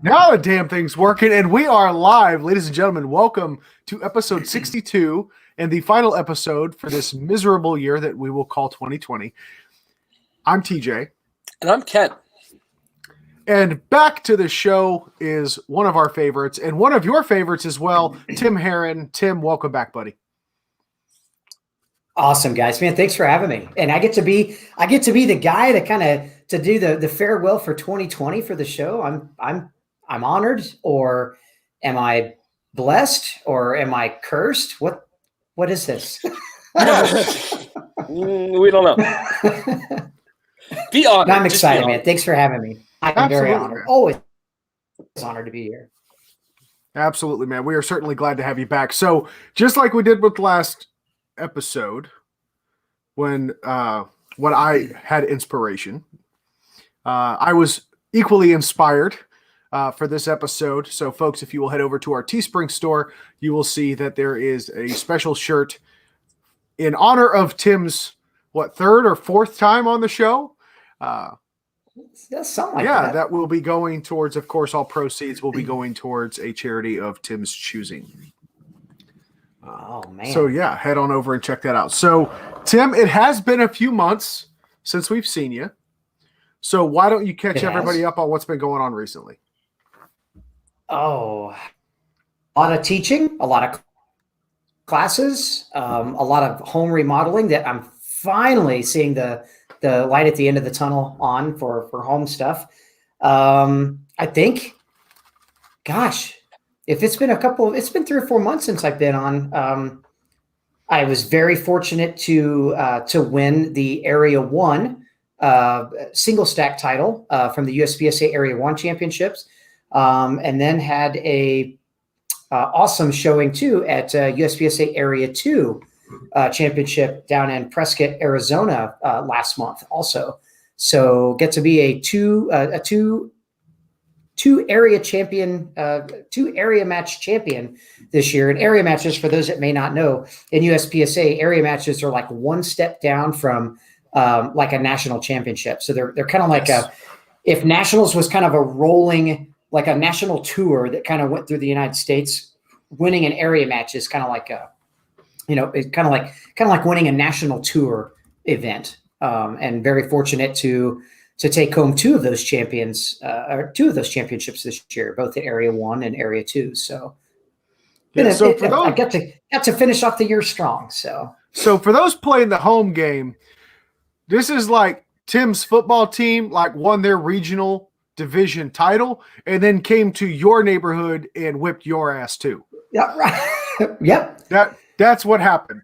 Now the damn thing's working, and we are live, ladies and gentlemen. Welcome to episode 62 and the final episode for this miserable year that we will call 2020. I'm TJ. And I'm Ken. And back to the show is one of our favorites, and one of your favorites as well, Tim Herron. Tim, welcome back, buddy. Awesome, guys, man. Thanks for having me. And I get to be the guy to kind of to do the farewell for 2020 for the show. I'm honored, or am I blessed, or am I cursed? What is this? We don't know. Be honored. I'm excited, man. Thanks for having me. I'm very honored. Always honored to be here. Absolutely, man. We are certainly glad to have you back. So just like we did with the last episode, when I had inspiration, I was equally inspired for this episode. So folks, if you will head over to our Teespring store, you will see that there is a special shirt in honor of Tim's third or fourth time on the show. Something like that. That will be going towards, of course, all proceeds will be going towards a charity of Tim's choosing. Oh man. So yeah, head on over and check that out. So Tim, it has been a few months since we've seen you. So why don't you catch everybody up on what's been going on recently? Oh, a lot of teaching, a lot of classes, a lot of home remodeling that I'm finally seeing the light at the end of the tunnel on for home stuff. I think, gosh, if it's been it's been 3 or 4 months since I've been on. I was very fortunate to win the Area 1 single stack title from the USPSA Area 1 Championships, and then had a awesome showing too at USPSA Area 2 championship down in Prescott, Arizona last month also. So get to be a two area champion, 2 area match champion this year. And area matches, for those that may not know, in USPSA, area matches are like one step down from like a national championship. So they're kind of like if nationals was kind of a rolling, like a national tour that kind of went through the United States, winning an area match is kind of like it's kind of like winning a national tour event. And very fortunate to take home 2 of those championships this year, both at Area 1 and Area 2. So, I got to finish off the year strong. So for those playing the home game, this is like Tim's football team won their regional division title and then came to your neighborhood and whipped your ass too. Yeah, right. Yep. That's what happened.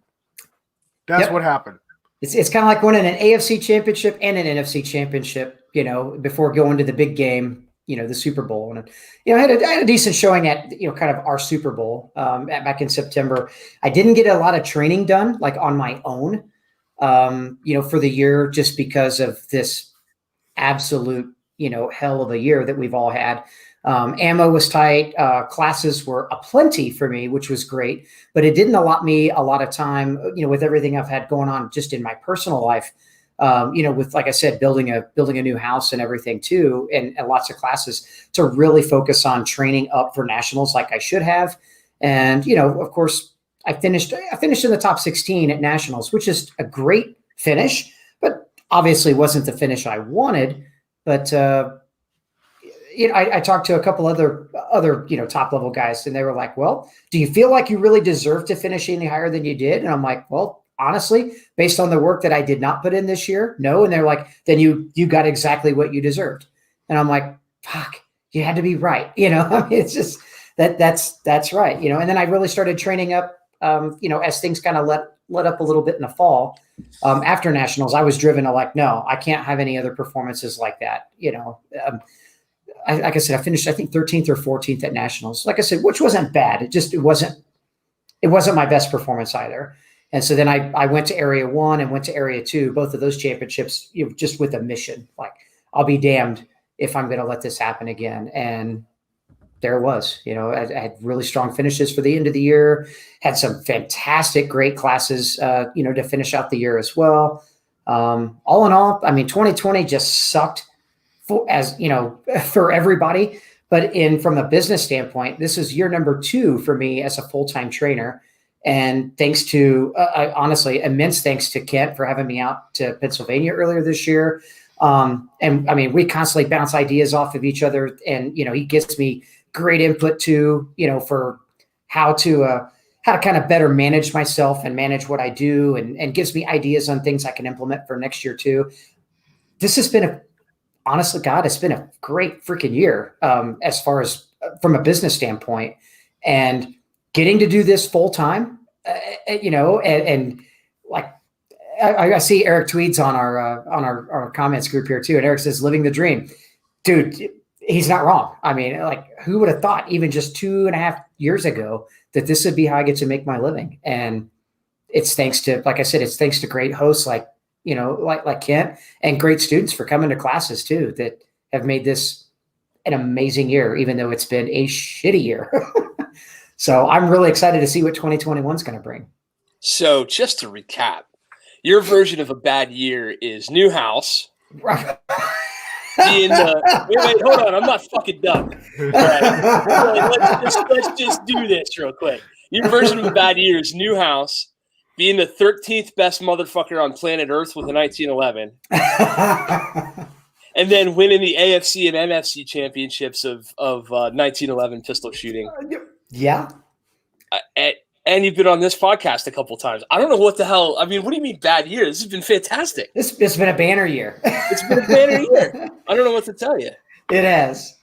That's what happened. It's kind of like winning an AFC championship and an NFC championship, before going to the big game, the Super Bowl. And, I had a decent showing at, kind of our Super Bowl back in September. I didn't get a lot of training done on my own, for the year, just because of this absolute, hell of a year that we've all had. Ammo was tight. Classes were aplenty for me, which was great, but it didn't allot me a lot of time, with everything I've had going on just in my personal life, with, like I said, building a new house and everything too, and lots of classes to really focus on training up for nationals like I should have. And, of course, I finished in the top 16 at nationals, which is a great finish, but obviously wasn't the finish I wanted. But, I talked to a couple other top level guys, and they were like, well, do you feel like you really deserve to finish any higher than you did? And I'm like, well, honestly, based on the work that I did not put in this year, no. And they're like, then you got exactly what you deserved. And I'm like, fuck, you had to be right. It's just that's right. And then I really started training up, as things kind of let up a little bit in the fall. After nationals, I was driven to no, I can't have any other performances like that. Like I said, I finished, I think 13th or 14th at nationals, like I said, which wasn't bad. It wasn't my best performance either. And so then I went to Area 1 and went to Area 2, both of those championships, just with a mission, I'll be damned if I'm going to let this happen again. And there it was, I had really strong finishes for the end of the year, had some fantastic, great classes, to finish out the year as well. All in all, 2020 just sucked for everybody, But from a business standpoint, this is year number 2 for me as a full-time trainer. And thanks to, honestly, immense thanks to Kent for having me out to Pennsylvania earlier this year. And I mean, we constantly bounce ideas off of each other, and, he gives me great input too, for how to kind of better manage myself and manage what I do, and gives me ideas on things I can implement for next year too. This has been honestly, God, it's been a great freaking year, as far as from a business standpoint, and getting to do this full time, and like, I see Eric tweets on our comments group here too. And Eric says, living the dream, dude. He's not wrong. I mean, like, who would have thought even just 2.5 years ago that this would be how I get to make my living? And it's thanks to, like I said, it's thanks to great hosts like Kent, and great students for coming to classes too, that have made this an amazing year, even though it's been a shitty year. So I'm really excited to see what 2021 is going to bring. So just to recap, your version of a bad year is new house. Wait, hold on. I'm not fucking done. Right. Let's just do this real quick. Your version of a bad year is new house, being the 13th best motherfucker on planet Earth with a 1911, and then winning the AFC and NFC championships of 1911 pistol shooting. Yeah. And you've been on this podcast a couple times. I don't know what the hell. I mean, what do you mean bad year? This has been fantastic. It's been a banner year. It's been a banner year. I don't know what to tell you. It has.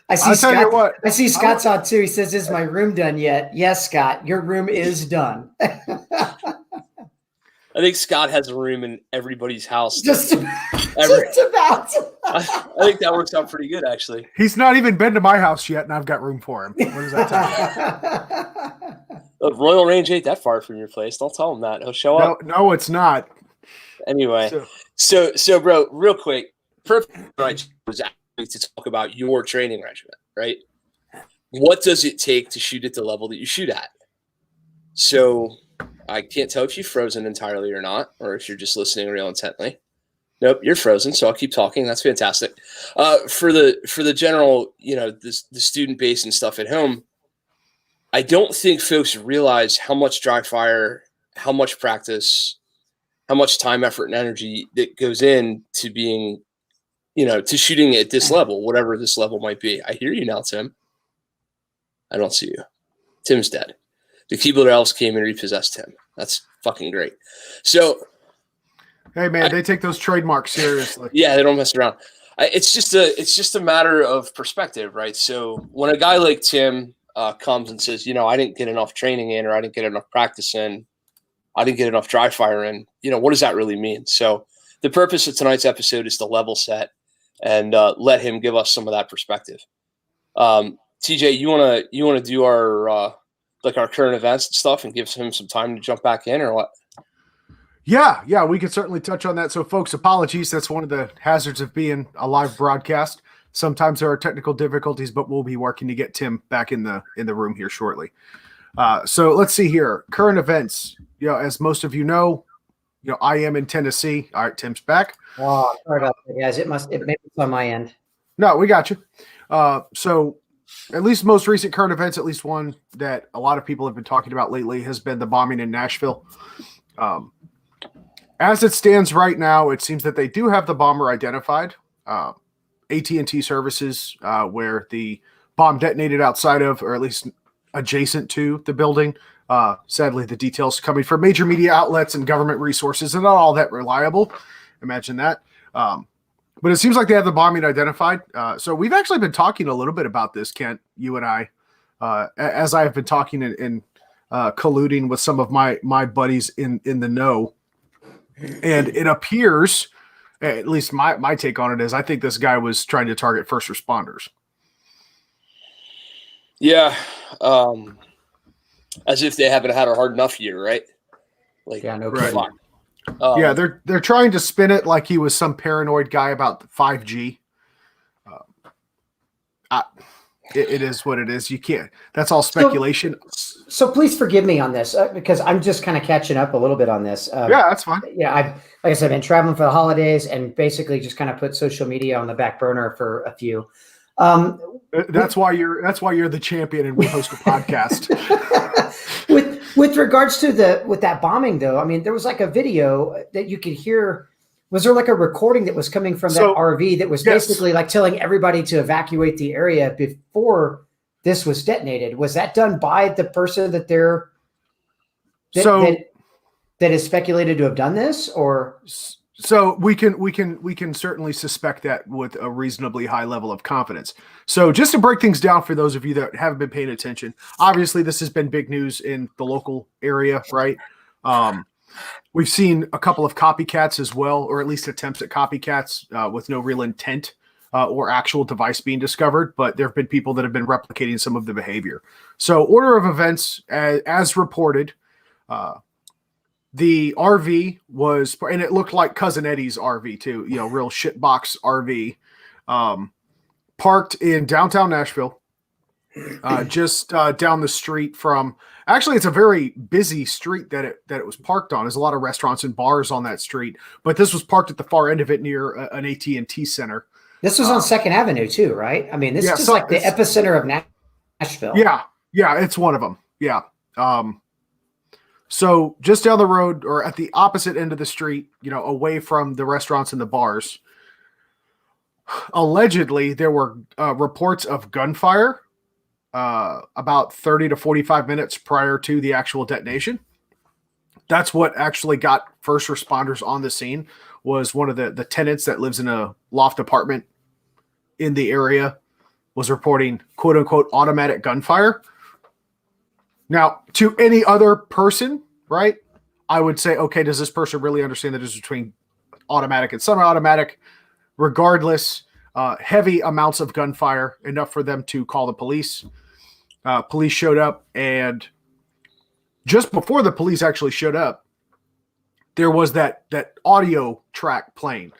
I see Scott's on too. He says, "Is my room done yet?" Yes, Scott, your room is done. I think Scott has a room in everybody's house. Just about. I think that works out pretty good, actually. He's not even been to my house yet, and I've got room for him. What does that tell you? Royal Range ain't that far from your place. Don't tell him that. He'll show up. No, it's not. Anyway, so bro, real quick, perfect right was actually to talk about your training regimen, right? What does it take to shoot at the level that you shoot at? So I can't tell if you've frozen entirely or not, or if you're just listening real intently. Nope, you're frozen, so I'll keep talking. That's fantastic. For the general, the student base and stuff at home, I don't think folks realize how much dry fire, how much practice, how much time, effort, and energy that goes in to being, to shooting at this level, whatever this level might be. I hear you now, Tim. I don't see you. Tim's dead. The keyboard elves came and repossessed him. That's fucking great. So, hey man, they take those trademarks seriously. Yeah, they don't mess around. It's just a matter of perspective, right? So when a guy like Tim comes and says, I didn't get enough training in, or I didn't get enough practice in, I didn't get enough dry fire in, what does that really mean? So the purpose of tonight's episode is to level set and let him give us some of that perspective. TJ, you wanna do our our current events and stuff, and give him some time to jump back in, or what? Yeah, we can certainly touch on that. So, folks, apologies. That's one of the hazards of being a live broadcast. Sometimes there are technical difficulties, but we'll be working to get Tim back in the room here shortly. So let's see here. Current events. As most of you know, I am in Tennessee. All right, Tim's back. Oh, sorry about that, guys. It maybe it's on my end. No, we got you. So at least most recent current events, at least one that a lot of people have been talking about lately, has been the bombing in Nashville. As it stands right now, it seems that they do have the bomber identified. AT&T services, where the bomb detonated outside of, or at least adjacent to, the building. Sadly, the details coming from major media outlets and government resources are not all that reliable. Imagine that. But it seems like they have the bombing identified. So we've actually been talking a little bit about this, Kent, you and I, as I have been talking and colluding with some of my buddies in the know. And it appears, at least my take on it is, I think this guy was trying to target first responders. Yeah. As if they haven't had a hard enough year, right? Yeah, no right. kidding. Yeah, they're trying to spin it like he was some paranoid guy about 5G. It is what it is. You can't. That's all speculation. So please forgive me on this because I'm just kind of catching up a little bit on this. Yeah, that's fine. Yeah, like I said, I've been traveling for the holidays and basically just kind of put social media on the back burner for a few. That's why you're the champion and we host a podcast. with regards to that bombing though, I mean, there was like a video that you could hear. Was there like a recording that was coming from that RV that was basically like telling everybody to evacuate the area before this was detonated? Was that done by the person that is speculated to have done this, or? So we can certainly suspect that with a reasonably high level of confidence. So just to break things down for those of you that haven't been paying attention, obviously this has been big news in the local area, right? We've seen a couple of copycats as well, or at least attempts at copycats with no real intent or actual device being discovered, but there have been people that have been replicating some of the behavior. So order of events, as reported, the RV was, and it looked like Cousin Eddie's RV too, real shitbox RV, parked in downtown Nashville, just down the street from, actually it's a very busy street that it was parked on. There's a lot of restaurants and bars on that street, but this was parked at the far end of it near an AT&T center. This was on 2nd Avenue too, right? I mean, this is like the epicenter of Nashville. Yeah, it's one of them. Yeah. So just down the road, or at the opposite end of the street, away from the restaurants and the bars, allegedly there were reports of gunfire about 30 to 45 minutes prior to the actual detonation. That's what actually got first responders on the scene, was one of the tenants that lives in a loft apartment in the area was reporting quote unquote automatic gunfire. Now, to any other person, right, I would say, okay, does this person really understand the difference between automatic and semi-automatic? Regardless, heavy amounts of gunfire, enough for them to call the police. Police showed up, and just before the police actually showed up, there was that audio track playing,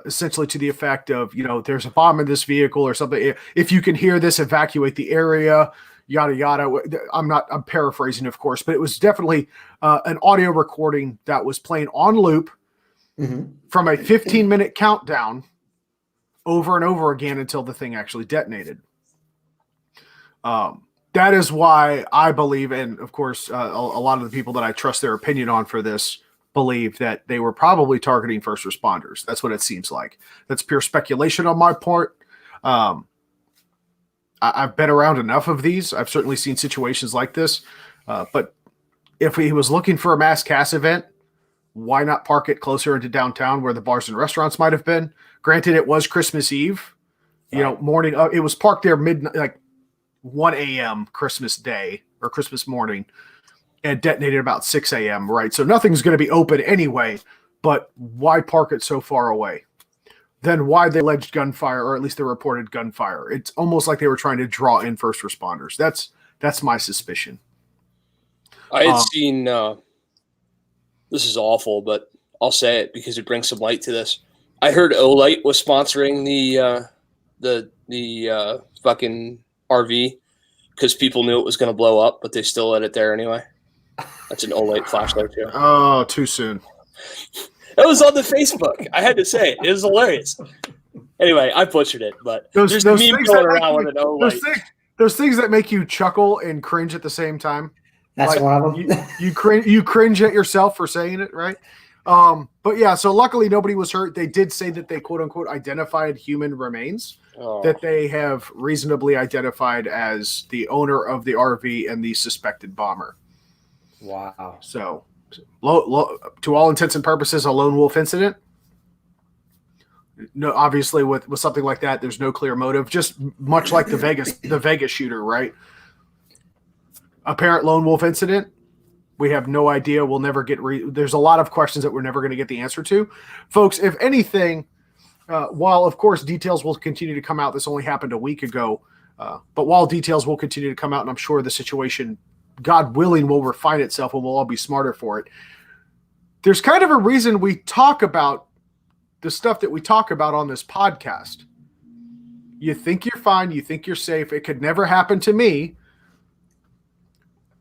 essentially to the effect of, there's a bomb in this vehicle or something. If you can hear this, evacuate the area. Yada yada. I'm paraphrasing, of course, but it was definitely an audio recording that was playing on loop from a 15-minute countdown over and over again until the thing actually detonated. That is why I believe, and of course, a lot of the people that I trust their opinion on for this believe that they were probably targeting first responders. That's what it seems like. That's pure speculation on my part. I've been around enough of these. I've certainly seen situations like this. But if he was looking for a mass cast event, why not park it closer into downtown where the bars and restaurants might have been? Granted, it was Christmas Eve, morning. It was parked there midnight, like 1 a.m. Christmas Day or Christmas morning, and detonated about 6 a.m. Right, so nothing's going to be open anyway. But why park it so far away? Then why the alleged gunfire, or at least the reported gunfire? It's almost like they were trying to draw in first responders. That's my suspicion. I had seen. This is awful, but I'll say it because it brings some light to this. I heard Olight was sponsoring the fucking RV because people knew it was going to blow up, but they still let it there anyway. That's an Olight flashlight too. Oh, too soon. It was on the Facebook. I had to say it. It was hilarious. Anyway, I butchered it, but there's a meme going around with an Olight. There's things that make you chuckle and cringe at the same time. That's one of them. You cringe at yourself for saying it, right? But yeah, so luckily nobody was hurt. They did say that they quote unquote identified human remains that they have reasonably identified as the owner of the RV and the suspected bomber. Wow. So to all intents and purposes, a lone wolf incident. No, obviously with something like that, there's no clear motive, just much like the Vegas shooter, right? Apparent lone wolf incident. We have no idea. We'll never get there's a lot of questions that we're never going to get the answer to. Folks, if anything, while of course details will continue to come out, this only happened a week ago, but while details will continue to come out, and I'm sure the situation, God willing, will refine itself and we'll all be smarter for it. There's kind of a reason we talk about the stuff that we talk about on this podcast. You think you're fine. You think you're safe. It could never happen to me.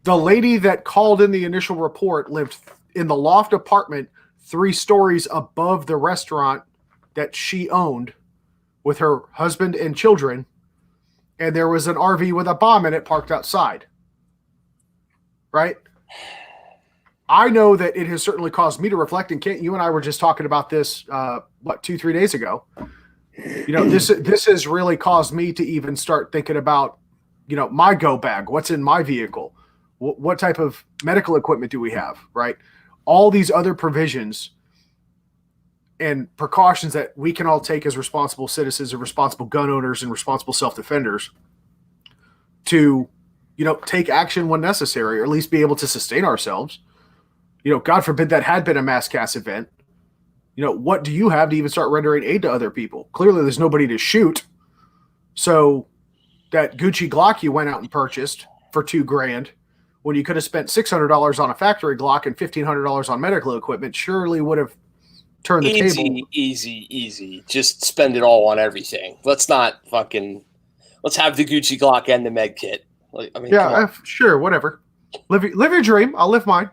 The lady that called in the initial report lived in the loft apartment 3 stories above the restaurant that she owned with her husband and children and there was an RV with a bomb in it parked outside. Right? I know that it has certainly caused me to reflect, and Kent, you and I were just talking about this, 2-3 days ago. This has really caused me to even start thinking about, my go bag, what's in my vehicle, what type of medical equipment do we have, right? All these other provisions and precautions that we can all take as responsible citizens and responsible gun owners and responsible self-defenders to, take action when necessary, or at least be able to sustain ourselves. God forbid that had been a mass cast event. What do you have to even start rendering aid to other people? Clearly there's nobody to shoot. So that Gucci Glock you went out and purchased for $2,000 when you could have spent $600 on a factory Glock and $1,500 on medical equipment surely would have turned the table. Easy. Just spend it all on everything. Let's have the Gucci Glock and the med kit. Sure, whatever. Live your dream. I'll live mine.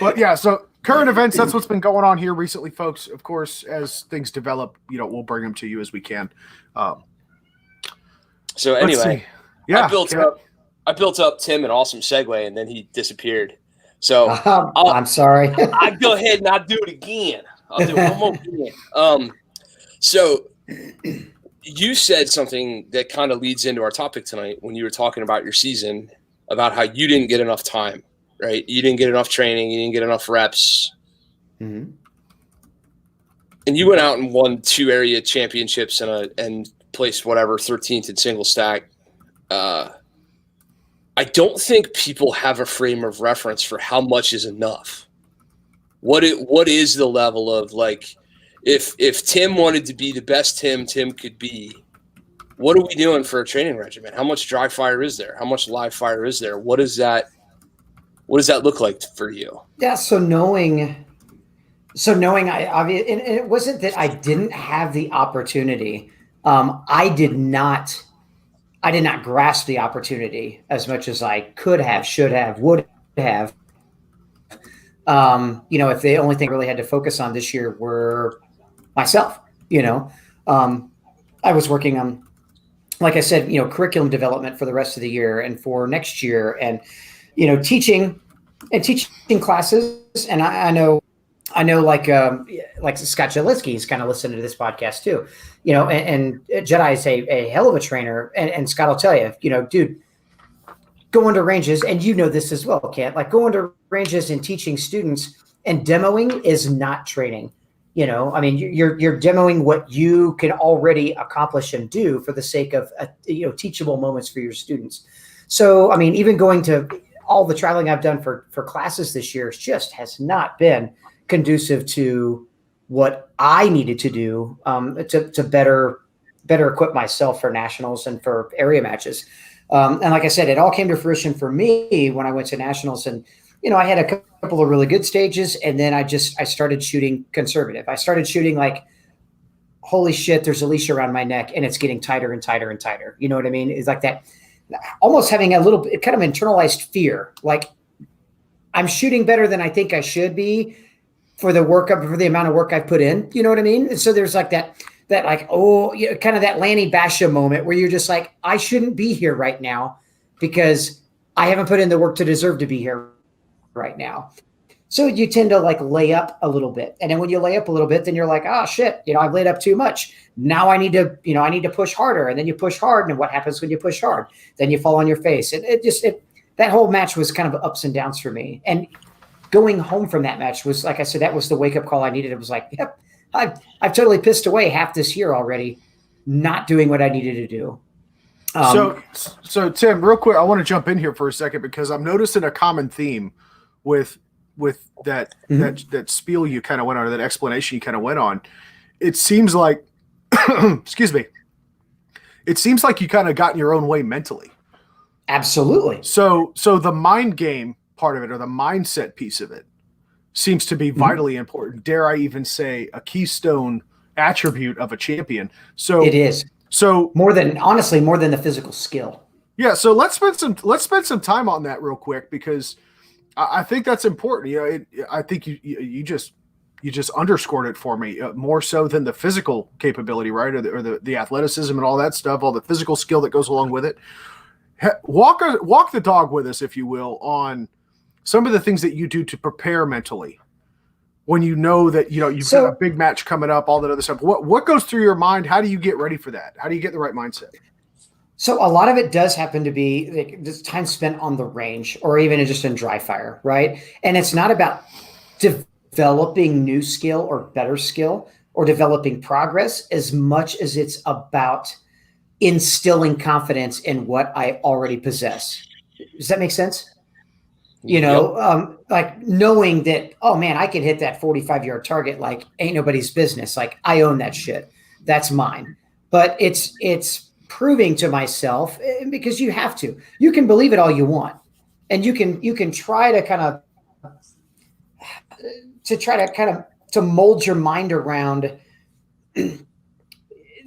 But yeah, so current events, that's what's been going on here recently, folks. Of course, as things develop, we'll bring them to you as we can. So anyway, I built up Tim an awesome segue, and then he disappeared. So I'm sorry. I'll go ahead and I'll do it again. I'll do it one more again. So you said something that kind of leads into our topic tonight when you were talking about your season, about how you didn't get enough time, right? You didn't get enough training. You didn't get enough reps. Mm-hmm. And you went out and won 2 area championships and placed 13th in single stack. I don't think people have a frame of reference for how much is enough. What is the level of, like, if Tim wanted to be the best Tim could be, what are we doing for a training regimen? How much dry fire is there? How much live fire is there? What does that look like for you? Yeah. So knowing and it wasn't that I didn't have the opportunity. I did not grasp the opportunity as much as I could have, should have, would have. If the only thing I really had to focus on this year were myself, I was working on, like I said, curriculum development for the rest of the year and for next year, and teaching classes. And I know like Scott Jelitsky, he's kind of listening to this podcast too, and Jedi is a hell of a trainer, and Scott will tell you, dude, going to ranges, and this as well, Kent, like going to ranges and teaching students and demoing is not training. You're demoing what you can already accomplish and do for the sake of, teachable moments for your students. So, even going to all the traveling I've done for classes this year just has not been conducive to what I needed to do to better equip myself for nationals and for area matches. And like I said, it all came to fruition for me when I went to nationals, and I had a couple of really good stages, and then I started shooting conservative. I started shooting like, holy shit, there's a leash around my neck, and it's getting tighter and tighter and tighter. You know what I mean? It's like that, almost having a little bit kind of internalized fear, like I'm shooting better than I think I should be for the amount of work I've put in. You know what I mean? And so there's like that like, kind of that Lanny Basha moment where you're just like, I shouldn't be here right now because I haven't put in the work to deserve to be here right now. So you tend to like lay up a little bit. And then when you lay up a little bit, then you're like, oh shit, I've laid up too much. Now I need to push harder. And then you push hard. And what happens when you push hard? Then you fall on your face. That whole match was kind of ups and downs for me. And going home from that match was, like I said, that was the wake up call I needed. It was like, yep, I've totally pissed away half this year already, not doing what I needed to do. So Tim, real quick, I want to jump in here for a second because I'm noticing a common theme with that that spiel you kind of went on, or that explanation you kind of went on. It seems like, excuse me, it seems like you kind of got in your own way mentally. Absolutely. So the mind game part of it, or the mindset piece of it, seems to be vitally important. Dare I even say a keystone attribute of a champion. So it is. So more than the physical skill. Yeah. So let's spend some time on that real quick, because I think that's important. I think you just underscored it for me, more so than the physical capability, right? Or the athleticism and all that stuff, all the physical skill that goes along with it. Walk the dog with us, if you will, on some of the things that you do to prepare mentally when you know that, you've got a big match coming up, all that other stuff. What goes through your mind? How do you get ready for that? How do you get the right mindset? So a lot of it does happen to be like just time spent on the range or even just in dry fire, right? And it's not about developing new skill or better skill or developing progress as much as it's about instilling confidence in what I already possess. Does that make sense? Like knowing that, oh man, I can hit that 45-yard target like ain't nobody's business. Like I own that shit. That's mine. But it's proving to myself, because you have to. You can believe it all you want, and you can try to kind of to mold your mind around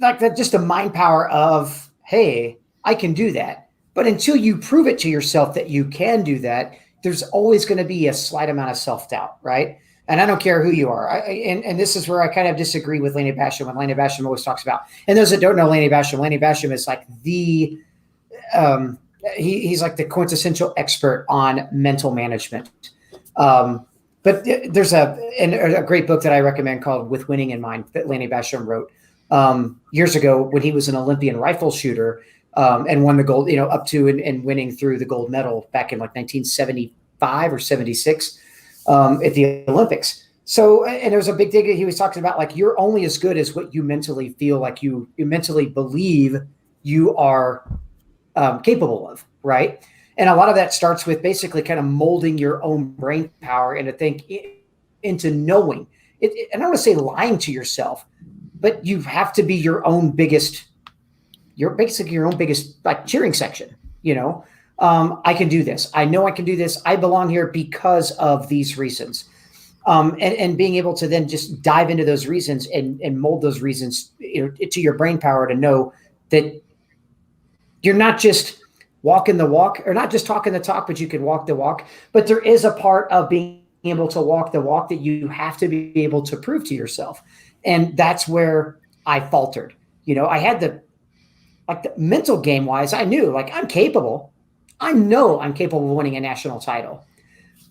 like that, just the mind power of, hey, I can do that. But until you prove it to yourself that you can do that, there's always going to be a slight amount of self-doubt, right? And I don't care who you are. And this is where I kind of disagree with Laney Basham. When Laney Basham always talks about, and those that don't know Laney Basham is like he's like the quintessential expert on mental management. But there's a great book that I recommend called With Winning in Mind that Laney Basham wrote years ago when he was an Olympian rifle shooter and won the gold, up to and winning through the gold medal back in like 1975 or 76 at the Olympics. So, and there was a big thing he was talking about, like, you're only as good as what you mentally feel like you mentally believe you are capable of, right? And a lot of that starts with basically kind of molding your own brain power into knowing it. I don't want to say lying to yourself, but you have to be your own biggest like cheering section. I can do this. I know I can do this. I belong here because of these reasons. And being able to then just dive into those reasons and mold those reasons to your brain power to know that you're not just walking the walk, or not just talking the talk, but you can walk the walk. But there is a part of being able to walk the walk that you have to be able to prove to yourself. And that's where I faltered. I had the mental game wise, I knew like I'm capable. I know I'm capable of winning a national title.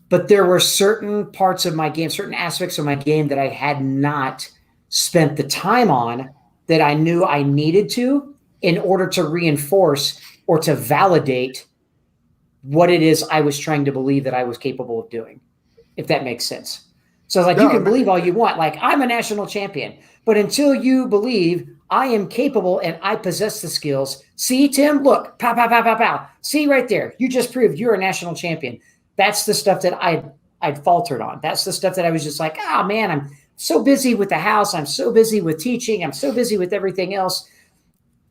But there were certain parts of my game, certain aspects of my game that I had not spent the time on that I knew I needed to in order to reinforce or to validate what it is I was trying to believe that I was capable of doing, if that makes sense. So it's like, you can believe all you want, like I'm a national champion, but until you believe I am capable and I possess the skills, see, Tim, look, pow, pow, pow, pow, pow. See right there. You just proved you're a national champion. That's the stuff that I'd faltered on. That's the stuff that I was just like, oh man, I'm so busy with the house. I'm so busy with teaching. I'm so busy with everything else.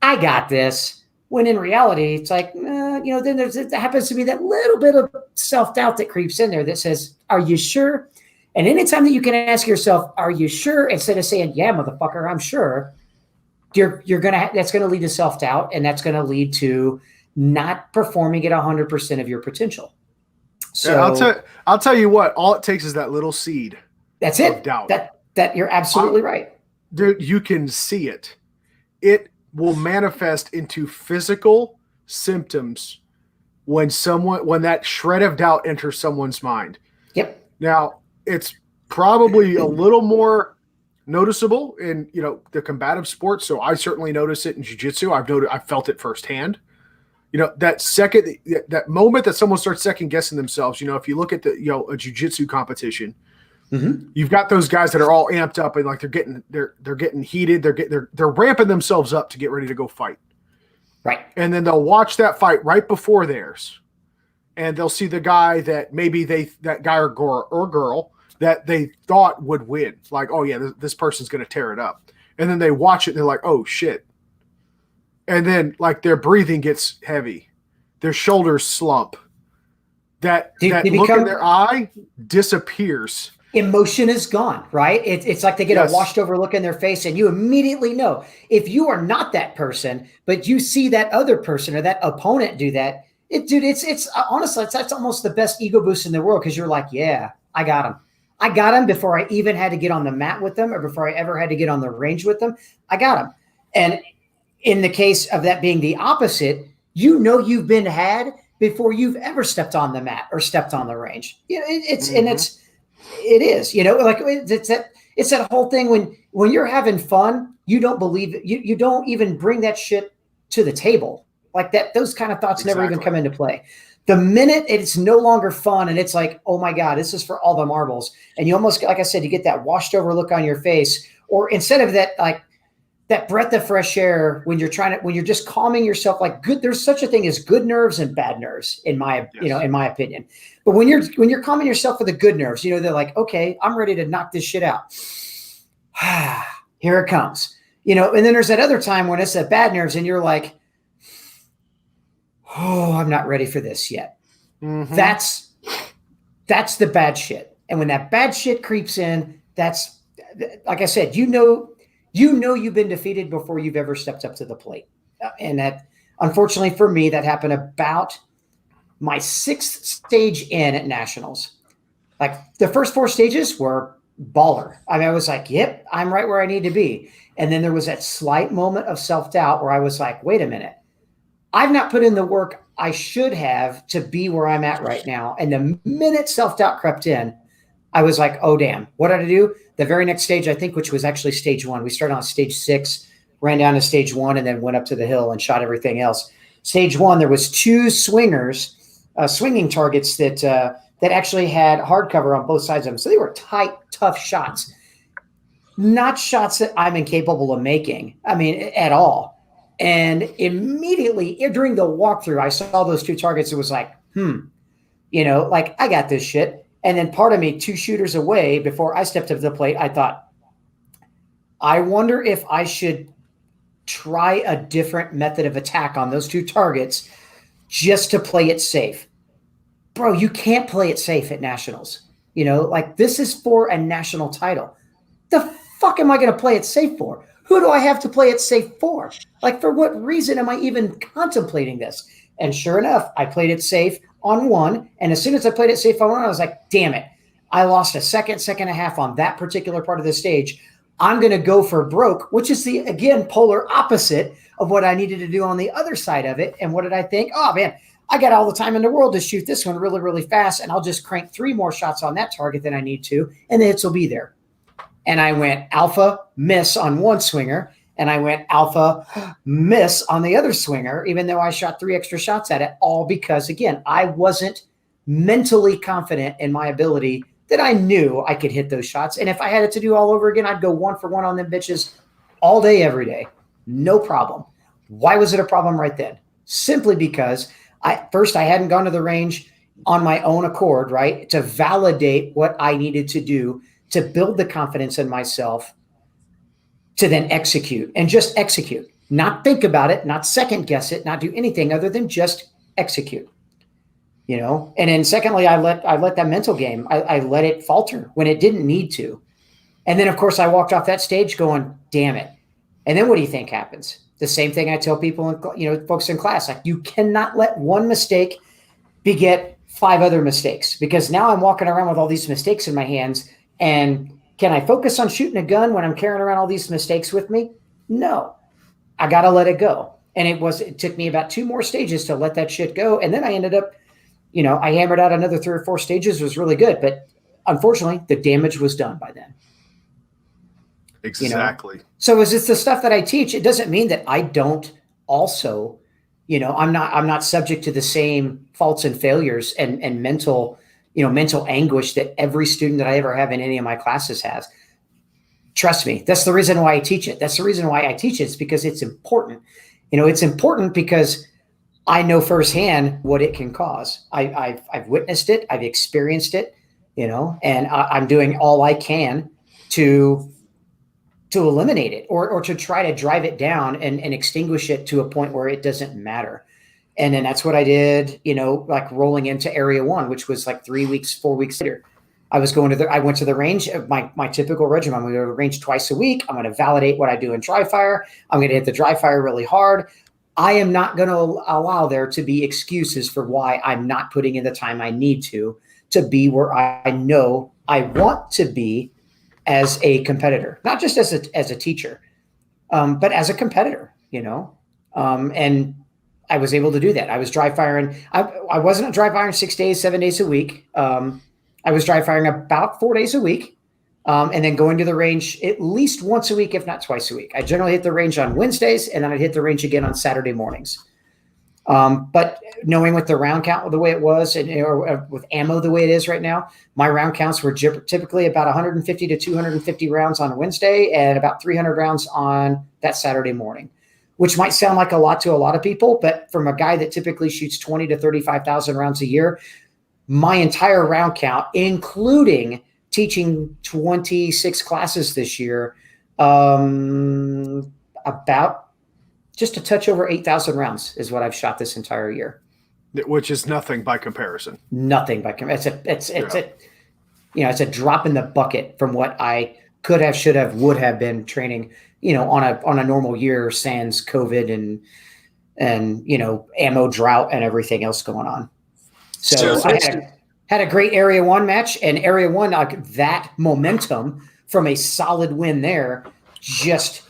I got this. When in reality, it's like, then there happens to be that little bit of self-doubt that creeps in there that says, are you sure? And anytime that you can ask yourself, are you sure? Instead of saying, yeah, motherfucker, I'm sure, that's going to lead to self-doubt, and that's going to lead to not performing at 100% of your potential. So yeah, I'll tell you what, all it takes is that little seed. That's it. Doubt. That you're absolutely right. Dude, you can see it. It will manifest into physical symptoms when that shred of doubt enters someone's mind. Yep. Now, it's probably a little more noticeable in, the combative sports. So I certainly notice it in jiu-jitsu. I've felt it firsthand. That moment that someone starts second guessing themselves, if you look at a jiu-jitsu competition, mm-hmm. You've got those guys that are all amped up and like they're getting heated. They're ramping themselves up to get ready to go fight. Right. And then they'll watch that fight right before theirs. And they'll see the guy that maybe that guy or girl that they thought would win. Like, oh yeah, this person's going to tear it up. And then they watch it and they're like, oh shit. And then like their breathing gets heavy. Their shoulders slump. That look in their eye disappears. Emotion is gone, right? It's like they get a washed over look in their face, and you immediately know if you are not that person, but you see that other person or that opponent do that. It's honestly, that's almost the best ego boost in the world, because you're like, yeah, I got him. I got them before I even had to get on the mat with them or before I ever had to get on the range with them. I got them. And in the case of that being the opposite, you've been had before you've ever stepped on the mat or stepped on the range. It is, like it's that whole thing when you're having fun, you don't believe it. You don't even bring that shit to the table like that. Those kind of thoughts never even come into play. The minute it's no longer fun and it's like, oh my God, this is for all the marbles. And you almost, like I said, you get that washed over look on your face, or instead of that, like that breath of fresh air when you're just calming yourself, like there's such a thing as good nerves and bad nerves in my, in my opinion. But when you're calming yourself with the good nerves, they're like, okay, I'm ready to knock this shit out. Here it comes, and then there's that other time when it's the bad nerves and you're like, oh, I'm not ready for this yet. Mm-hmm. That's the bad shit. And when that bad shit creeps in, that's, like I said, you've been defeated before you've ever stepped up to the plate. And that, unfortunately for me, that happened about my 6th stage in at Nationals. Like the first 4 stages were baller. I mean, I was like, yep, I'm right where I need to be. And then there was that slight moment of self-doubt where I was like, wait a minute. I've not put in the work I should have to be where I'm at right now. And the minute self-doubt crept in, I was like, oh, damn, what did I do? The very next stage, I think, which was actually stage 1. We started on stage 6, ran down to stage 1, and then went up to the hill and shot everything else. Stage 1, there was 2 swingers, swinging targets that actually had hardcover on both sides of them. So they were tight, tough shots, not shots that I'm incapable of making. I mean, at all. And immediately during the walkthrough, I saw those 2 targets. It was like, like I got this shit. And then part of me, 2 shooters away before I stepped up to the plate, I thought, I wonder if I should try a different method of attack on those 2 targets just to play it safe. Bro, you can't play it safe at Nationals. Like this is for a national title. The fuck am I going to play it safe for? Who do I have to play it safe for? Like, for what reason am I even contemplating this? And sure enough, I played it safe on 1. And as soon as I played it safe on 1, I was like, damn it. I lost a second and a half on that particular part of the stage. I'm going to go for broke, which is the, again, polar opposite of what I needed to do on the other side of it. And what did I think? Oh, man, I got all the time in the world to shoot this one really, really fast. And I'll just crank 3 more shots on that target than I need to. And the hits will be there. And I went alpha miss on 1 swinger, and I went alpha miss on the other swinger, even though I shot 3 extra shots at it, all because, again, I wasn't mentally confident in my ability that I knew I could hit those shots. And if I had it to do all over again, I'd go 1 for 1 on them bitches all day, every day. No problem. Why was it a problem right then? Simply because I hadn't gone to the range on my own accord, right, to validate what I needed to do to build the confidence in myself to then execute, and just execute, not think about it, not second guess it, not do anything other than just execute, And then secondly, I let that mental game, I let it falter when it didn't need to. And then of course I walked off that stage going, damn it. And then what do you think happens? The same thing I tell people, folks in class, like you cannot let one mistake beget 5 other mistakes, because now I'm walking around with all these mistakes in my hands. And can I focus on shooting a gun when I'm carrying around all these mistakes with me? No, I got to let it go. And it took me about 2 more stages to let that shit go. And then I ended up, I hammered out another 3 or 4 stages. It was really good. But unfortunately, the damage was done by then. Exactly. So as it's the stuff that I teach, it doesn't mean that I don't also, I'm not subject to the same faults and failures and mental anguish that every student that I ever have in any of my classes has. Trust me, that's the reason why I teach it. That's the reason why I teach it. It's because it's important. It's important because I know firsthand what it can cause. I've witnessed it. I've experienced it, and I'm doing all I can to eliminate it or to try to drive it down and extinguish it to a point where it doesn't matter. And then that's what I did, like rolling into area 1, which was like 4 weeks later. I went to the range, my typical regimen. I'm going to go to the range twice a week. I'm going to validate what I do in dry fire. I'm going to hit the dry fire really hard. I am not going to allow there to be excuses for why I'm not putting in the time I need to be where I know I want to be as a competitor, not just as a teacher, but as a competitor, and I was able to do that. I was dry firing. I wasn't a dry firing 6 days, 7 days a week. I was dry firing about 4 days a week, and then going to the range at least once a week, if not twice a week. I generally hit the range on Wednesdays, and then I'd hit the range again on Saturday mornings. But knowing with the round count the way it was, and with ammo the way it is right now, my round counts were typically about 150 to 250 rounds on Wednesday and about 300 rounds on that Saturday morning, which might sound like a lot to a lot of people, but from a guy that typically shoots 20 to 35,000 rounds a year, my entire round count, including teaching 26 classes this year, about just a touch over 8,000 rounds is what I've shot this entire year. Which is nothing by comparison. Nothing by comparison. It's a drop in the bucket from what I could have, should have, would have been training, on a normal year, sans COVID and ammo drought and everything else going on. So I had a great Area 1 match, and Area 1, that momentum from a solid win there just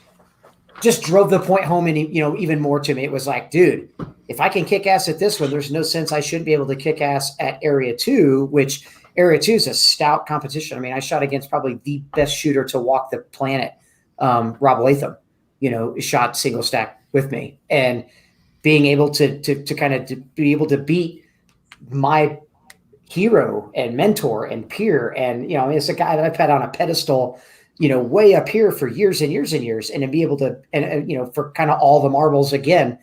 drove the point home and, even more to me. It was like, dude, if I can kick ass at this one, there's no sense I shouldn't be able to kick ass at Area 2, which Area 2 is a stout competition. I mean, I shot against probably the best shooter to walk the planet, Rob Latham, shot single stack with me, and being able to be able to beat my hero and mentor and peer. And, it's a guy that I've had on a pedestal, way up here for years and years and years, and to be able to, and for kind of all the marbles again,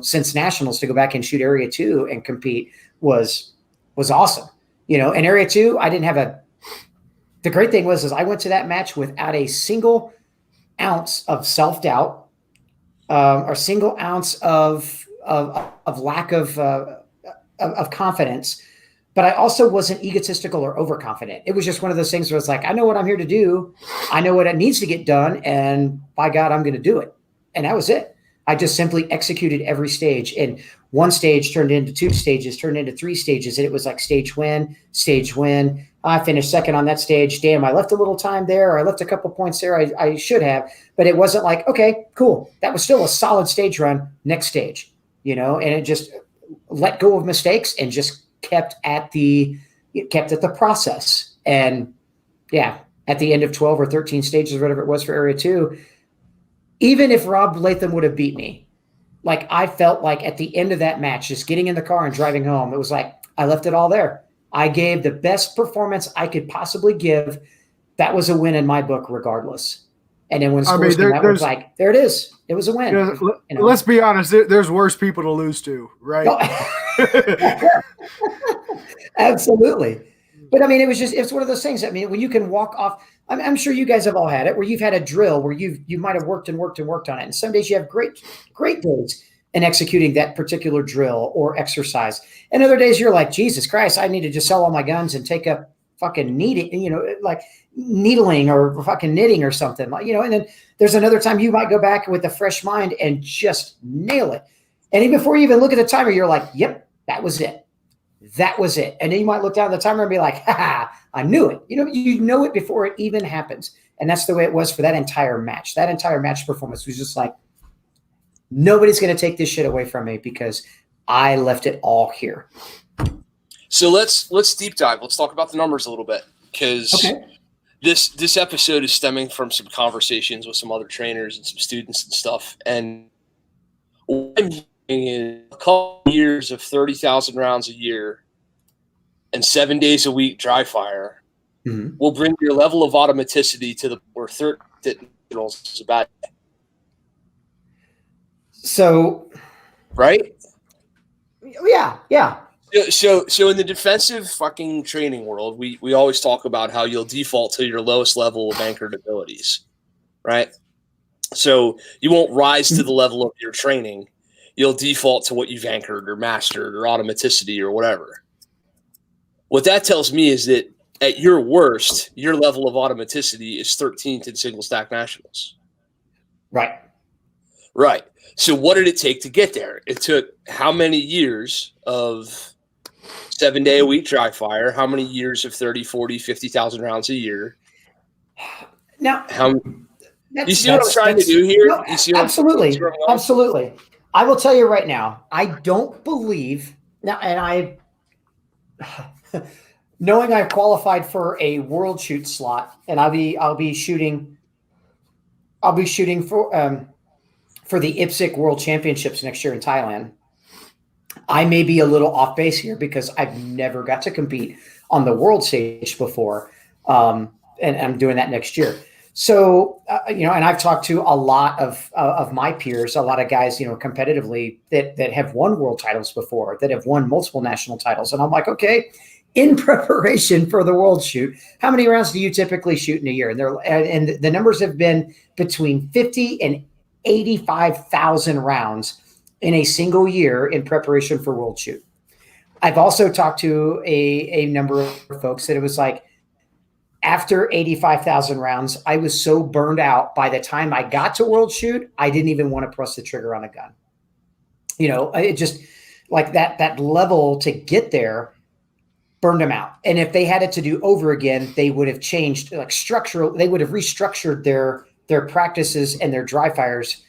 since nationals, to go back and shoot Area 2 and compete was awesome. In Area 2, I didn't have the great thing was I went to that match without a single ounce of self-doubt, or single ounce of lack of confidence. But I also wasn't egotistical or overconfident. It was just one of those things where it's like, I know what I'm here to do. I know what it needs to get done. And by God, I'm going to do it. And that was it. I just simply executed every stage. And one stage turned into 2 stages, turned into 3 stages. And it was like stage win. I finished second on that stage. Damn, I left a little time there. Or I left a couple points there. I should have. But it wasn't like, okay, cool. That was still a solid stage run. Next stage, and it just let go of mistakes and just kept at the process. And at the end of 12 or 13 stages or whatever it was for Area 2, even if Rob Latham would have beat me, like, I felt like at the end of that match, just getting in the car and driving home, it was like I left it all there. I gave the best performance I could possibly give. That was a win in my book regardless. And then when scores came out, it was like, there it is. It was a win. Let's be honest. There's worse people to lose to, right? Absolutely. But I mean, it's one of those things. I mean, when you can walk off, I'm sure you guys have all had it, where you've had a drill where you might have worked on it. And some days you have great days in executing that particular drill or exercise. And other days you're like, Jesus Christ, I need to just sell all my guns and take up fucking like needling or fucking knitting or something, and then there's another time you might go back with a fresh mind and just nail it. And even before you even look at the timer, you're like, yep, that was it. And then you might look down at the timer and be like, I knew it. You know it before it even happens. And that's the way it was for that entire match. That entire match performance was just like, nobody's going to take this shit away from me because I left it all here. So let's deep dive. Let's talk about the numbers a little bit, because this episode is stemming from some conversations with some other trainers and some students and stuff. And what I'm hearing is a couple years of 30,000 rounds a year and 7 days a week dry fire will bring your level of automaticity to the where 30 is a bad day. So, right? Yeah. So in the defensive fucking training world, we always talk about how you'll default to your lowest level of anchored abilities, right? So you won't rise to the level of your training. You'll default to what you've anchored or mastered or automaticity or whatever. What that tells me is that at your worst, your level of automaticity is 13th in single stack nationals. Right. So what did it take to get there? It took how many years of 7-day a week dry fire. How many years of 30, 40, 50,000 rounds a year? Now, you see what I'm trying to do here? No, absolutely. Absolutely. I will tell you right now, I don't believe now, and knowing I've qualified for a world shoot slot, and I'll be shooting for the IPSC World Championships next year in Thailand. I may be a little off base here because I've never got to compete on the world stage before, and I'm doing that next year. So, and I've talked to a lot of my peers, a lot of guys, competitively that have won world titles before, that have won multiple national titles. And I'm like, okay, in preparation for the world shoot, how many rounds do you typically shoot in a year? And the numbers have been between 50 and 85,000 rounds in a single year in preparation for world shoot. I've also talked to a number of folks that it was like, after 85,000 rounds, I was so burned out by the time I got to world shoot, I didn't even want to press the trigger on a gun. It just like that level to get there burned them out. And if they had it to do over again, they would have changed they would have restructured their practices and their dry fires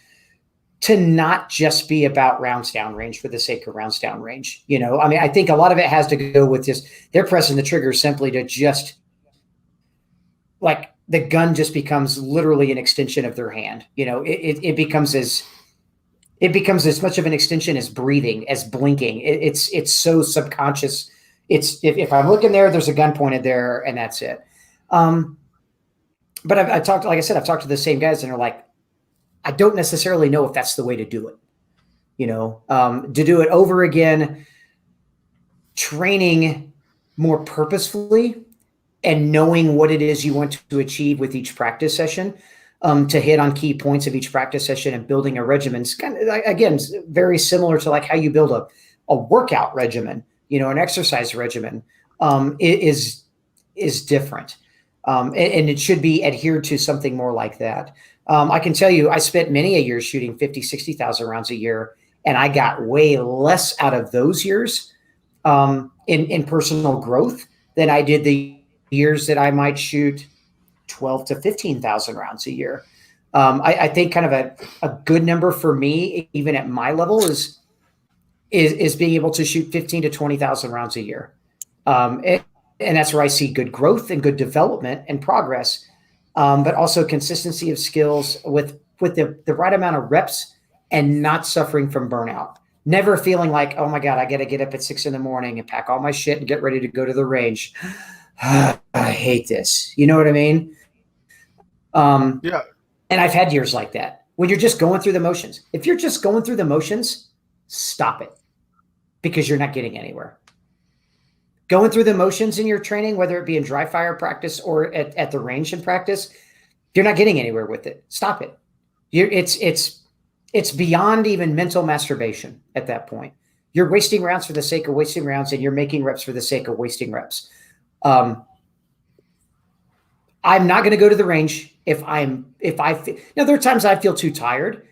to not just be about rounds down range for the sake of rounds down range. I think a lot of it has to go with just they're pressing the trigger simply to just like the gun just becomes literally an extension of their hand. It becomes as much of an extension as breathing, as blinking. It's so subconscious. It's if I'm looking there, there's a gun pointed there and that's it. But I've talked to the same guys and they're like, I don't necessarily know if that's the way to do it. To do it over again, training more purposefully and knowing what it is you want to achieve with each practice session, to hit on key points of each practice session and building a regimen. It's kind of, again, very similar to like how you build a workout regimen, an exercise regimen, is different. And it should be adhered to something more like that. I can tell you, I spent many a year shooting 50, 60,000 rounds a year, and I got way less out of those years in personal growth than I did the years that I might shoot 12 to 15,000 rounds a year. I think kind of a good number for me, even at my level, is being able to shoot 15 to 20,000 rounds a year. And that's where I see good growth and good development and progress, but also consistency of skills with the right amount of reps and not suffering from burnout. Never feeling like, oh my God, I got to get up at 6 a.m. and pack all my shit and get ready to go to the range. I hate this. You know what I mean? Yeah. And I've had years like that when you're just going through the motions. If you're just going through the motions, stop it, because you're not getting anywhere. Going through the motions in your training, whether it be in dry fire practice or at the range in practice, you're not getting anywhere with it. Stop it. It's beyond even mental masturbation at that point. You're wasting rounds for the sake of wasting rounds, and you're making reps for the sake of wasting reps. I'm not going to go to the range if now there are times I feel too tired,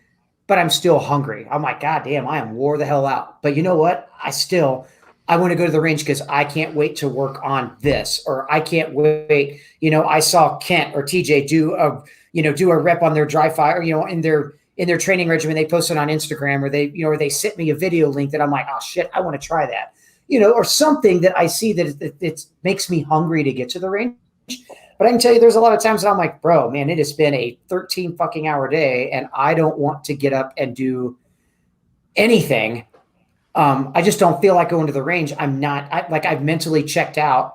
but I'm still hungry. I'm like, God damn, I am wore the hell out. But you know what? I want to go to the range because I can't wait to work on this, or I can't wait. I saw Kent or TJ do a rep on their dry fire, in their training regimen. They posted on Instagram, or they sent me a video link that I'm like, oh shit, I want to try that. Or something that I see that it makes me hungry to get to the range. But I can tell you there's a lot of times that I'm like, bro, man, it has been a 13 fucking hour day and I don't want to get up and do anything. I just don't feel like going to the range. I've mentally checked out.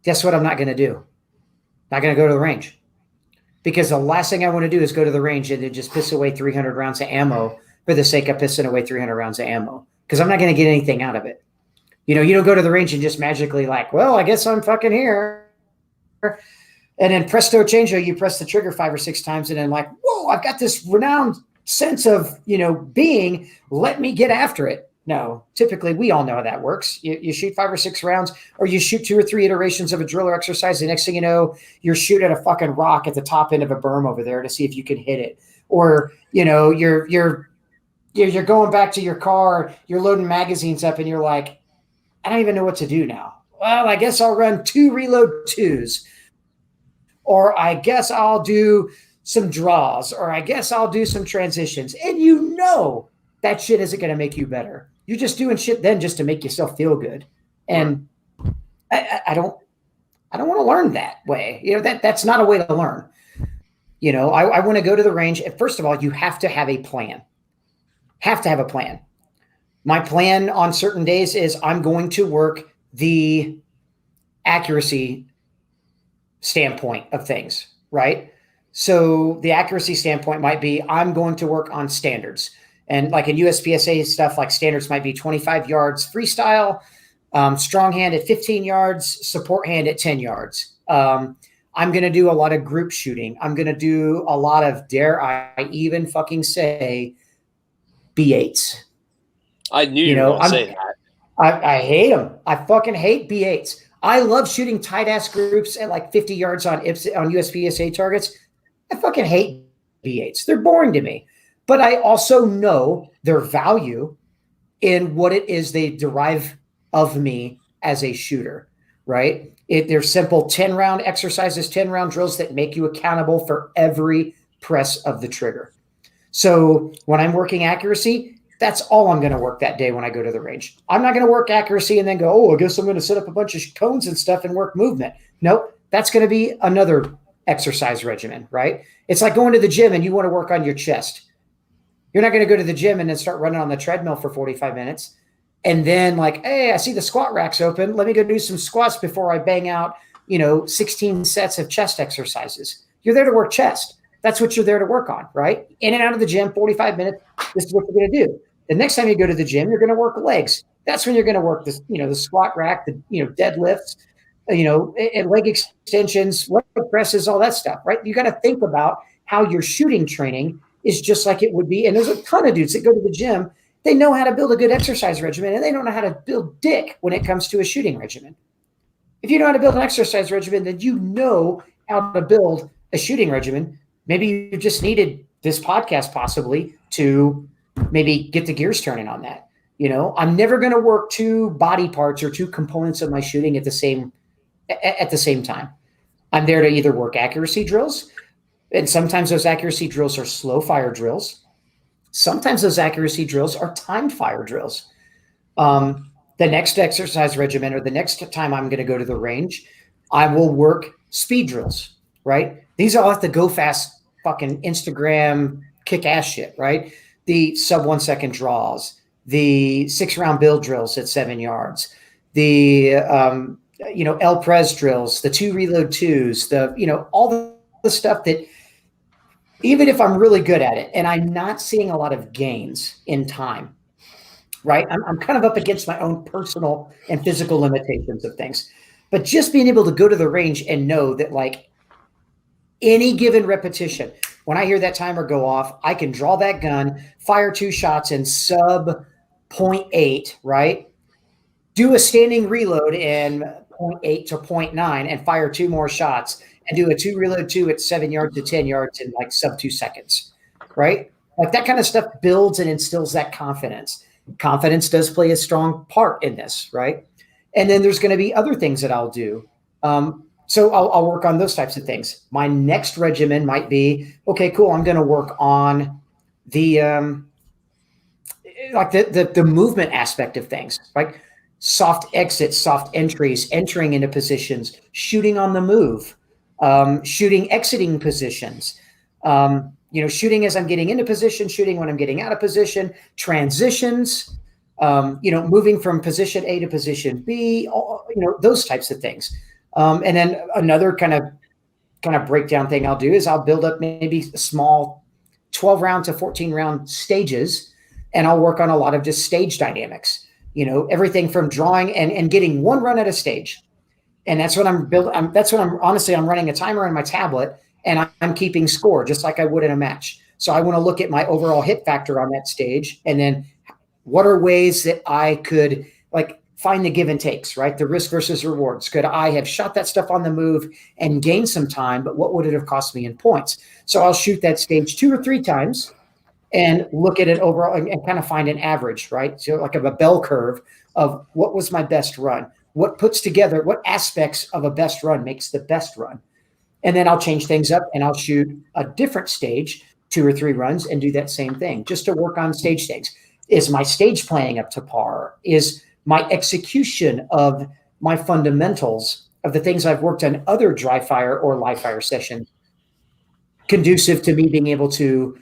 Guess what I'm not going to do? Not going to go to the range. Because the last thing I want to do is go to the range and then just piss away 300 rounds of ammo for the sake of pissing away 300 rounds of ammo. Because I'm not going to get anything out of it. You don't go to the range and just magically like, well, I guess I'm fucking here. And then presto changeo, you press the trigger 5 or 6 times and then like, whoa, I've got this renowned sense of, being, let me get after it. No, typically we all know how that works. You shoot 5 or 6 rounds, or you shoot 2 or 3 iterations of a drill or exercise. The next thing you know, you're shooting at a fucking rock at the top end of a berm over there to see if you can hit it. Or, you're going back to your car, you're loading magazines up and you're like, I don't even know what to do now. Well, I guess I'll run 2 reload 2s, or I guess I'll do some draws, or I guess I'll do some transitions. And you know that shit isn't going to make you better. You're just doing shit then just to make yourself feel good. And I don't want to learn that way. That's not a way to learn. I want to go to the range. First of all, you have to have a plan. Have to have a plan. My plan on certain days is I'm going to work the accuracy standpoint of things, right? So the accuracy standpoint might be I'm going to work on standards. And like in USPSA stuff, like standards might be 25 yards freestyle, strong hand at 15 yards, support hand at 10 yards. I'm going to do a lot of group shooting. I'm going to do a lot of, dare I even fucking say, B8s. I knew you were going to say that. I hate them. I fucking hate B8s. I love shooting tight ass groups at like 50 yards on USPSA targets. I fucking hate B8s. They're boring to me. But I also know their value in what it is they derive of me as a shooter, right? They're simple 10-round exercises, 10-round drills that make you accountable for every press of the trigger. So when I'm working accuracy, that's all I'm going to work that day when I go to the range. I'm not going to work accuracy and then go, oh, I guess I'm going to set up a bunch of cones and stuff and work movement. Nope. That's going to be another exercise regimen, right? It's like going to the gym and you want to work on your chest. You're not going to go to the gym and then start running on the treadmill for 45 minutes. And then like, hey, I see the squat racks open. Let me go do some squats before I bang out, 16 sets of chest exercises. You're there to work chest. That's what you're there to work on, right? In and out of the gym, 45 minutes. This is what you're going to do. The next time you go to the gym, you're going to work legs. That's when you're going to work this, the squat rack, the, deadlifts, and leg extensions, leg presses, all that stuff, right? You got to think about how your shooting training is just like it would be. And there's a ton of dudes that go to the gym. They know how to build a good exercise regimen, and they don't know how to build dick when it comes to a shooting regimen. If you know how to build an exercise regimen, then you know how to build a shooting regimen. Maybe you just needed this podcast possibly to maybe get the gears turning on that. I'm never going to work 2 body parts or 2 components of my shooting at the same time. I'm there to either work accuracy drills, and sometimes those accuracy drills are slow fire drills. Sometimes those accuracy drills are timed fire drills. The next exercise regimen or the next time I'm going to go to the range, I will work speed drills, right? These are all the go fast fucking Instagram kick ass shit, right? The sub 1 second draws, the 6-round build drills at 7 yards, the, L pres drills, the 2 reload 2s, all the stuff that even if I'm really good at it and I'm not seeing a lot of gains in time, right? I'm kind of up against my own personal and physical limitations of things, but just being able to go to the range and know that like any given repetition, when I hear that timer go off, I can draw that gun, fire 2 shots in sub 0.8, right? Do a standing reload in 0.8 to 0.9 and fire 2 more shots and do a 2 reload 2 at 7 yards to 10 yards in like sub 2 seconds, right? Like that kind of stuff builds and instills that confidence. Confidence does play a strong part in this, right? And then there's going to be other things that I'll do. So I'll work on those types of things. My next regimen might be, okay, cool. I'm going to work on the the movement aspect of things, like soft exits, soft entries, entering into positions, shooting on the move, shooting exiting positions, shooting as I'm getting into position, shooting when I'm getting out of position, transitions, moving from position A to position B, those types of things. And then another kind of breakdown thing I'll do is I'll build up maybe small 12 round to 14 round stages, and I'll work on a lot of just stage dynamics, everything from drawing and getting 1 run at a stage. And that's what I'm building. I'm running a timer on my tablet and I'm keeping score just like I would in a match. So I want to look at my overall hit factor on that stage. And then what are ways that I could find the give and takes, right? The risk versus rewards. Could I have shot that stuff on the move and gained some time, but what would it have cost me in points? So I'll shoot that stage 2 or 3 times. and look at it overall and kind of find an average, right? So like a bell curve of what was my best run, what aspects of a best run makes the best run. And then I'll change things up and I'll shoot a different stage, 2 or 3 runs, and do that same thing just to work on stage things. Is my stage playing up to par? Is my execution of my fundamentals of the things I've worked on other dry fire or live fire sessions conducive to me being able to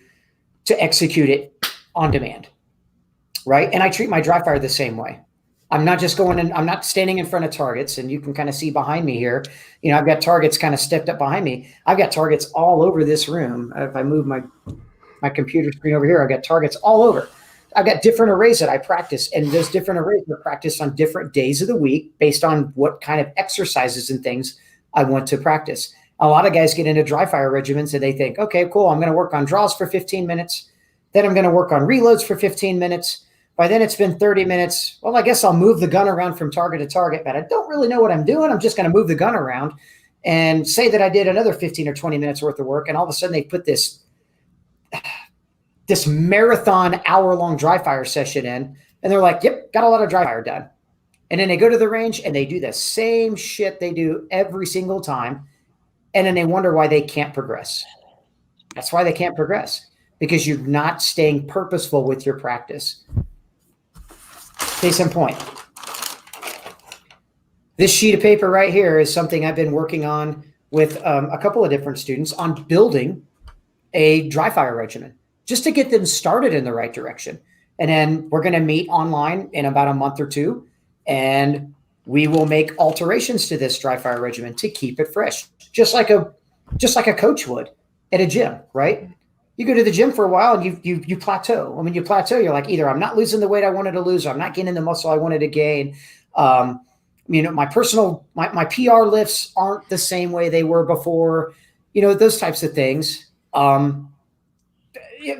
execute it on demand, right? And I treat my dry fire the same way. I'm not just going in, I'm not standing in front of targets, and you can kind of see behind me here, you know, I've got targets kind of stepped up behind me. I've got targets all over this room. If I move my computer screen over here, I've got targets all over. I've got different arrays that I practice, and those different arrays are practiced on different days of the week based on what kind of exercises and things I want to practice. A lot of guys get into dry fire regimens and they think, okay, cool, I'm going to work on draws for 15 minutes. Then I'm going to work on reloads for 15 minutes. By then it's been 30 minutes. Well, I guess I'll move the gun around from target to target, but I don't really know what I'm doing. I'm just going to move the gun around and say that I did another 15 or 20 minutes worth of work. And all of a sudden they put this marathon hour-long dry fire session in, and they're like, yep, got a lot of dry fire done. And then they go to the range and they do the same shit they do every single time. And then they wonder why they can't progress. That's why they can't progress, because you're not staying purposeful with your practice. Case in point, this sheet of paper right here is something I've been working on with a couple of different students on building a dry fire regimen just to get them started in the right direction. And then we're going to meet online in about a month or 2, and we will make alterations to this dry fire regimen to keep it fresh, just like a coach would at a gym, right? You go to the gym for a while and you plateau. I mean, you plateau, you're like, either I'm not losing the weight I wanted to lose, or I'm not gaining the muscle I wanted to gain. You know, my PR lifts aren't the same way they were before, you know, those types of things.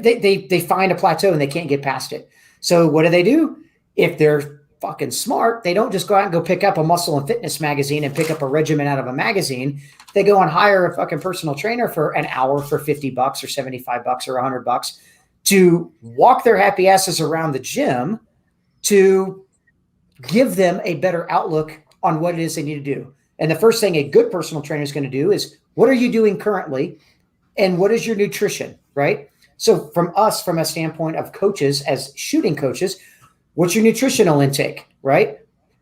They find a plateau and they can't get past it. So what do? If they're fucking smart, they don't just go out and go pick up a muscle and fitness magazine and pick up a regimen out of a magazine. They go and hire a fucking personal trainer for an hour for $50 or $75 or $100 to walk their happy asses around the gym to give them a better outlook on what it is they need to do. And the first thing a good personal trainer is going to do is, what are you doing currently? And what is your nutrition, right? So from a standpoint of coaches, as shooting coaches, what's your nutritional intake, right?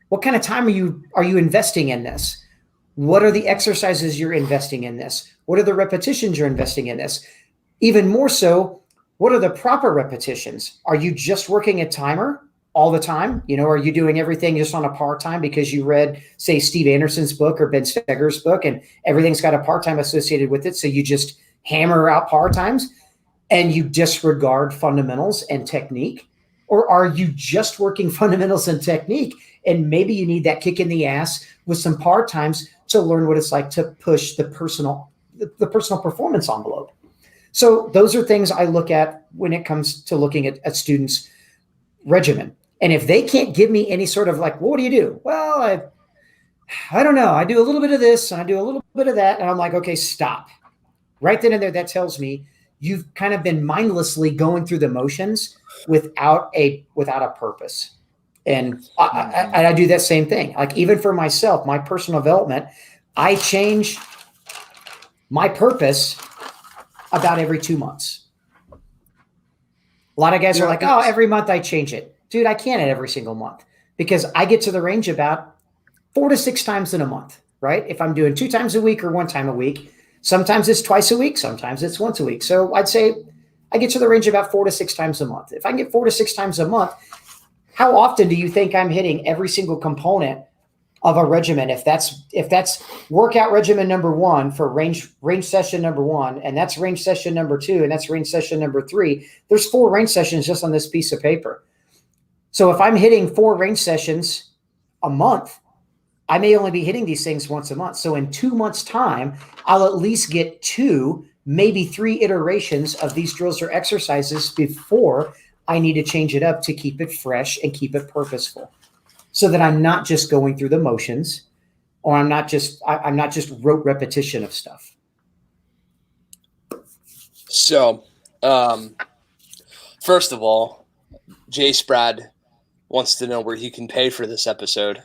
What kind of time are you investing in this? What are the exercises you're investing in this? What are the repetitions you're investing in this? Even more so, what are the proper repetitions? Are you just working a timer all the time? You know, are you doing everything just on a par time because you read, say, Steve Anderson's book or Ben Steger's book, and everything's got a par time associated with it, so you just hammer out par times and you disregard fundamentals and technique? Or are you just working fundamentals and technique, and maybe you need that kick in the ass with some par times to learn what it's like to push the personal performance envelope? So those are things I look at when it comes to looking at a student's regimen. And if they can't give me any sort of like, well, what do you do? Well, I don't know. I do a little bit of this and I do a little bit of that. And I'm like, okay, stop. Right then and there, that tells me you've kind of been mindlessly going through the motions without a purpose. And I do that same thing. Like, even for myself, my personal development, I change my purpose about every 2 months. A lot of guys are like, oh, every month I change it. Dude, I can't at every single month, because I get to the range about 4 to 6 times in a month, right? If I'm doing 2 times a week or 1 time a week, sometimes it's twice a week, sometimes it's once a week. So I'd say I get to the range about 4 to 6 times a month. If I can get 4 to 6 times a month, how often do you think I'm hitting every single component of a regimen? If that's workout regimen number 1 for range session number 1, and that's range session number 2, and that's range session number 3, there's 4 range sessions just on this piece of paper. So if I'm hitting 4 range sessions a month, I may only be hitting these things once a month. So in 2 months' time, I'll at least get 2, maybe 3 iterations of these drills or exercises before I need to change it up to keep it fresh and keep it purposeful, so that I'm not just going through the motions, or I'm not just rote repetition of stuff. So, First of all, Jay Sprad wants to know where he can pay for this episode.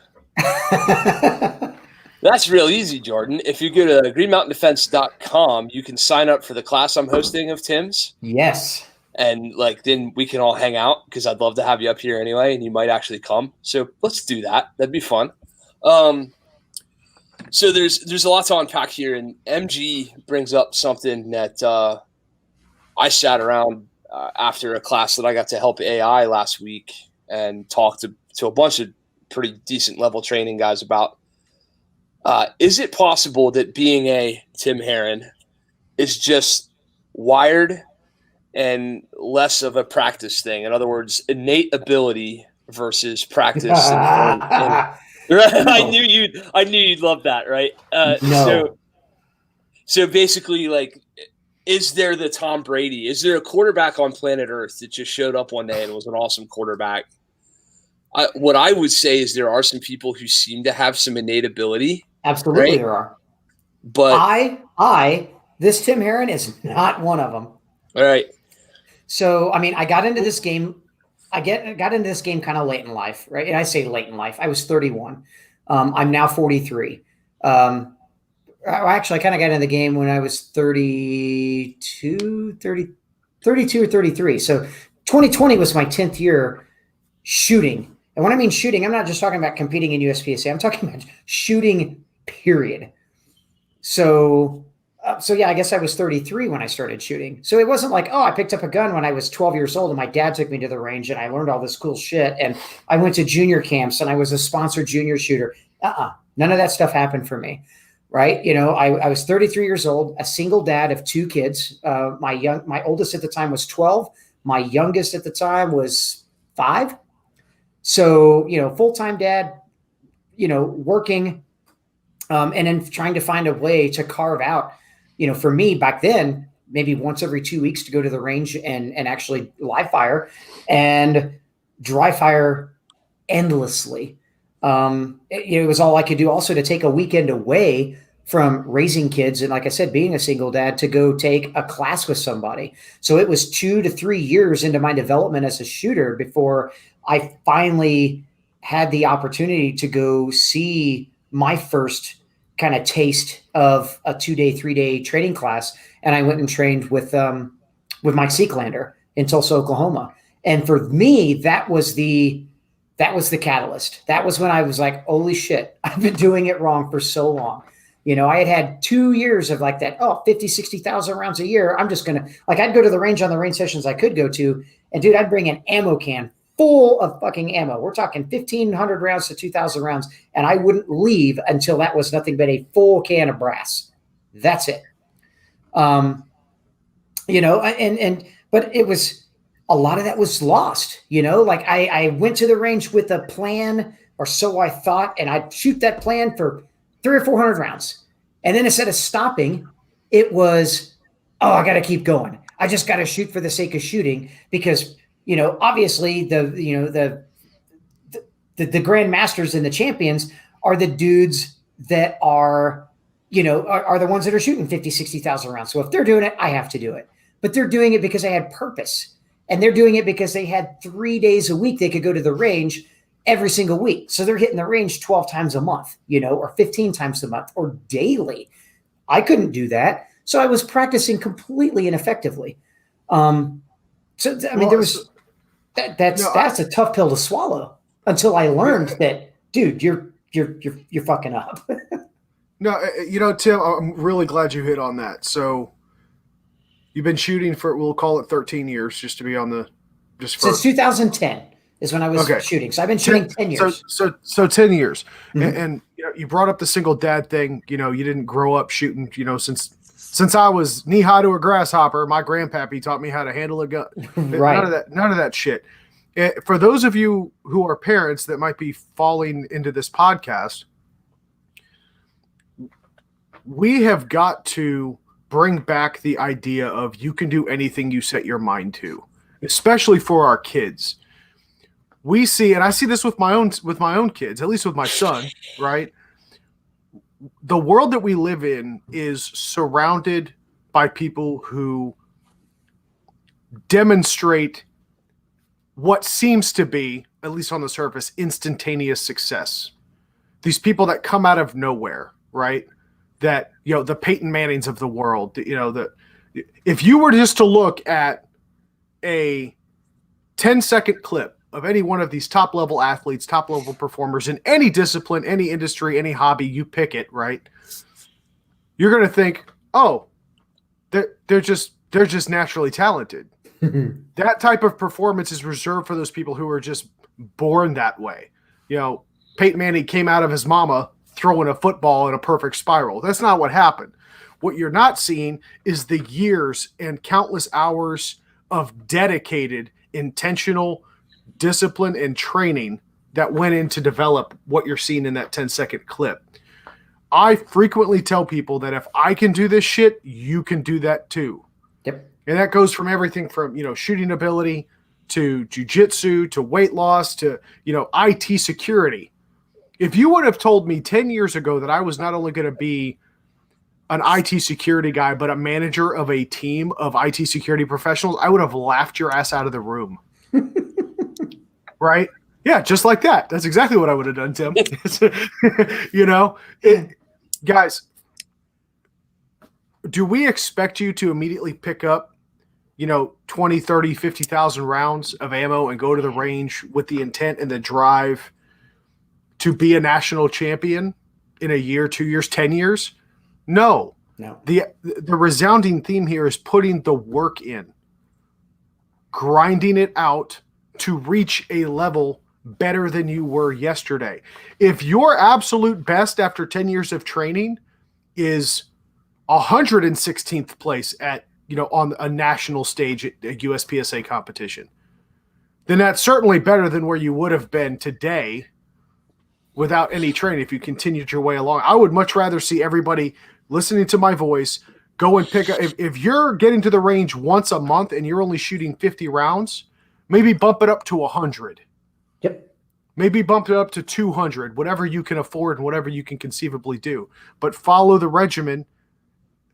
That's real easy, Jordan. If you go to greenmountaindefense.com, you can sign up for the class I'm hosting of Tim's. Yes. And then we can all hang out because I'd love to have you up here anyway, and you might actually come. So let's do that. That'd be fun. So there's a lot to unpack here, and MG brings up something that I sat around after a class that I got to help AI last week and talked to a bunch of pretty decent level training guys about. Is it possible that being a Tim Herron is just wired and less of a practice thing? In other words, innate ability versus practice. I knew you'd love that, right? No. So basically, like, is there the Tom Brady? Is there a quarterback on planet Earth that just showed up one day and was an awesome quarterback? What I would say is there are some people who seem to have some innate ability. Absolutely, right? There are. But this Tim Herron is not one of them. All right. So, I mean, I got into this game. I got into this game kind of late in life, right? And I say late in life. I was 31. I'm now 43. Actually, I kind of got into the game when I was 32 or 33. So 2020 was my 10th year shooting. And when I mean shooting, I'm not just talking about competing in USPSA. I'm talking about shooting, period. So yeah, I guess I was 33 when I started shooting. So it wasn't like, I picked up a gun when I was 12 years old and my dad took me to the range and I learned all this cool shit. And I went to junior camps and I was a sponsored junior shooter. None of that stuff happened for me. Right. I was 33 years old, a single dad of 2 kids. My oldest at the time was 12. My youngest at the time was 5. So, full-time dad, working, and then trying to find a way to carve out, for me back then, maybe once every 2 weeks to go to the range and actually live fire and dry fire endlessly. It was all I could do also to take a weekend away from raising kids. And like I said, being a single dad, to go take a class with somebody. So it was 2 to 3 years into my development as a shooter before I finally had the opportunity to go see my first kind of taste of a 2-day, 3-day training class. And I went and trained with Mike Seeklander in Tulsa, Oklahoma. And for me, that was the catalyst. That was when I was like, holy shit, I've been doing it wrong for so long. I had 2 years of like that, 50, 60,000 rounds a year. I'm just going to, I'd go to the range on the range sessions I could go to. And dude, I'd bring an ammo can full of fucking ammo. We're talking 1,500 rounds to 2,000 rounds. And I wouldn't leave until that was nothing but a full can of brass. That's it. But it was, a lot of that was lost, I went to the range with a plan, or so I thought, and I'd shoot that plan for 300 or 400 rounds. And then instead of stopping, it was, I got to keep going. I just got to shoot for the sake of shooting because, obviously the grandmasters and the champions are the dudes that are the ones that are shooting 50, 60,000 rounds. So if they're doing it, I have to do it. But they're doing it because they had purpose. And they're doing it because they had 3 days a week they could go to the range every single week. So they're hitting the range 12 times a month, or 15 times a month or daily. I couldn't do that. So I was practicing completely ineffectively. That's a tough pill to swallow until I learned that, dude, you're fucking up. No, Tim, I'm really glad you hit on that. So you've been shooting for, we'll call it 13 years, just to be on the, since 2010 is when I was shooting. So I've been shooting 10 years. So 10 years. Mm-hmm. And you brought up the single dad thing. You didn't grow up shooting, since I was knee high to a grasshopper, my grandpappy taught me how to handle a gun. Right. None of that shit. For those of you who are parents that might be falling into this podcast, we have got to bring back the idea of you can do anything you set your mind to, especially for our kids. We see, and I see this with my own kids, at least with my son, right? The world that we live in is surrounded by people who demonstrate what seems to be, at least on the surface, instantaneous success. These people that come out of nowhere, right? That, the Peyton Mannings of the world, if you were just to look at a 10-second clip of any one of these top-level athletes, top-level performers in any discipline, any industry, any hobby, you pick it, right? You're going to think, oh, they're just naturally talented. That type of performance is reserved for those people who are just born that way. Peyton Manning came out of his mama throwing a football in a perfect spiral. That's not what happened. What you're not seeing is the years and countless hours of dedicated, intentional discipline and training that went in to develop what you're seeing in that 10-second clip. I frequently tell people that if I can do this shit, you can do that too. Yep. And that goes from everything from, shooting ability to jujitsu to weight loss to, IT security. If you would have told me 10 years ago that I was not only going to be an IT security guy, but a manager of a team of IT security professionals, I would have laughed your ass out of the room. Right? Yeah, just like that. That's exactly what I would have done, Tim. Guys, do we expect you to immediately pick up, 20, 30, 50,000 rounds of ammo and go to the range with the intent and the drive to be a national champion in a year, 2 years, 10 years? No. The resounding theme here is putting the work in, grinding it out to reach a level better than you were yesterday. If your absolute best after 10 years of training is 116th place at, on a national stage at a USPSA competition, then that's certainly better than where you would have been today without any training if you continued your way along. I would much rather see everybody listening to my voice go and pick up. If you're getting to the range once a month and you're only shooting 50 rounds, maybe bump it up to 100. Yep. Maybe bump it up to 200, whatever you can afford and whatever you can conceivably do. But follow the regimen,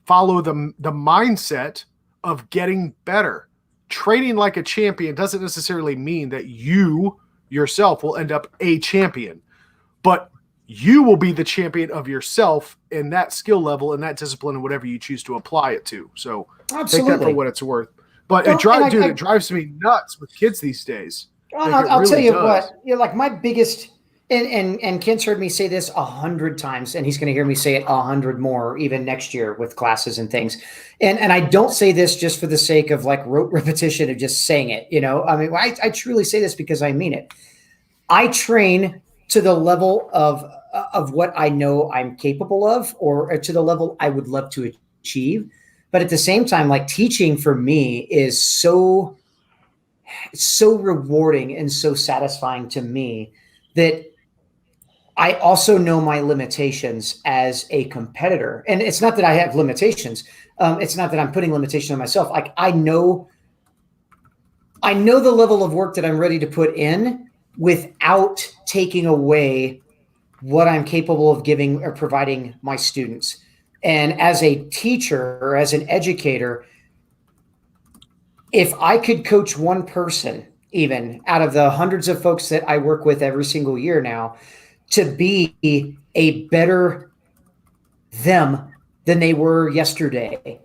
follow the mindset of getting better. Training like a champion doesn't necessarily mean that you yourself will end up a champion, but you will be the champion of yourself in that skill level and that discipline and whatever you choose to apply it to. So Absolutely. Take that for what it's worth. But it drives me nuts with kids these days. I'll tell you what, like my biggest, and Kent's heard me say this 100 times, and he's going to hear me say it 100 more, even next year with classes and things. And I don't say this just for the sake of like rote repetition of just saying it, I truly say this because I mean it. I train to the level of what I know I'm capable of, or to the level I would love to achieve. But at the same time, like teaching for me is so rewarding and so satisfying to me that I also know my limitations as a competitor. And it's not that I have limitations. It's not that I'm putting limitations on myself. Like I know the level of work that I'm ready to put in without taking away what I'm capable of giving or providing my students. And as a teacher or as an educator, if I could coach one person, even out of the hundreds of folks that I work with every single year now, to be a better them than they were yesterday,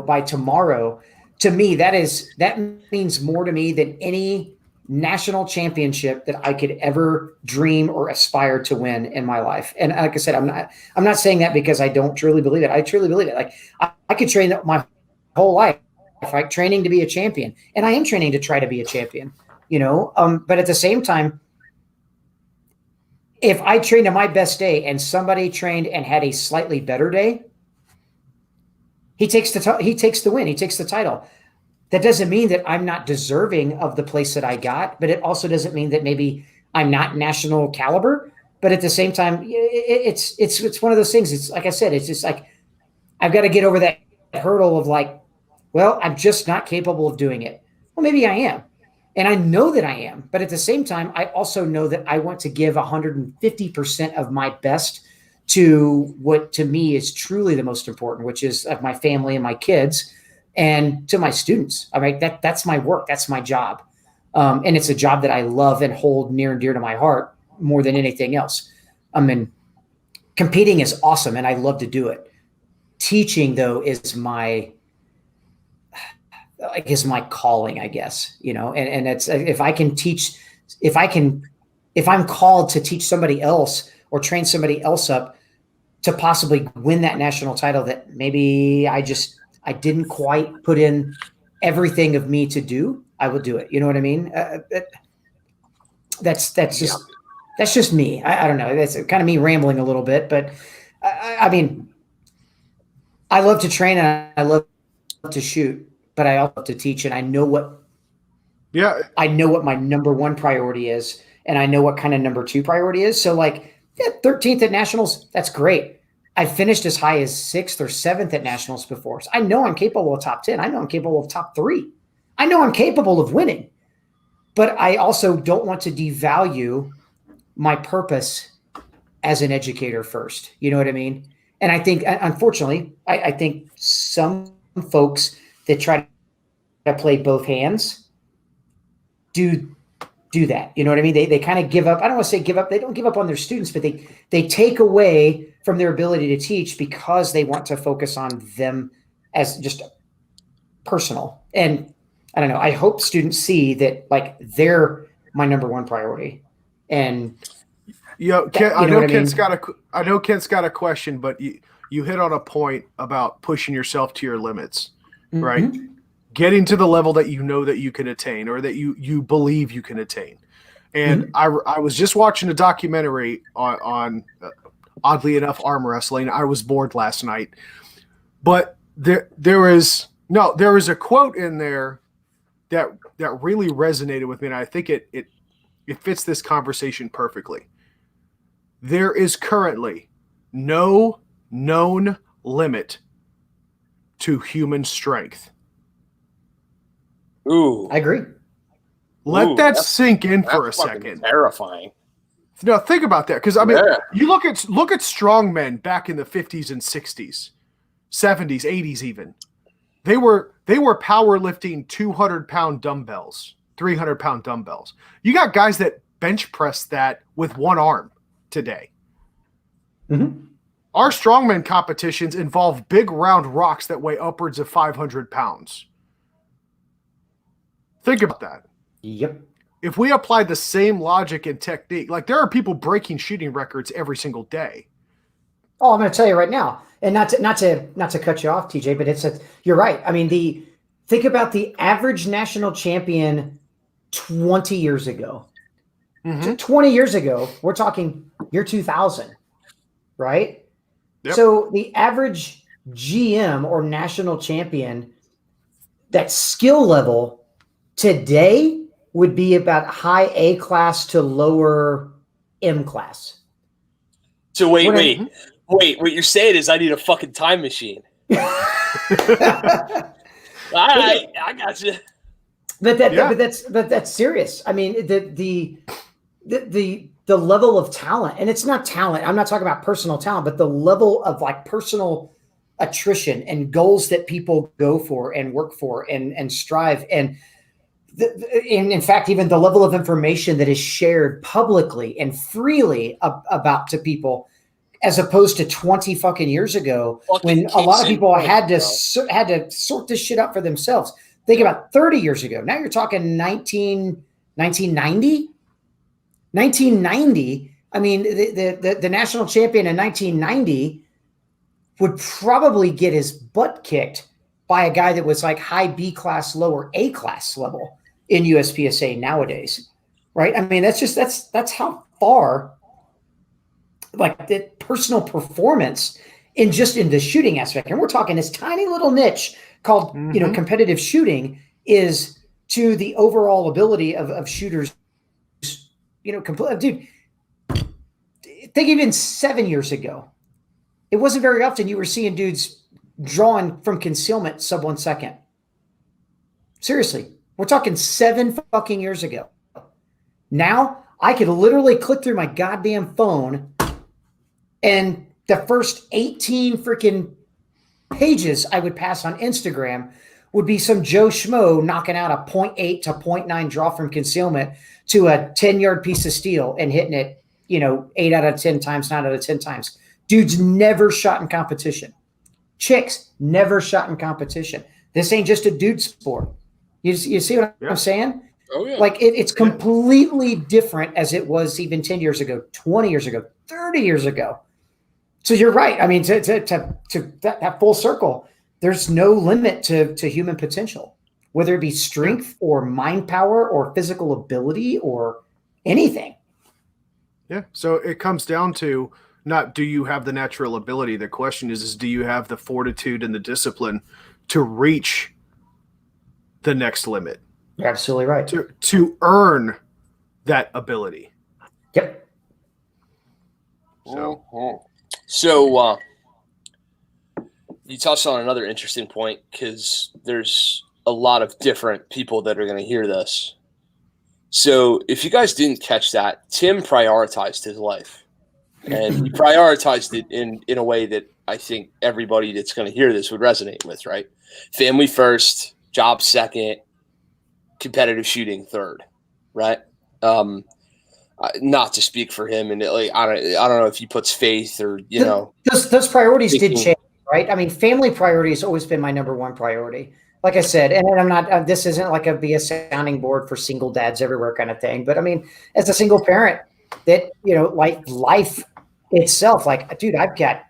by tomorrow, to me, that means more to me than any national championship that I could ever dream or aspire to win in my life. And like I said, I'm not saying that because I don't truly believe it. I truly believe it. Like I could train my whole life, like training to be a champion, and I am training to try to be a champion, but at the same time, if I trained on my best day and somebody trained and had a slightly better day, he takes the win. He takes the title. That doesn't mean that I'm not deserving of the place that I got, but it also doesn't mean that maybe I'm not national caliber. But at the same time, it's one of those things. It's like I said, it's just like I've got to get over that hurdle of like, well, I'm just not capable of doing it. Well, maybe I am. And I know that I am. But at the same time, I also know that I want to give 150% of my best to what to me is truly the most important, which is of my family and my kids and to my students. All right. That's my work. That's my job. And it's a job that I love and hold near and dear to my heart more than anything else. I mean, competing is awesome and I love to do it. Teaching, though, is my calling, I guess, and it's, if I'm called to teach somebody else or train somebody else up to possibly win that national title that maybe I didn't quite put in everything of me to do, I will do it. You know what I mean? That's just me. I don't know. That's kind of me rambling a little bit, but I mean, I love to train and I love to shoot, but I also love to teach, and I know what my number one priority is, and I know what kind of number two priority is. So 13th at nationals, that's great. I finished as high as 6th or 7th at nationals before. So I know I'm capable of top 10. I know I'm capable of top 3. I know I'm capable of winning, but I also don't want to devalue my purpose as an educator first. You know what I mean? And I think, unfortunately, I think some folks that try to play both hands do that. You know what I mean? They kind of give up. I don't want to say give up. They don't give up on their students, but they take away from their ability to teach because they want to focus on them as just personal. And I don't know. I hope students see that they're my number one priority. And I know Kent's got a question, but you hit on a point about pushing yourself to your limits, right? Mm-hmm. Getting to the level that you know that you can attain, or that you believe you can attain. And I was just watching a documentary on oddly enough, arm wrestling. I was bored last night, but there is a quote in there that really resonated with me, and I think it fits this conversation perfectly. There is currently no known limit to human strength. Ooh, I agree. Let that sink in for a second. Terrifying. No, think about that, because you look at strong men back in the 50s and 60s, 70s, 80s even. They were powerlifting 200-pound dumbbells, 300-pound dumbbells. You got guys that bench press that with one arm today. Mm-hmm. Our strongman competitions involve big round rocks that weigh upwards of 500 pounds. Think about that. Yep. If we apply the same logic and technique, there are people breaking shooting records every single day. Oh, I'm going to tell you right now, and not to cut you off, TJ, but you're right. I mean, think about the average national champion 20 years ago. Mm-hmm. So 20 years ago, we're talking year 2000, right? Yep. So the average GM or national champion, that skill level today would be about high A class to lower M class. So wait. What you're saying is I need a fucking time machine. All right, I got you. But that's serious. I mean, the level of talent, and it's not talent. I'm not talking about personal talent, but the level of personal attrition and goals that people go for and work for and strive. And in fact, even the level of information that is shared publicly and freely about to people, as opposed to 20 fucking years ago, when a lot of people had to sort this shit out for themselves. Think about 30 years ago. Now you're talking 1990. 1990. I mean, the national champion in 1990 would probably get his butt kicked by a guy that was high B class, lower A class level in USPSA nowadays, right? I mean, that's how far the personal performance in the shooting aspect, and we're talking this tiny little niche called competitive shooting, is to the overall ability of shooters. Dude, think even 7 years ago, it wasn't very often you were seeing dudes drawing from concealment sub 1 second. Seriously, we're talking 7 fucking years ago. Now I could literally click through my goddamn phone, and the first 18 freaking pages I would pass on Instagram would be some Joe Schmo knocking out a 0.8 to 0.9 draw from concealment to a 10-yard piece of steel and hitting it, 8 out of 10 times, 9 out of 10 times. Dudes never shot in competition. Chicks never shot in competition. This ain't just a dude sport. You see what I'm saying? Oh, yeah. Like it's completely different as it was even 10 years ago, 20 years ago, 30 years ago. So you're right. I mean, to that full circle, there's no limit to human potential, whether it be strength or mind power or physical ability or anything. Yeah. So it comes down to not do you have the natural ability? The question is do you have the fortitude and the discipline to reach the next limit? You're absolutely right. To earn that ability. Yep. So you touched on another interesting point because there's a lot of different people that are going to hear this. So if you guys didn't catch that, Tim prioritized his life. And he prioritized it in a way that I think everybody that's going to hear this would resonate with, right? Family first, job second, competitive shooting third, right? Not to speak for him, and I don't know if he puts faith or those priorities did change, right? I mean, family priority has always been my number one priority. Like I said, and I'm not. This isn't like be a sounding board for single dads everywhere kind of thing. But I mean, as a single parent, that like life itself, like dude, I've got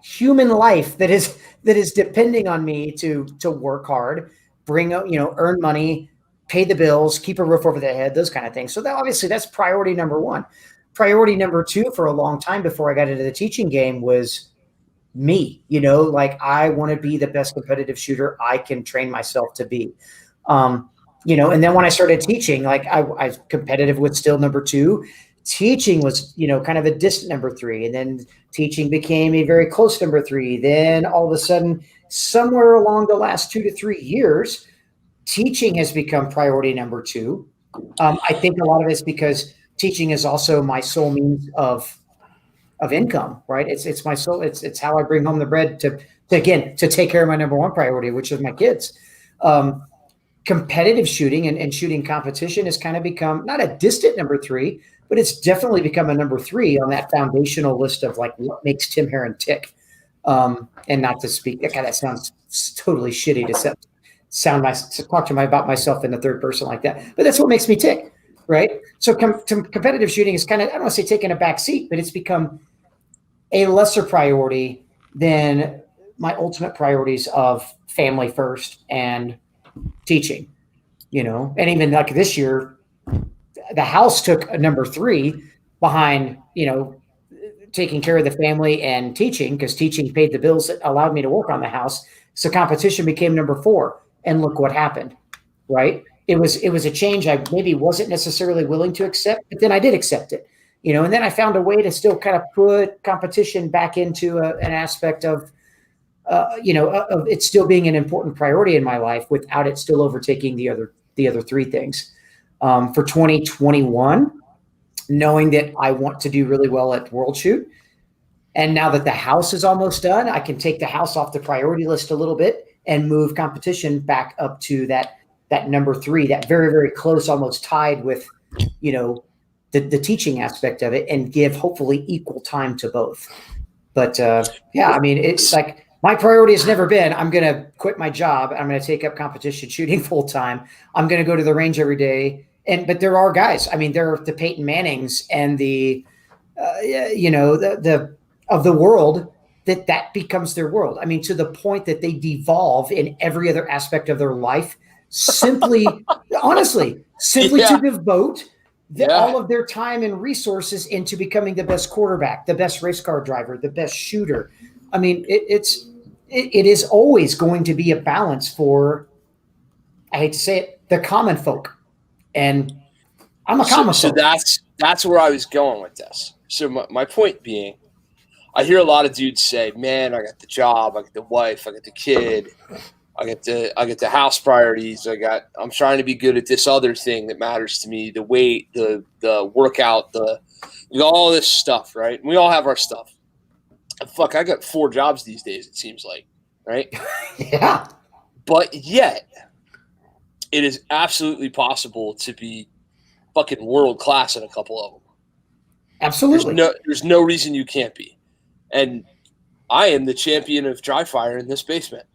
human life that is depending on me to work hard, earn money, pay the bills, keep a roof over their head, those kind of things. So that obviously that's priority number one. Priority number two for a long time before I got into the teaching game was me, like I want to be the best competitive shooter I can train myself to be. And then when I started teaching, like I competitive was still number two. Teaching was, kind of a distant number three. And then teaching became a very close number three. Then all of a sudden, somewhere along the last 2 to 3 years, teaching has become priority number two. I think a lot of it's because teaching is also my sole means of income, right? It's my sole, it's how I bring home the bread to take care of my number one priority, which is my kids. Competitive shooting and shooting competition has kind of become not a distant number three, but it's definitely become a number three on that foundational list of like what makes Tim Herron tick. And not to speak, that sounds totally shitty to talk about myself in the third person like that, but that's what makes me tick, right? So competitive shooting is kind of, I don't want to say taking a back seat, but it's become a lesser priority than my ultimate priorities of family first and teaching, and even like this year, the house took a number three behind, taking care of the family and teaching, because teaching paid the bills that allowed me to work on the house. So competition became number four. And look what happened, right? It was a change I maybe wasn't necessarily willing to accept, but then I did accept it, and then I found a way to still kind of put competition back into an aspect of it still being an important priority in my life without it still overtaking the other three things. For 2021, knowing that I want to do really well at World Shoot, and now that the house is almost done, I can take the house off the priority list a little bit and move competition back up to that number three, that very, very close, almost tied with, the teaching aspect of it, and give hopefully equal time to both. But I mean, it's like my priority has never been, I'm going to quit my job. I'm going to take up competition shooting full time. I'm going to go to the range every day. But there are guys, I mean, there are the Peyton Mannings and the of the world that becomes their world. I mean, to the point that they devolve in every other aspect of their life, honestly, to devote all of their time and resources into becoming the best quarterback, the best race car driver, the best shooter. I mean, it is always going to be a balance for, I hate to say it, the common folk. And I'm a common folk. So that's where I was going with this. So my point being, I hear a lot of dudes say, man, I got the job, I got the wife, I got the kid, I get the house priorities. I'm trying to be good at this other thing that matters to me, the weight, the workout, all this stuff, right? We all have our stuff. Fuck, I got 4 jobs these days, it seems like, right? Yeah. But yet, it is absolutely possible to be fucking world class in a couple of them. Absolutely. There's no reason you can't be. And I am the champion of dry fire in this basement.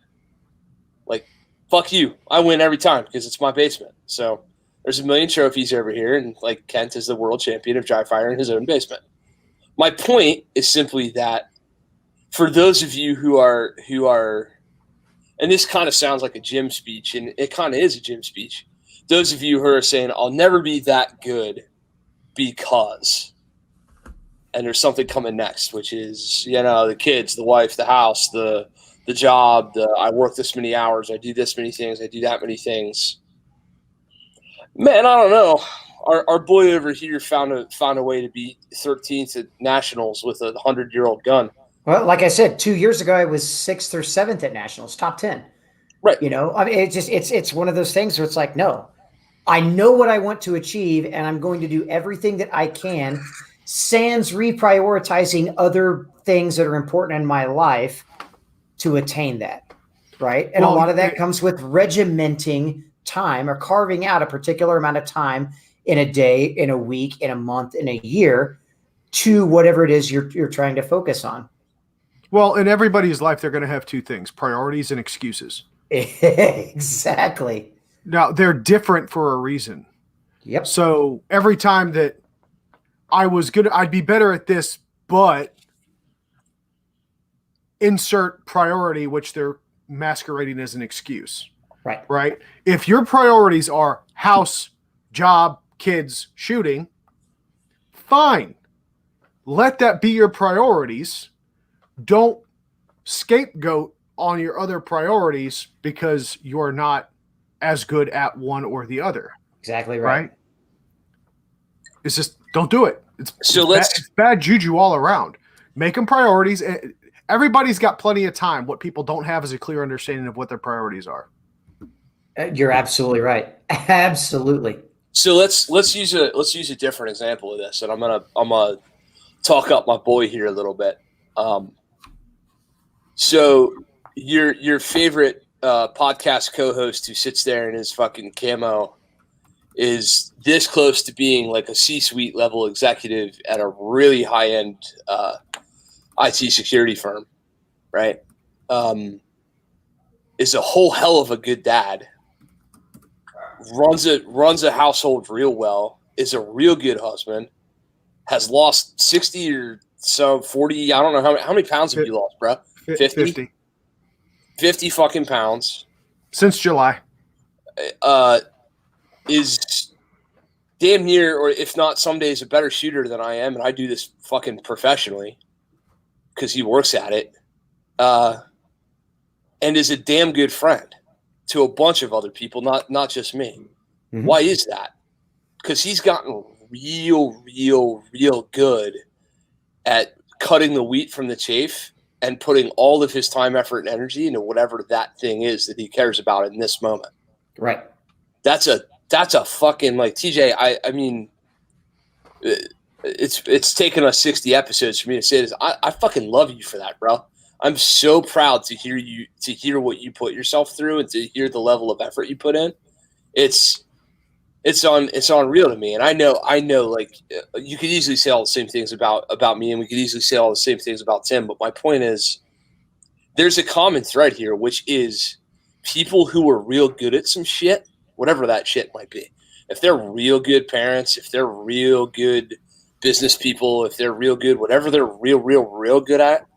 Like, fuck you. I win every time because it's my basement. So there's a million trophies over here, and like Kent is the world champion of dry fire in his own basement. My point is simply that for those of you who are, and this kind of sounds like a gym speech, and it kind of is a gym speech. Those of you who are saying, I'll never be that good because, and there's something coming next, which is, the kids, the wife, the house, the job, I work this many hours, I do this many things, I do that many things. Man, I don't know. Our boy over here found a way to be 13th at nationals with a 100-year-old gun. Well, like I said, 2 years ago, I was 6th or 7th at nationals, top 10. Right. I mean, it's one of those things where it's like, no, I know what I want to achieve, and I'm going to do everything that I can, sans reprioritizing other things that are important in my life to attain that. Right. And a lot of that comes with regimenting time or carving out a particular amount of time in a day, in a week, in a month, in a year to whatever it is you're trying to focus on. Well, in everybody's life, they're going to have two things: priorities and excuses. Exactly. Now, they're different for a reason. Yep. So every time that I'd be better at this, but insert priority, which they're masquerading as an excuse. Right. Right. If your priorities are house, job, kids, shooting, fine. Let that be your priorities. Don't scapegoat on your other priorities because you're not as good at one or the other. Exactly right. It's just, don't do it. It's bad juju all around. Make them priorities. Everybody's got plenty of time. What people don't have is a clear understanding of what their priorities are. You're absolutely right. Absolutely. So let's use a different example of this, and I'm gonna talk up my boy here a little bit. So your favorite podcast co-host who sits there in his fucking camo is this close to being like a C-suite level executive at a really high-end IT security firm, right? Is a whole hell of a good dad. Runs a household real well. Is a real good husband. Has lost 60 or so 40. I don't know how many pounds have you lost, bro? 50 fucking pounds since July. Is damn near, or if not some days, a better shooter than I am, and I do this fucking professionally because he works at it. And is a damn good friend to a bunch of other people, not just me. Mm-hmm. Why is that? Because he's gotten real good at cutting the wheat from the chaff and putting all of his time, effort, and energy into whatever that thing is that he cares about in this moment. Right. That's a fucking, like, TJ, I mean, it's taken us 60 episodes for me to say this. I fucking love you for that, bro. I'm so proud to hear what you put yourself through and to hear the level of effort you put in. It's unreal to me. And I know, like, you could easily say all the same things about me, and we could easily say all the same things about Tim. But my point is, there's a common thread here, which is people who are real good at some shit, whatever that shit might be. If they're real good parents, if they're real good business people, if they're real good, whatever they're real good at,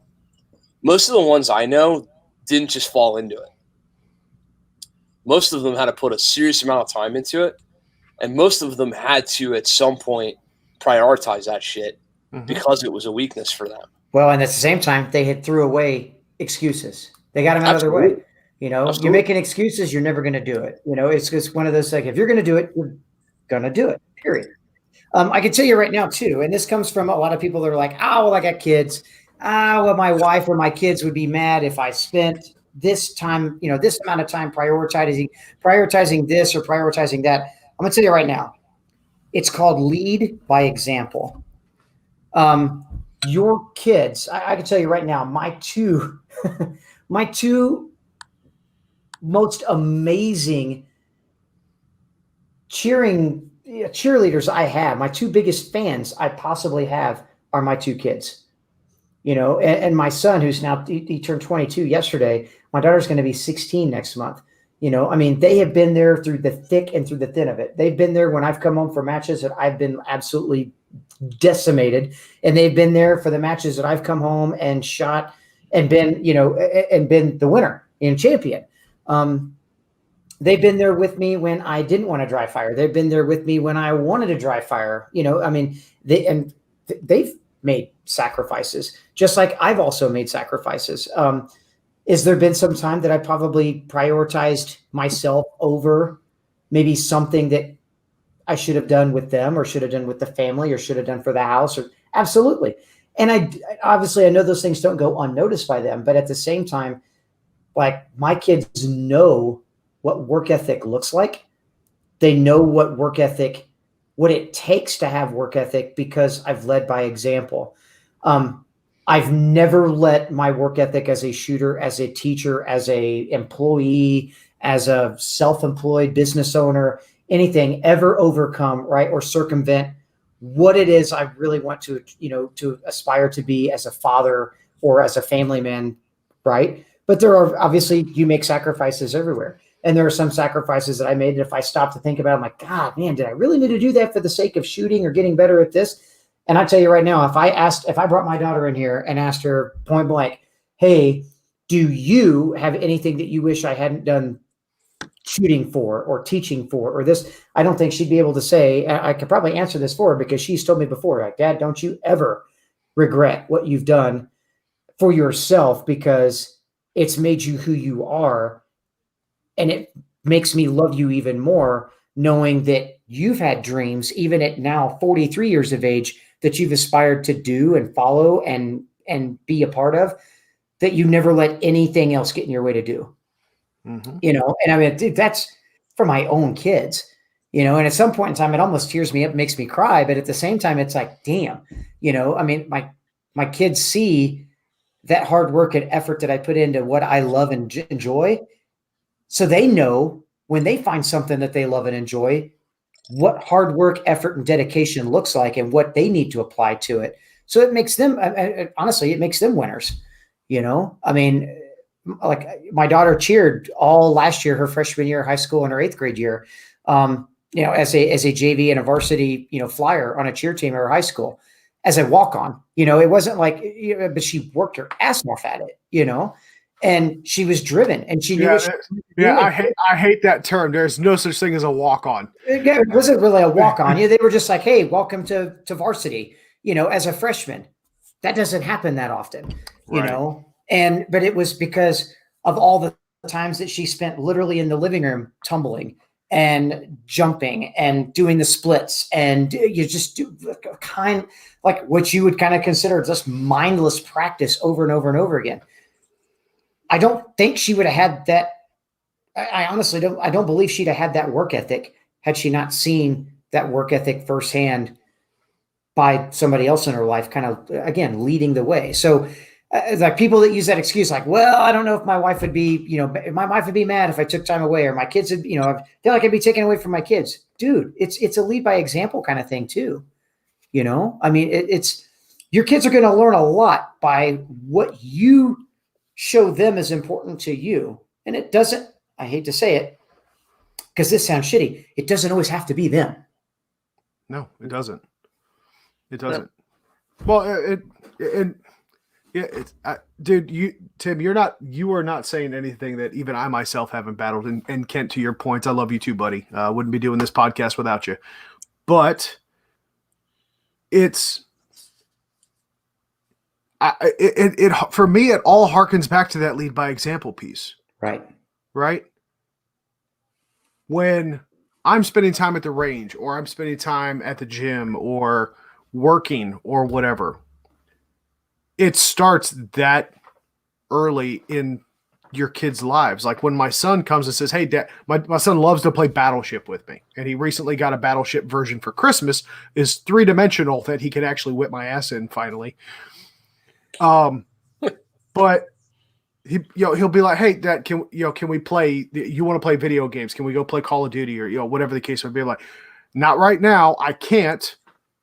most of the ones I know didn't just fall into it. Most of them had to put a serious amount of time into it, and most of them had to, at some point, prioritize that shit because it was a weakness for them. Well, and at the same time, they had threw away excuses. They got them out of their way. You're making excuses, you're never going to do it. It's just one of those, like, if you're going to do it, you're going to do it, period. I can tell you right now, too, and this comes from a lot of people that are like, oh, well, I got kids. Well, my wife or my kids would be mad if I spent this time, this amount of time prioritizing this or prioritizing that. I'm going to tell you right now, it's called lead by example. Your kids, I can tell you right now, my two most amazing cheerleaders I have, my two biggest fans I possibly have are my two kids, and my son, who's now, he turned 22 yesterday. My daughter's going to be 16 next month. They have been there through the thick and through the thin of it. They've been there when I've come home for matches that I've been absolutely decimated. And they've been there for the matches that I've come home and shot and been, and been the winner and champion. They've been there with me when I didn't want to dry fire. They've been there with me when I wanted to dry fire. They've made sacrifices, just like I've also made sacrifices. Is there been some time that I probably prioritized myself over maybe something that I should have done with them, or should have done with the family, or should have done for the house? Or absolutely. And I know those things don't go unnoticed by them, but at the same time, like, my kids know what work ethic looks like. They know what it takes to have work ethic, because I've led by example. I've never let my work ethic as a shooter, as a teacher, as a employee, as a self-employed business owner, anything ever overcome, right, or circumvent what it is I really want to aspire to be as a father or as a family man, right? But there are, obviously, you make sacrifices everywhere. And there are some sacrifices that I made that if I stop to think about it, I'm like, God, man, did I really need to do that for the sake of shooting or getting better at this? And I tell you right now, if I brought my daughter in here and asked her point blank, hey, do you have anything that you wish I hadn't done shooting for or teaching for or this? I don't think she'd be able to say. I could probably answer this for her, because she's told me before, like, Dad, don't you ever regret what you've done for yourself, because it's made you who you are. And it makes me love you even more, knowing that you've had dreams, even at now 43 years of age, that you've aspired to do and follow and be a part of, that you never let anything else get in your way to do. Mm-hmm. And dude, that's for my own kids, and at some point in time, it almost tears me up, makes me cry. But at the same time, it's like, damn, my kids see that hard work and effort that I put into what I love and enjoy. So they know when they find something that they love and enjoy, what hard work, effort, and dedication looks like, and what they need to apply to it. So it makes them, honestly, it makes them winners. Like, my daughter cheered all last year, her freshman year of high school, and her 8th grade year, as a JV and a varsity, flyer on a cheer team at her high school as a walk-on. It wasn't like, but she worked her ass off at it, and she was driven, and she knew. I hate that term. There's no such thing as a walk-on. It wasn't really a walk-on. They were just like, hey, welcome to varsity, as a freshman. That doesn't happen that often, Right. But it was because of all the times that she spent literally in the living room tumbling and jumping and doing the splits, and you just do kind, like, what you would kind of consider just mindless practice over and over and over again. I don't think she would have had that. I honestly don't. I don't believe she'd have had that work ethic had she not seen that work ethic firsthand by somebody else in her life, kind of, again, leading the way. So, like, people that use that excuse, like, well, I don't know if my wife would be, my wife would be mad if I took time away, or my kids would, I feel like I'd be taken away from my kids. Dude, it's a lead by example kind of thing too. It's your kids are going to learn a lot by what you show them is important to you. And it doesn't, I hate to say it, because this sounds shitty, it doesn't always have to be them. No, it doesn't. It doesn't. Well, dude, Tim, you are not saying anything that even I myself haven't battled. And Kent, to your points, I love you too, buddy. Wouldn't be doing this podcast without you. But for me, it all harkens back to that lead by example piece. Right. When I'm spending time at the range, or I'm spending time at the gym, or working, or whatever, it starts that early in your kids' lives. Like when my son comes and says, hey, Dad, my son loves to play Battleship with me. And he recently got a Battleship version for Christmas, is 3-dimensional, that he can actually whip my ass in finally. But he'll be like, "Hey, Dad, can we play? You want to play video games? Can we go play Call of Duty or whatever the case would be?" Like, not right now. I can't.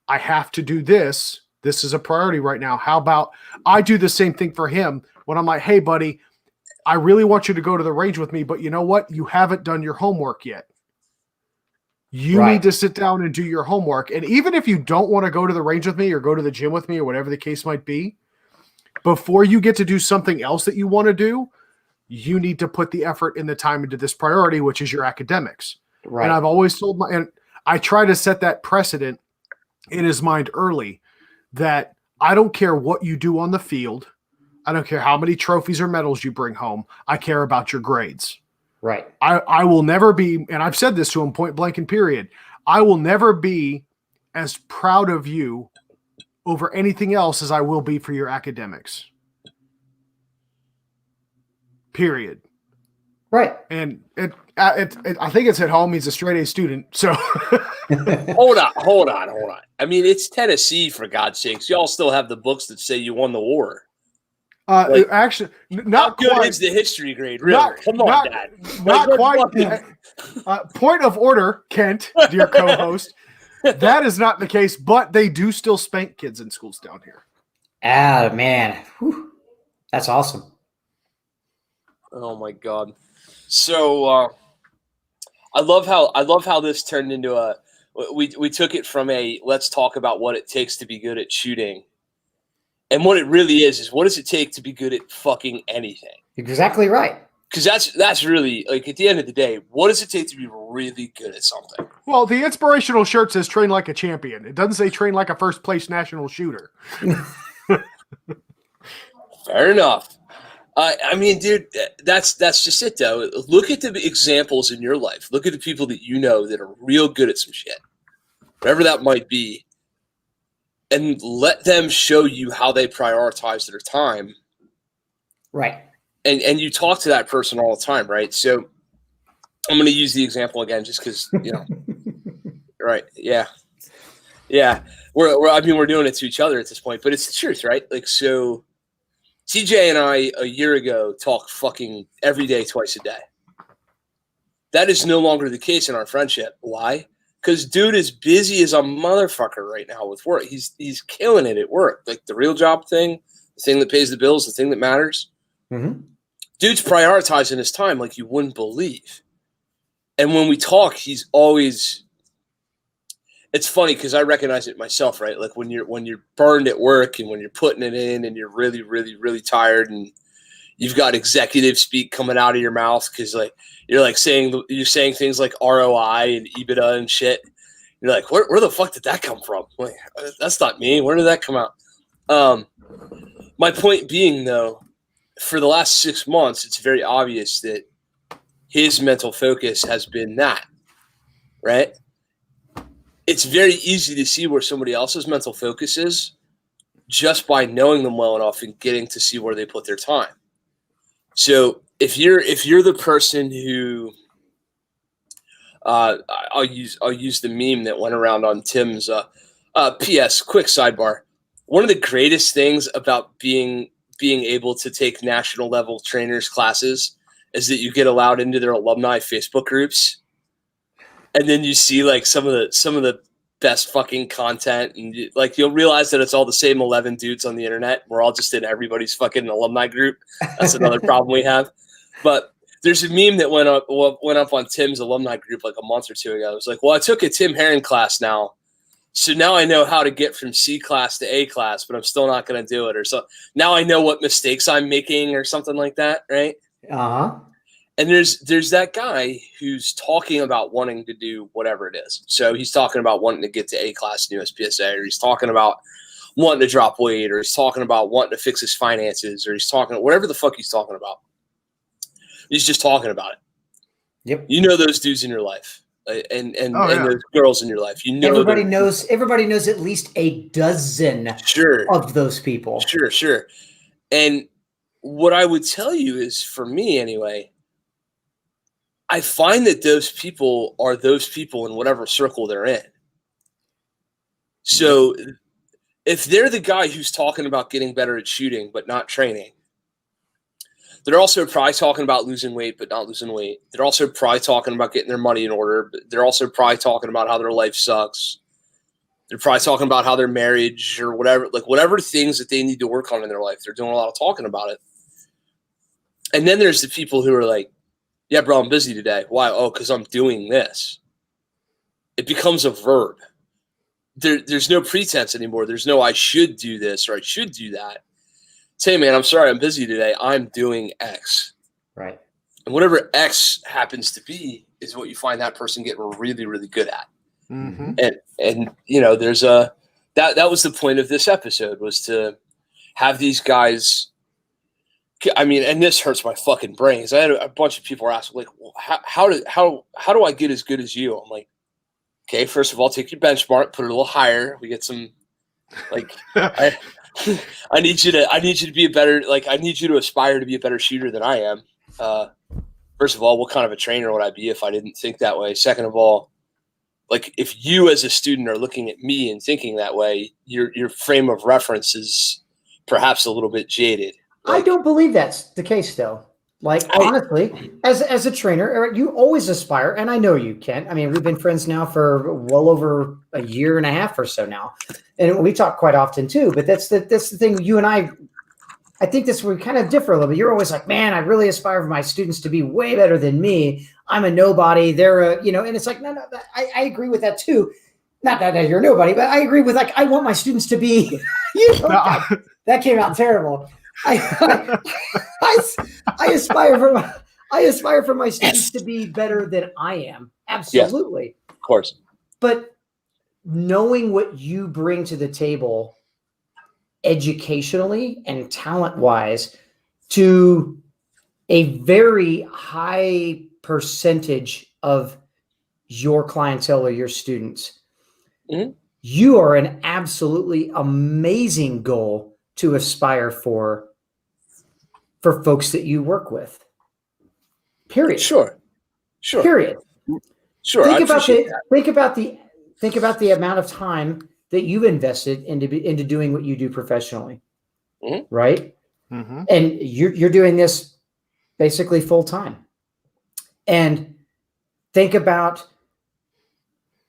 I have to do this. This is a priority right now. How about I do the same thing for him when I'm like, "Hey, buddy, I really want you to go to the range with me, but you know what? You haven't done your homework yet. You need to sit down and do your homework. And even if you don't want to go to the range with me or go to the gym with me or whatever the case might be, before you get to do something else that you want to do, you need to put the effort and the time into this priority, which is your academics." Right. And I've always told and I try to set that precedent in his mind early that I don't care what you do on the field. I don't care how many trophies or medals you bring home. I care about your grades. Right. I will never be, and I've said this to him point blank and period, I will never be as proud of you over anything else as I will be for your academics. Period. Right. And I think it's at home. He's a straight A student. So hold on. I mean, it's Tennessee, for God's sakes. Y'all still have the books that say you won the war. Actually, not how good quite. Is the history grade, really? Come on, Dad. Not quite. Point of order, Kent, dear co-host. That is not the case, but they do still spank kids in schools down here. Ah, man. Whew. That's awesome. Oh my God. So I love how this turned into we took it from let's talk about what it takes to be good at shooting. And what it really is what does it take to be good at fucking anything? Exactly right. Because that's really, like, at the end of the day, what does it take to be really good at something? Well, the inspirational shirt says train like a champion. It doesn't say train like a first place national shooter. Fair enough. I mean, dude, that's just it, though. Look at the examples in your life. Look at the people that you know that are real good at some shit, whatever that might be, and let them show you how they prioritize their time. Right. And you talk to that person all the time, right? So I'm going to use the example again just because, right. Yeah. Yeah. We're doing it to each other at this point, but it's the truth, right? Like, so TJ and I a year ago talked fucking every day, twice a day. That is no longer the case in our friendship. Why? Because dude is busy as a motherfucker right now with work. He's killing it at work. Like the real job thing, the thing that pays the bills, the thing that matters. Mm-hmm. Dude's prioritizing his time like you wouldn't believe. And when we talk, he's always – it's funny because I recognize it myself, right? Like when you're burned at work and when you're putting it in and you're really, really, really tired and you've got executive speak coming out of your mouth because like you're saying things like ROI and EBITDA and shit. You're like, where the fuck did that come from? Like, that's not me. Where did that come out? My point being, though, for the last 6 months, it's very obvious that his mental focus has been that, right? It's very easy to see where somebody else's mental focus is just by knowing them well enough and getting to see where they put their time. So if you're the person who I'll use the meme that went around on Tim's PS quick sidebar. One of the greatest things about being able to take national level trainers classes is that you get allowed into their alumni Facebook groups. And then you see like some of the best fucking content, and you'll realize that it's all the same 11 dudes on the internet. We're all just in everybody's fucking alumni group. That's another problem we have. But there's a meme that went up on Tim's alumni group like a month or two ago. It was like, well, I took a Tim Herron class now, so now I know how to get from C class to A class, but I'm still not going to do it. Or so now I know what mistakes I'm making, or something like that, right? Uh-huh. And there's that guy who's talking about wanting to do whatever it is. So he's talking about wanting to get to A class in USPSA, or he's talking about wanting to drop weight, or he's talking about wanting to fix his finances, or he's talking whatever the fuck he's talking about. He's just talking about it. Yep. You know those dudes in your life, and those girls in your life. You know everybody knows at least a dozen of those people. Sure. And what I would tell you is, for me anyway, I find that those people are those people in whatever circle they're in. So if they're the guy who's talking about getting better at shooting but not training, They're also probably talking about losing weight, but not losing weight. They're also probably talking about getting their money in order, but they're also probably talking about how their life sucks. They're probably talking about how their marriage or whatever, like whatever things that they need to work on in their life. They're doing a lot of talking about it. And then there's the people who are like, yeah, bro, I'm busy today. Why? Oh, because I'm doing this. It becomes a verb. There's no pretense anymore. There's no I should do this or I should do that. Say, man, I'm sorry, I'm busy today. I'm doing X. Right. And whatever X happens to be is what you find that person getting really, really good at. Mm-hmm. And you know, there's that was the point of this episode, was to have these guys. I mean, and this hurts my fucking brains. I had a bunch of people asking, like, well, how do I get as good as you? I'm like, okay, first of all, take your benchmark, put it a little higher. We get some, like, I need you to be a better, like, I need you to aspire to be a better shooter than I am. First of all, what kind of a trainer would I be if I didn't think that way? Second of all, like, if you as a student are looking at me and thinking that way, your frame of reference is perhaps a little bit jaded. Like, I don't believe that's the case, though. Like, honestly, as a trainer, Eric, you always aspire, and I know you can. I mean, we've been friends now for well over a year and a half or so now, and we talk quite often too. But that's the thing. You and I think that's where we kind of differ a little bit. You're always like, man, I really aspire for my students to be way better than me. I'm a nobody. They're a, and it's like, no, I agree with that too. Not that you're a nobody, but I agree with, like, I want my students to be. That came out terrible. I aspire for my students to be better than I am. Absolutely. Yes, of course. But knowing what you bring to the table educationally and talent-wise to a very high percentage of your clientele or your students, you are an absolutely amazing goal to aspire for folks that you work with. Period. Sure. Period. Sure. Think about the amount of time that you've invested into doing what you do professionally, right? Mm-hmm. And you're doing this basically full time. And think about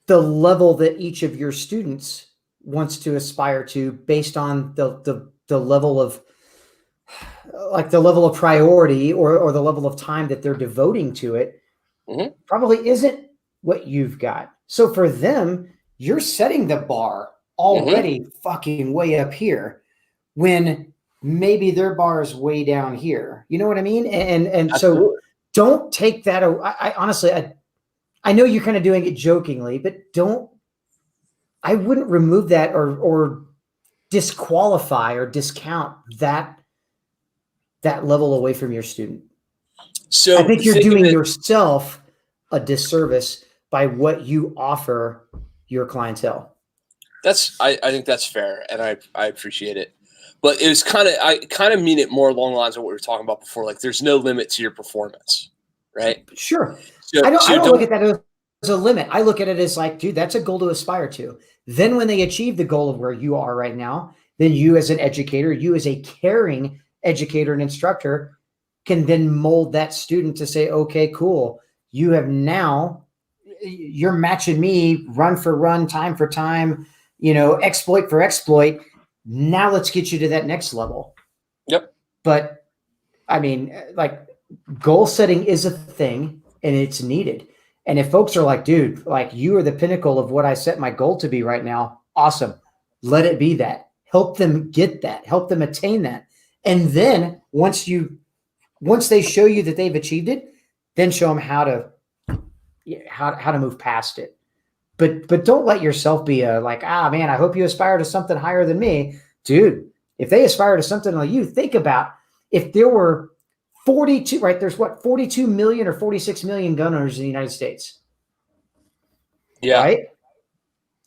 the level that each of your students wants to aspire to based on the level of, like, the level of priority or the level of time that they're devoting to it, probably isn't what you've got. So for them, you're setting the bar already fucking way up here when maybe their bar is way down here. You know what I mean? And so don't take that. I honestly, I know you're kind of doing it jokingly, but I wouldn't remove that or disqualify or discount that level away from your student. So I think you're doing yourself a disservice by what you offer your clientele. I think that's fair, and I appreciate it. But it was I kind of mean it more along the lines of what we were talking about before. Like, there's no limit to your performance, right? Sure. I don't look at that as a limit. I look at it as like, dude, that's a goal to aspire to. Then when they achieve the goal of where you are right now, then you as an educator, you as a caring educator and instructor can then mold that student to say, okay, cool. You're matching me run for run, time for time, exploit for exploit. Now let's get you to that next level. Yep. But I mean, like, goal setting is a thing and it's needed. And if folks are like, dude, like, you are the pinnacle of what I set my goal to be right now, awesome. Let it be that. Help them get that. Help them attain that. And then once they show you that they've achieved it, then show them how to move past it. But don't let yourself be man, I hope you aspire to something higher than me. Dude, if they aspire to something like you, think about if there were 42, right? There's 42 million or 46 million gun owners in the United States. Yeah. Right?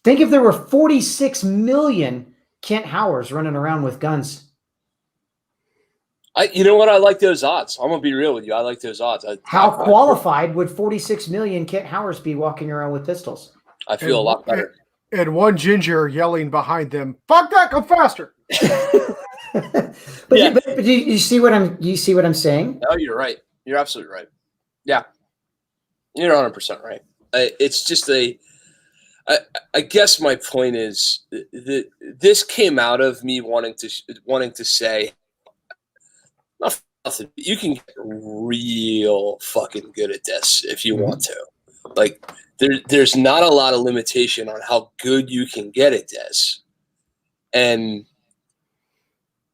Think if there were 46 million Kent Howers running around with guns. You know what? I like those odds. I'm going to be real with you. I like those odds. How qualified would 46 million Kent Howers be walking around with pistols? I feel a lot better. And one ginger yelling behind them, fuck that, go faster. But you see what I'm saying? No, you're right. You're absolutely right. Yeah, you're 100% right. It's just I guess my point is that this came out of me wanting to say, nothing. You can get real fucking good at this if you want to. Like there's not a lot of limitation on how good you can get at this, and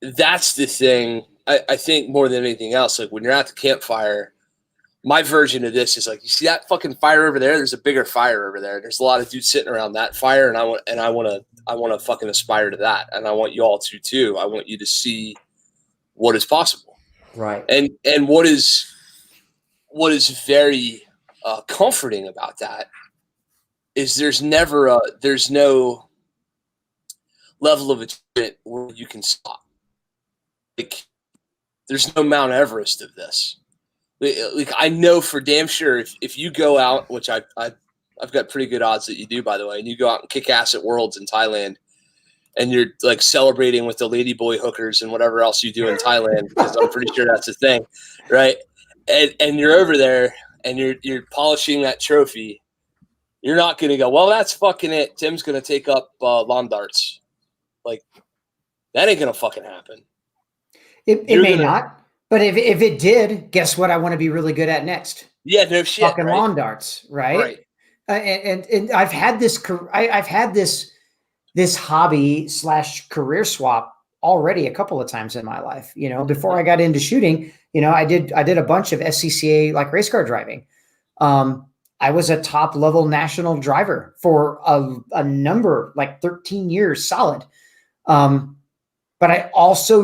that's the thing. I think more than anything else, like when you're at the campfire, my version of this is like, you see that fucking fire over there? There's a bigger fire over there. There's a lot of dudes sitting around that fire, and I want to fucking aspire to that, and I want you all to too. I want you to see what is possible, right? And what is very comforting about that is there's no level of achievement where you can stop. Like there's no Mount Everest of this. Like I know for damn sure if you go out, which I've got pretty good odds that you do, by the way, and you go out and kick ass at Worlds in Thailand, and you're like celebrating with the ladyboy hookers and whatever else you do in Thailand, because I'm pretty sure that's a thing, right? And you're over there and you're polishing that trophy. You're not going to go, well, that's fucking it. Tim's going to take up lawn darts. Like that ain't going to fucking happen. It may not. But if it did, guess what I want to be really good at next? Yeah, no shit. Fucking right? Lawn darts, right? And I've had this this hobby / career swap already a couple of times in my life. You know, before I got into shooting, you know, I did a bunch of SCCA like race car driving. I was a top level national driver for a number, like 13 years solid. But I also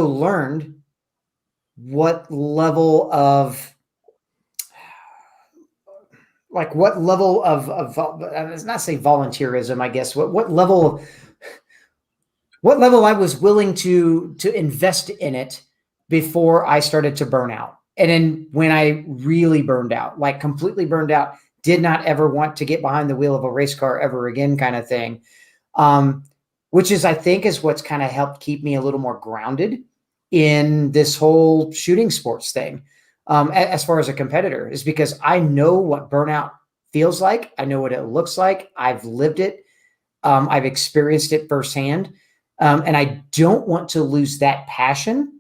learned what level of let's not say volunteerism, I guess, what level I was willing to invest in it before I started to burn out. And then when I really burned out, like completely burned out, did not ever want to get behind the wheel of a race car ever again kind of thing. Which is, I think, is what's kind of helped keep me a little more grounded in this whole shooting sports thing. As far as a competitor, is because I know what burnout feels like. I know what it looks like. I've lived it. I've experienced it firsthand. And I don't want to lose that passion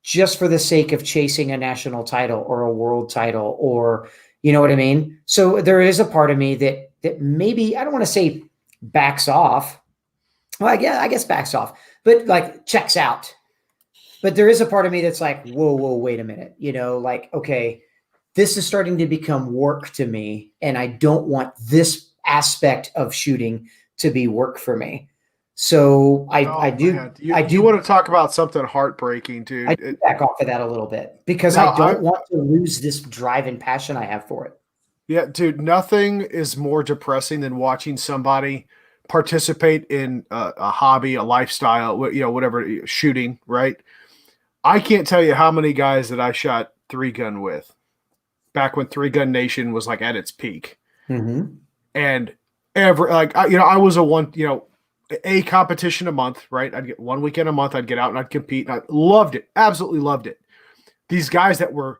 just for the sake of chasing a national title or a world title, or, you know what I mean? So there is a part of me that maybe, I don't want to say backs off. Well, I guess backs off, but like checks out. But there is a part of me that's like, whoa, wait a minute. You know, like, okay, this is starting to become work to me, and I don't want this aspect of shooting to be work for me. So I do. You want to talk about something heartbreaking, dude? I do back off of that a little bit because I don't want to lose this drive and passion I have for it. Yeah, dude, nothing is more depressing than watching somebody participate in a hobby, a lifestyle, you know, whatever, shooting, right? I can't tell you how many guys that I shot 3-gun with back when 3-Gun Nation was like at its peak. Mm-hmm. And I was a competition a month, right? I'd get 1 weekend a month. I'd get out and I'd compete. And I loved it. Absolutely loved it. These guys that were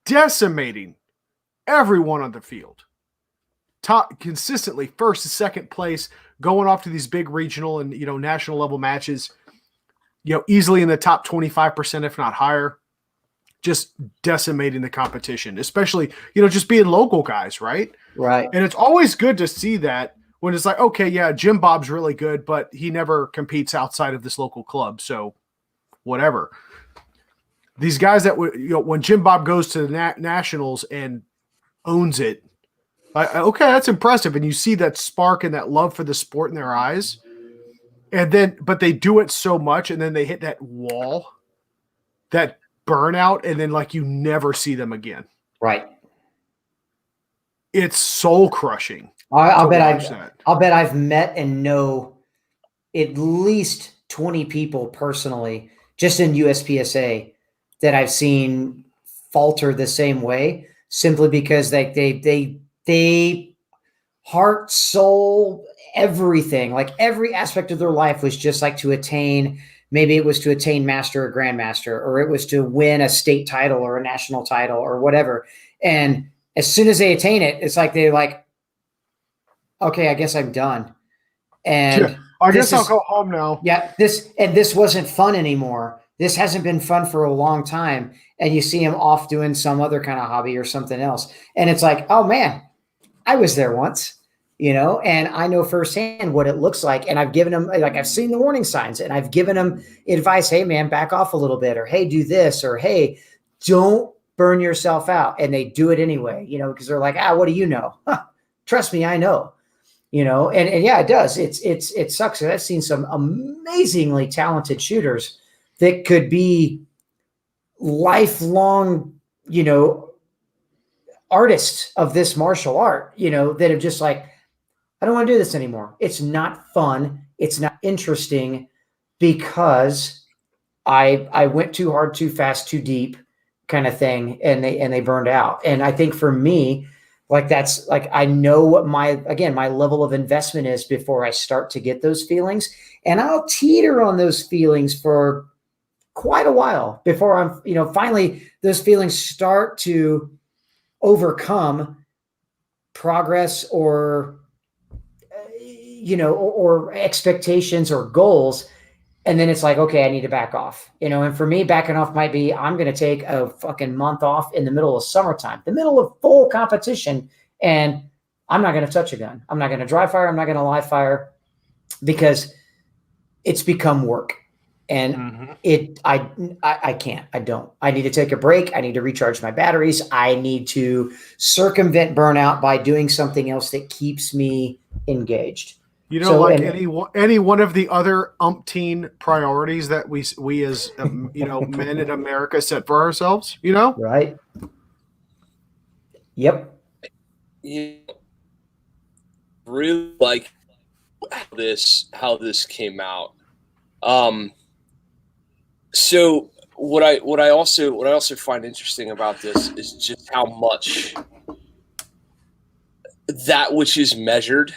decimating everyone on the field, top consistently first and second place, going off to these big regional and, you know, national level matches, you know, easily in the top 25%, if not higher, just decimating the competition, especially, you know, just being local guys. Right. Right. And it's always good to see that when it's like, okay, yeah, Jim Bob's really good, but he never competes outside of this local club. So whatever. These guys that would, you know, when Jim Bob goes to the nationals and owns it, okay, that's impressive. And you see that spark and that love for the sport in their eyes. And then, but they do it so much, and then they hit that wall, that burnout, and then like you never see them again. Right. It's soul crushing. I'll bet I've met and know at least 20 people personally, just in USPSA, that I've seen falter the same way, simply because they heart, soul, everything, like every aspect of their life was just like to attain, maybe it was to attain master or grandmaster, or it was to win a state title or a national title or whatever. And as soon as they attain it, it's like they're like, okay, I guess I'm done. And I guess I'll go home now. Yeah, this wasn't fun anymore. This hasn't been fun for a long time. And you see him off doing some other kind of hobby or something else. And it's like, oh man, I was there once, and I know firsthand what it looks like. And I've given him, like, I've seen the warning signs, and I've given him advice. Hey man, back off a little bit, or hey, do this, or hey, don't burn yourself out. And they do it anyway, because they're like, what do you know? Trust me, I know. And yeah, it does. It sucks. I've seen some amazingly talented shooters that could be lifelong, artists of this martial art, that have just like, I don't want to do this anymore. It's not fun. It's not interesting because I went too hard, too fast, too deep kind of thing. And they burned out. And I think for me, like, that's like, I know what my level of investment is before I start to get those feelings. And I'll teeter on those feelings for quite a while before I'm, finally those feelings start to overcome progress or, or expectations or goals. And then it's like, okay, I need to back off, and for me, backing off might be, I'm going to take a fucking month off in the middle of summertime, the middle of full competition. And I'm not going to touch a gun. I'm not going to dry fire. I'm not going to live fire, because it's become work. And I can't, I need to take a break. I need to recharge my batteries. I need to circumvent burnout by doing something else that keeps me engaged. Any one of the other umpteen priorities that we as men in America set for ourselves, Right. Yep. Really like how this came out. So what I also find interesting about this is just how much that which is measured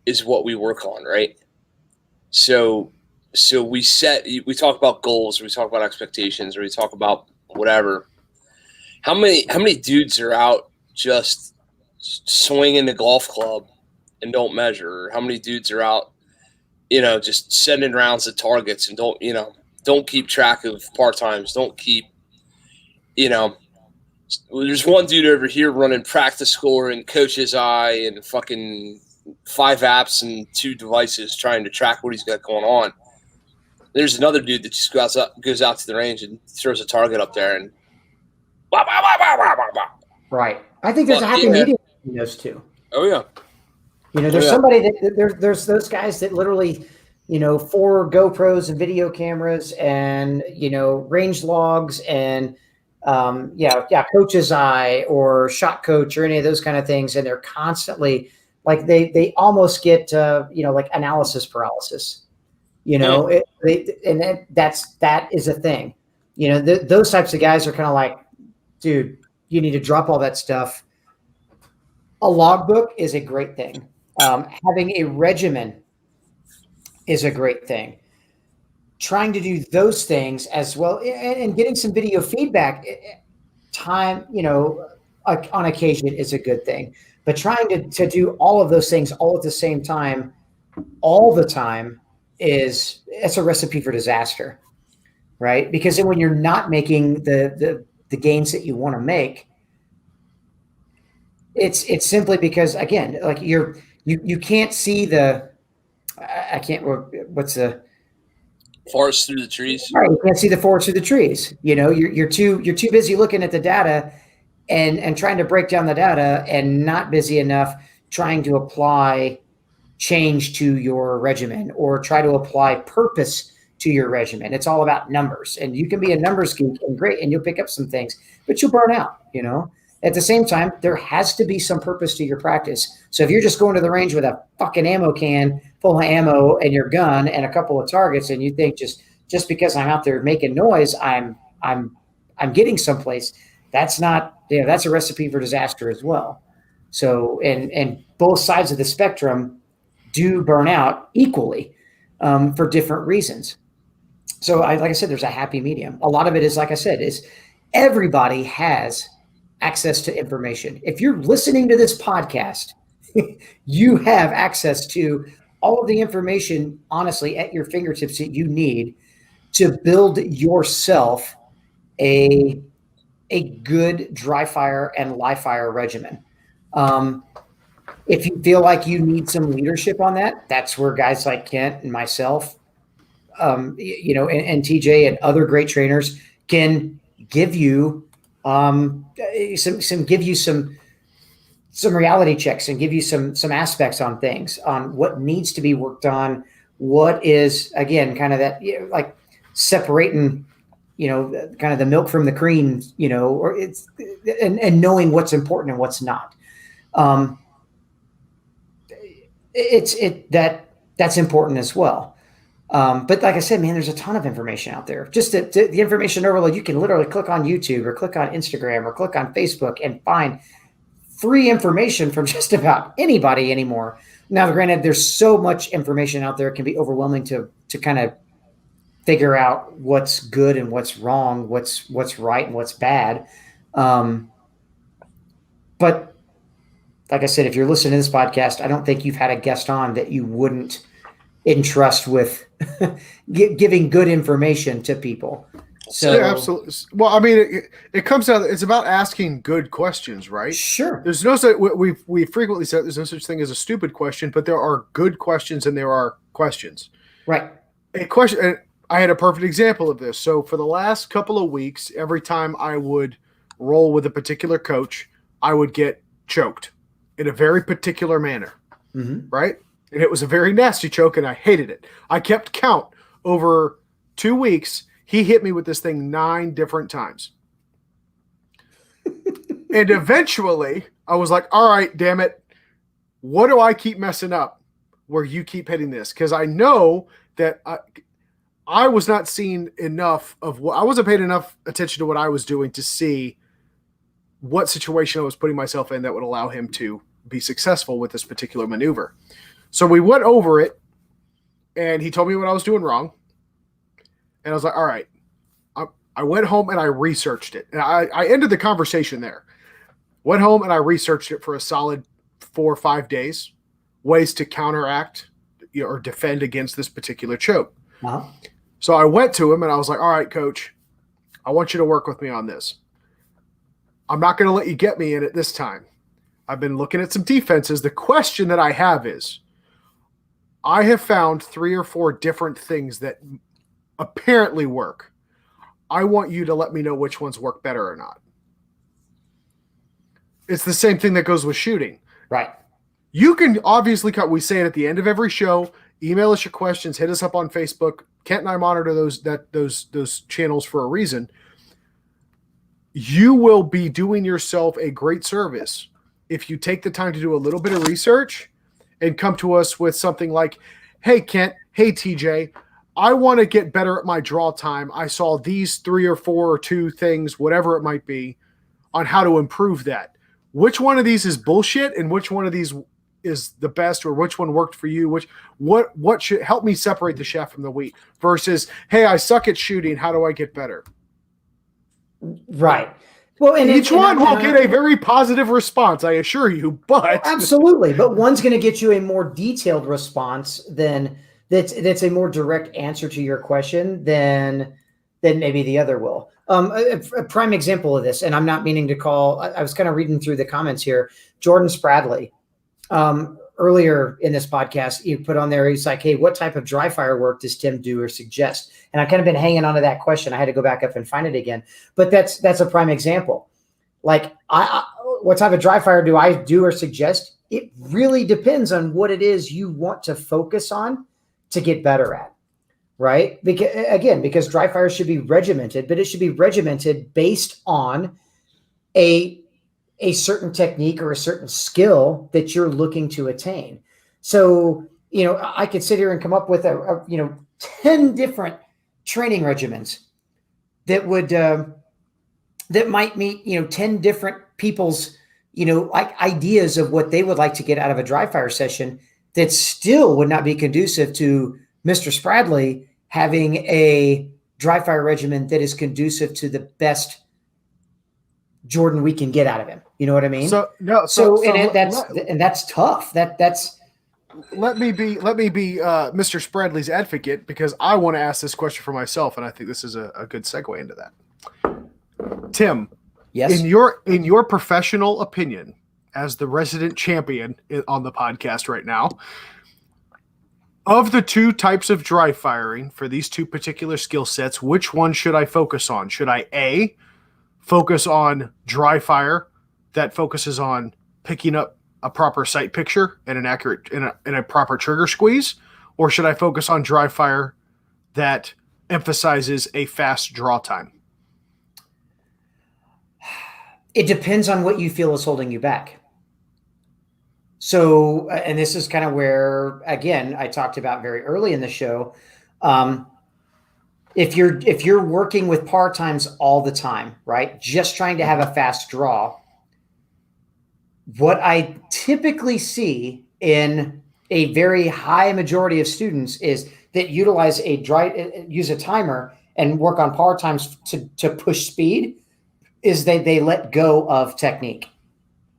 is what we work on, right? So we talk about goals, we talk about expectations, or we talk about whatever. How many dudes are out just swinging the golf club and don't measure? Or how many dudes are out, just sending rounds at targets and don't keep track of part times, don't keep, there's one dude over here running practice score and coach's eye and fucking 5 apps and 2 devices trying to track what he's got going on. There's another dude that just goes out to the range and throws a target up there and right. I think there's a happy medium in those two. Oh yeah. There's somebody that there's those guys that literally, 4 GoPros and video cameras and, range logs and coach's eye or shot coach or any of those kind of things. And they're constantly like, they almost get, like analysis paralysis, that is a thing, those types of guys are kind of like, dude, you need to drop all that stuff. A logbook is a great thing. Having a regimen is a great thing. Trying to do those things as well, and getting some video feedback time, on occasion is a good thing. But trying to do all of those things all at the same time, all the time, it's a recipe for disaster, right? Because then when you're not making the gains that you want to make, it's simply because, again, like you can't see what's the forest through the trees. Right, you can't see the forest through the trees. You're too busy looking at the data and trying to break down the data, and not busy enough trying to apply change to your regimen or try to apply purpose to your regimen. It's all about numbers, and you can be a numbers geek and great, and you'll pick up some things, but you'll burn out, At the same time, there has to be some purpose to your practice. So if you're just going to the range with a fucking ammo can full of ammo and your gun and a couple of targets, and you think just because I'm out there making noise, I'm getting someplace, that's not, that's a recipe for disaster as well. So, and both sides of the spectrum do burn out equally for different reasons. So like I said, there's a happy medium. A lot of it is, like I said, is everybody has access to information. If you're listening to this podcast, you have access to all of the information, honestly, at your fingertips that you need to build yourself a good dry fire and live fire regimen. If you feel like you need some leadership on that, that's where guys like Kent and myself, and TJ and other great trainers can give you some reality checks and give you some aspects on things, on what needs to be worked on, what is, again, kind of that, like separating, kind of the milk from the cream, or it's, and knowing what's important and what's not. That's important as well. But like I said, man, there's a ton of information out there. Just the information overload. You can literally click on YouTube or click on Instagram or click on Facebook and find free information from just about anybody anymore. Now, granted, there's so much information out there, it can be overwhelming to kind of figure out what's good and what's wrong, what's right and what's bad. But like I said, if you're listening to this podcast, I don't think you've had a guest on that you wouldn't entrust with giving good information to people. So yeah, absolutely. Well, I mean, it comes down. It's about asking good questions, right? Sure. There's no we frequently said there's no such thing as a stupid question, but there are good questions and there are questions. Right. A question. And I had a perfect example of this. So for the last couple of weeks, every time I would roll with a particular coach, I would get choked in a very particular manner, right? And it was a very nasty choke, and I hated it. I kept count over 2 weeks. He hit me with this thing 9 different times. And eventually, I was like, all right, damn it. What do I keep messing up where you keep hitting this? Because I know that I was not seeing enough of what – I wasn't paying enough attention to what I was doing to see what situation I was putting myself in that would allow him to be successful with this particular maneuver. So we went over it, and he told me what I was doing wrong. And I was like, all right. I went home and I researched it. And I ended the conversation there. Went home and I researched it for a solid 4 or 5 days, ways to counteract or defend against this particular choke. Uh-huh. So I went to him and I was like, all right, coach, I want you to work with me on this. I'm not going to let you get me in it this time. I've been looking at some defenses. The question that I have is, I have found 3 or 4 different things that apparently work. I want you to let me know which ones work better or not. It's the same thing that goes with shooting. Right. You can obviously cut. We say it at the end of every show. Email us your questions. Hit us up on Facebook. Kent and I monitor those channels for a reason. You will be doing yourself a great service if you take the time to do a little bit of research and come to us with something like, hey, Kent, hey, TJ, I want to get better at my draw time. I saw these 3 or 4 or 2 things, whatever it might be, on how to improve that. Which one of these is bullshit and which one of these is the best, or which one worked for you? What should help me separate the chaff from the wheat versus, hey, I suck at shooting. How do I get better? Right. Well, and each one will get a very positive response, I assure you. But absolutely, but one's going to get you a more detailed response than that's a more direct answer to your question than maybe the other will. A prime example of this, and I'm not meaning to call. I was kind of reading through the comments here. Jordan Spradley, earlier in this podcast, you put on there. He's like, "Hey, what type of dry fire work does Tim do or suggest?" And I kind of been hanging on to that question. I had to go back up and find it again. But that's a prime example. Like, what type of dry fire do I do or suggest? It really depends on what it is you want to focus on to get better at, right? Because dry fire should be regimented, but it should be regimented based on a certain technique or a certain skill that you're looking to attain. So, I could sit here and come up with 10 different training regimens that would that might meet 10 different people's like ideas of what they would like to get out of a dry fire session. that still would not be conducive to Mr. Spradley having a dry fire regimen that is conducive to the best Jordan we can get out of him. You know what I mean? That's tough. That's let me be Mr. Spradley's advocate, because I want to ask this question for myself, and I think this is a good segue into that. Tim, yes, in your professional opinion, as the resident champion on the podcast right now, of the two types of dry firing for these two particular skill sets, which one should I focus on? Should I A, focus on dry fire that focuses on picking up a proper sight picture and an accurate in a proper trigger squeeze, or should I focus on dry fire that emphasizes a fast draw time? It depends on what you feel is holding you back. So, and this is kind of where, again, I talked about very early in the show. If you're working with par times all the time, right? Just trying to have a fast draw. What I typically see in a very high majority of students is that use a timer and work on par times to push speed, is they let go of technique.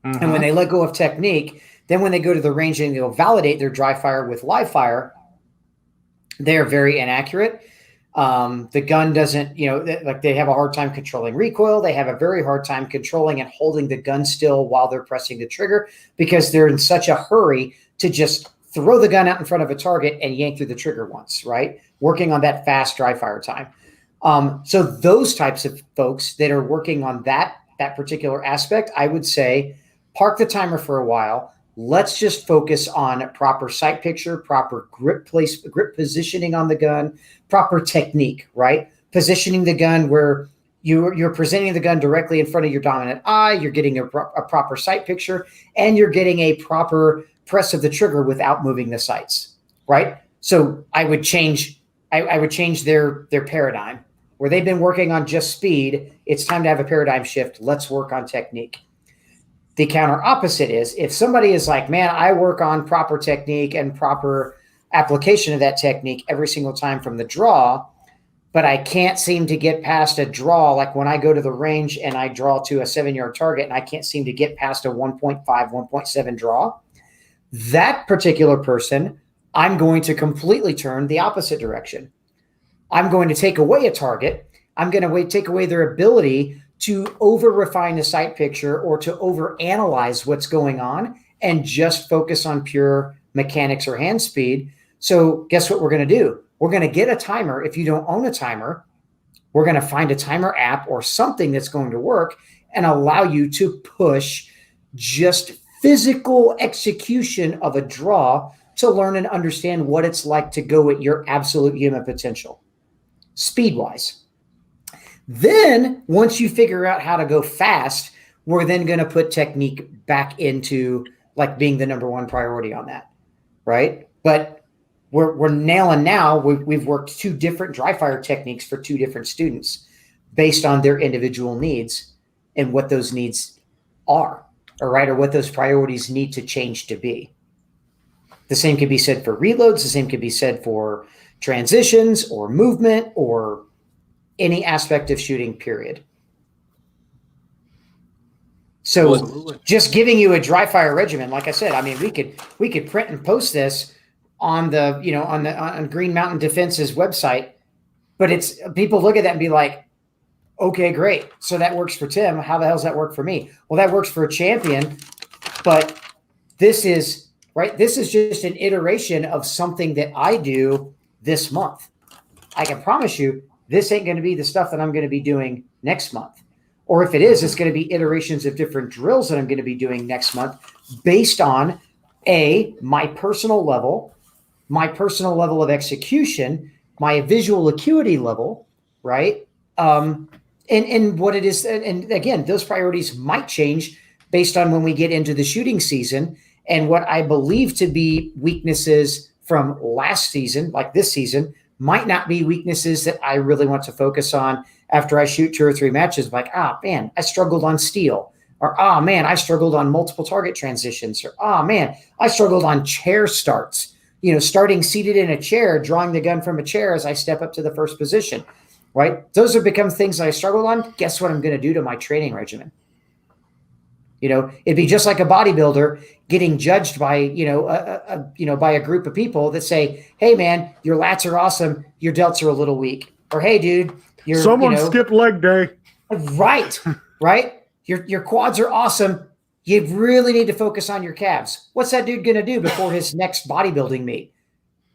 Mm-hmm. And when they let go of technique, then when they go to the range and they'll validate their dry fire with live fire, they're very inaccurate. The gun doesn't, they have a hard time controlling recoil. They have a very hard time controlling and holding the gun still while they're pressing the trigger, because they're in such a hurry to just throw the gun out in front of a target and yank through the trigger once, right? Working on that fast dry fire time. So those types of folks that are working on that particular aspect, I would say park the timer for a while. Let's just focus on proper sight picture, proper grip positioning on the gun, proper technique, right? Positioning the gun where you're presenting the gun directly in front of your dominant eye, you're getting a proper sight picture, and you're getting a proper press of the trigger without moving the sights, right? So I would change their paradigm. Where they've been working on just speed, it's time to have a paradigm shift. Let's work on technique. The counter opposite is, if somebody is like, man, I work on proper technique and proper application of that technique every single time from the draw, but I can't seem to get past a draw. Like when I go to the range and I draw to a 7-yard target and I can't seem to get past a 1.5, 1.7 draw, that particular person, I'm going to completely turn the opposite direction. I'm going to take away a target. I'm going to take away their ability to over-refine the sight picture or to over-analyze what's going on and just focus on pure mechanics or hand speed. So guess what we're going to do? We're going to get a timer. If you don't own a timer, we're going to find a timer app or something that's going to work and allow you to push just physical execution of a draw to learn and understand what it's like to go at your absolute human potential, speed-wise. Then once you figure out how to go fast, we're then going to put technique back into like being the number one priority on that, right? But we're nailing now. We've worked 2 different dry fire techniques for 2 different students based on their individual needs and what those needs are, all right, or what those priorities need to change to be. The same can be said for reloads. The same can be said for transitions or movement or any aspect of shooting, period. So just giving you a dry fire regimen, like I said, I mean, we could print and post this on the, on Green Mountain Defense's website, but it's, people look at that and be like, okay, great. So that works for Tim. How the hell does that work for me? Well, that works for a champion, but this is right. This is just an iteration of something that I do this month. I can promise you, this ain't going to be the stuff that I'm going to be doing next month. Or if it is, it's going to be iterations of different drills that I'm going to be doing next month based on my personal level of execution, my visual acuity level, right? And what it is. And again, those priorities might change based on when we get into the shooting season and what I believe to be weaknesses from last season, like this season, might not be weaknesses that I really want to focus on after I shoot 2 or 3 matches. Like, man, I struggled on steel. Or, oh man, I struggled on multiple target transitions. Or, oh man, I struggled on chair starts. Starting seated in a chair, drawing the gun from a chair as I step up to the first position, right? Those have become things that I struggled on. Guess what I'm going to do to my training regimen? It'd be just like a bodybuilder getting judged by, by a group of people that say, hey man, your lats are awesome. Your delts are a little weak. Or, hey dude, someone skipped leg day. Right. Your quads are awesome. You really need to focus on your calves. What's that dude going to do before his next bodybuilding meet?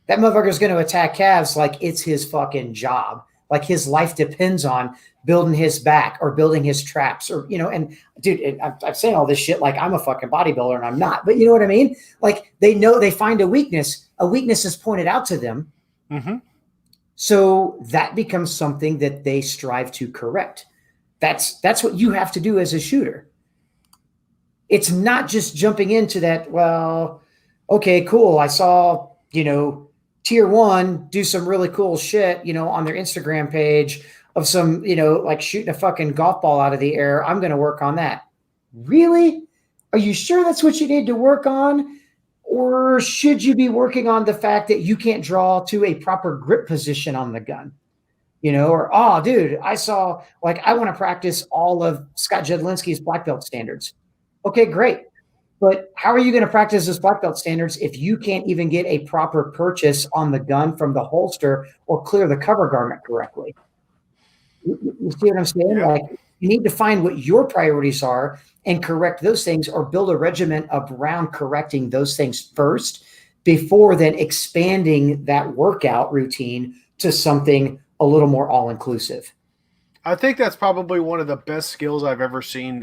That motherfucker is going to attack calves like it's his fucking job. Like his life depends on building his back or building his traps or, and dude, I'm saying all this shit like I'm a fucking bodybuilder and I'm not, but you know what I mean? Like they know they find a weakness is pointed out to them. Mm-hmm. So that becomes something that they strive to correct. That's what you have to do as a shooter. It's not just jumping into that, well, okay, cool. I saw, tier 1 do some really cool shit, on their Instagram page of some, like shooting a fucking golf ball out of the air. I'm going to work on that. Really? Are you sure that's what you need to work on? Or should you be working on the fact that you can't draw to a proper grip position on the gun? Or, oh, dude, I saw, like, I want to practice all of Scott Jedlinski's black belt standards. Okay, great. But how are you going to practice those black belt standards if you can't even get a proper purchase on the gun from the holster or clear the cover garment correctly? You see what I'm saying? Yeah. Like, you need to find what your priorities are and correct those things or build a regimen around correcting those things first before then expanding that workout routine to something a little more all-inclusive. I think that's probably one of the best skills I've ever seen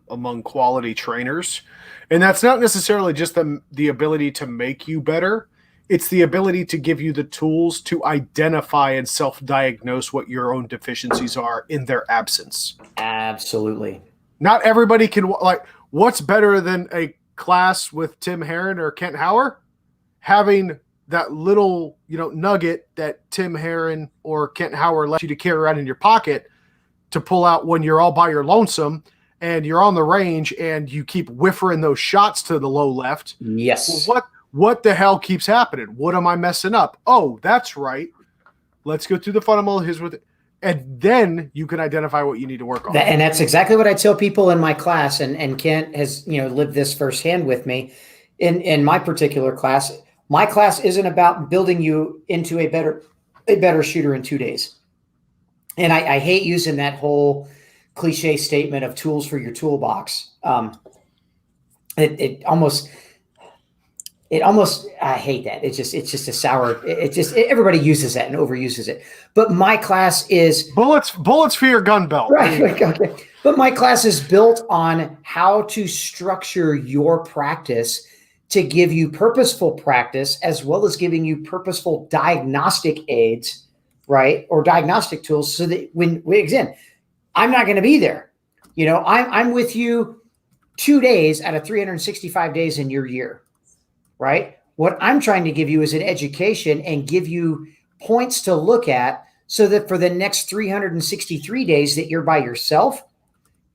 among quality trainers. And that's not necessarily just the ability to make you better. It's the ability to give you the tools to identify and self-diagnose what your own deficiencies are in their absence. Absolutely. Not everybody can, like, what's better than a class with Tim Herron or Kent Hauer? Having that little, nugget that Tim Herron or Kent Hauer left you to carry around in your pocket to pull out when you're all by your lonesome and you're on the range and you keep whiffering those shots to the low left. Yes. Well, what the hell keeps happening? What am I messing up? Oh, that's right. Let's go through the fundamentals with it. And then you can identify what you need to work on. And that's exactly what I tell people in my class. And Kent has, lived this firsthand with me in my particular class. My class isn't about building you into a better shooter in 2 days. And I hate using that whole cliche statement of tools for your toolbox. It almost, I hate that. It's just a sour, everybody uses that and overuses it. But my class is bullets for your gun belt. Right. Okay. But my class is built on how to structure your practice to give you purposeful practice, as well as giving you purposeful diagnostic aids, right? Or diagnostic tools, so that again, I'm not going to be there. I'm with you 2 days out of 365 days in your year, right? What I'm trying to give you is an education and give you points to look at so that for the next 363 days that you're by yourself,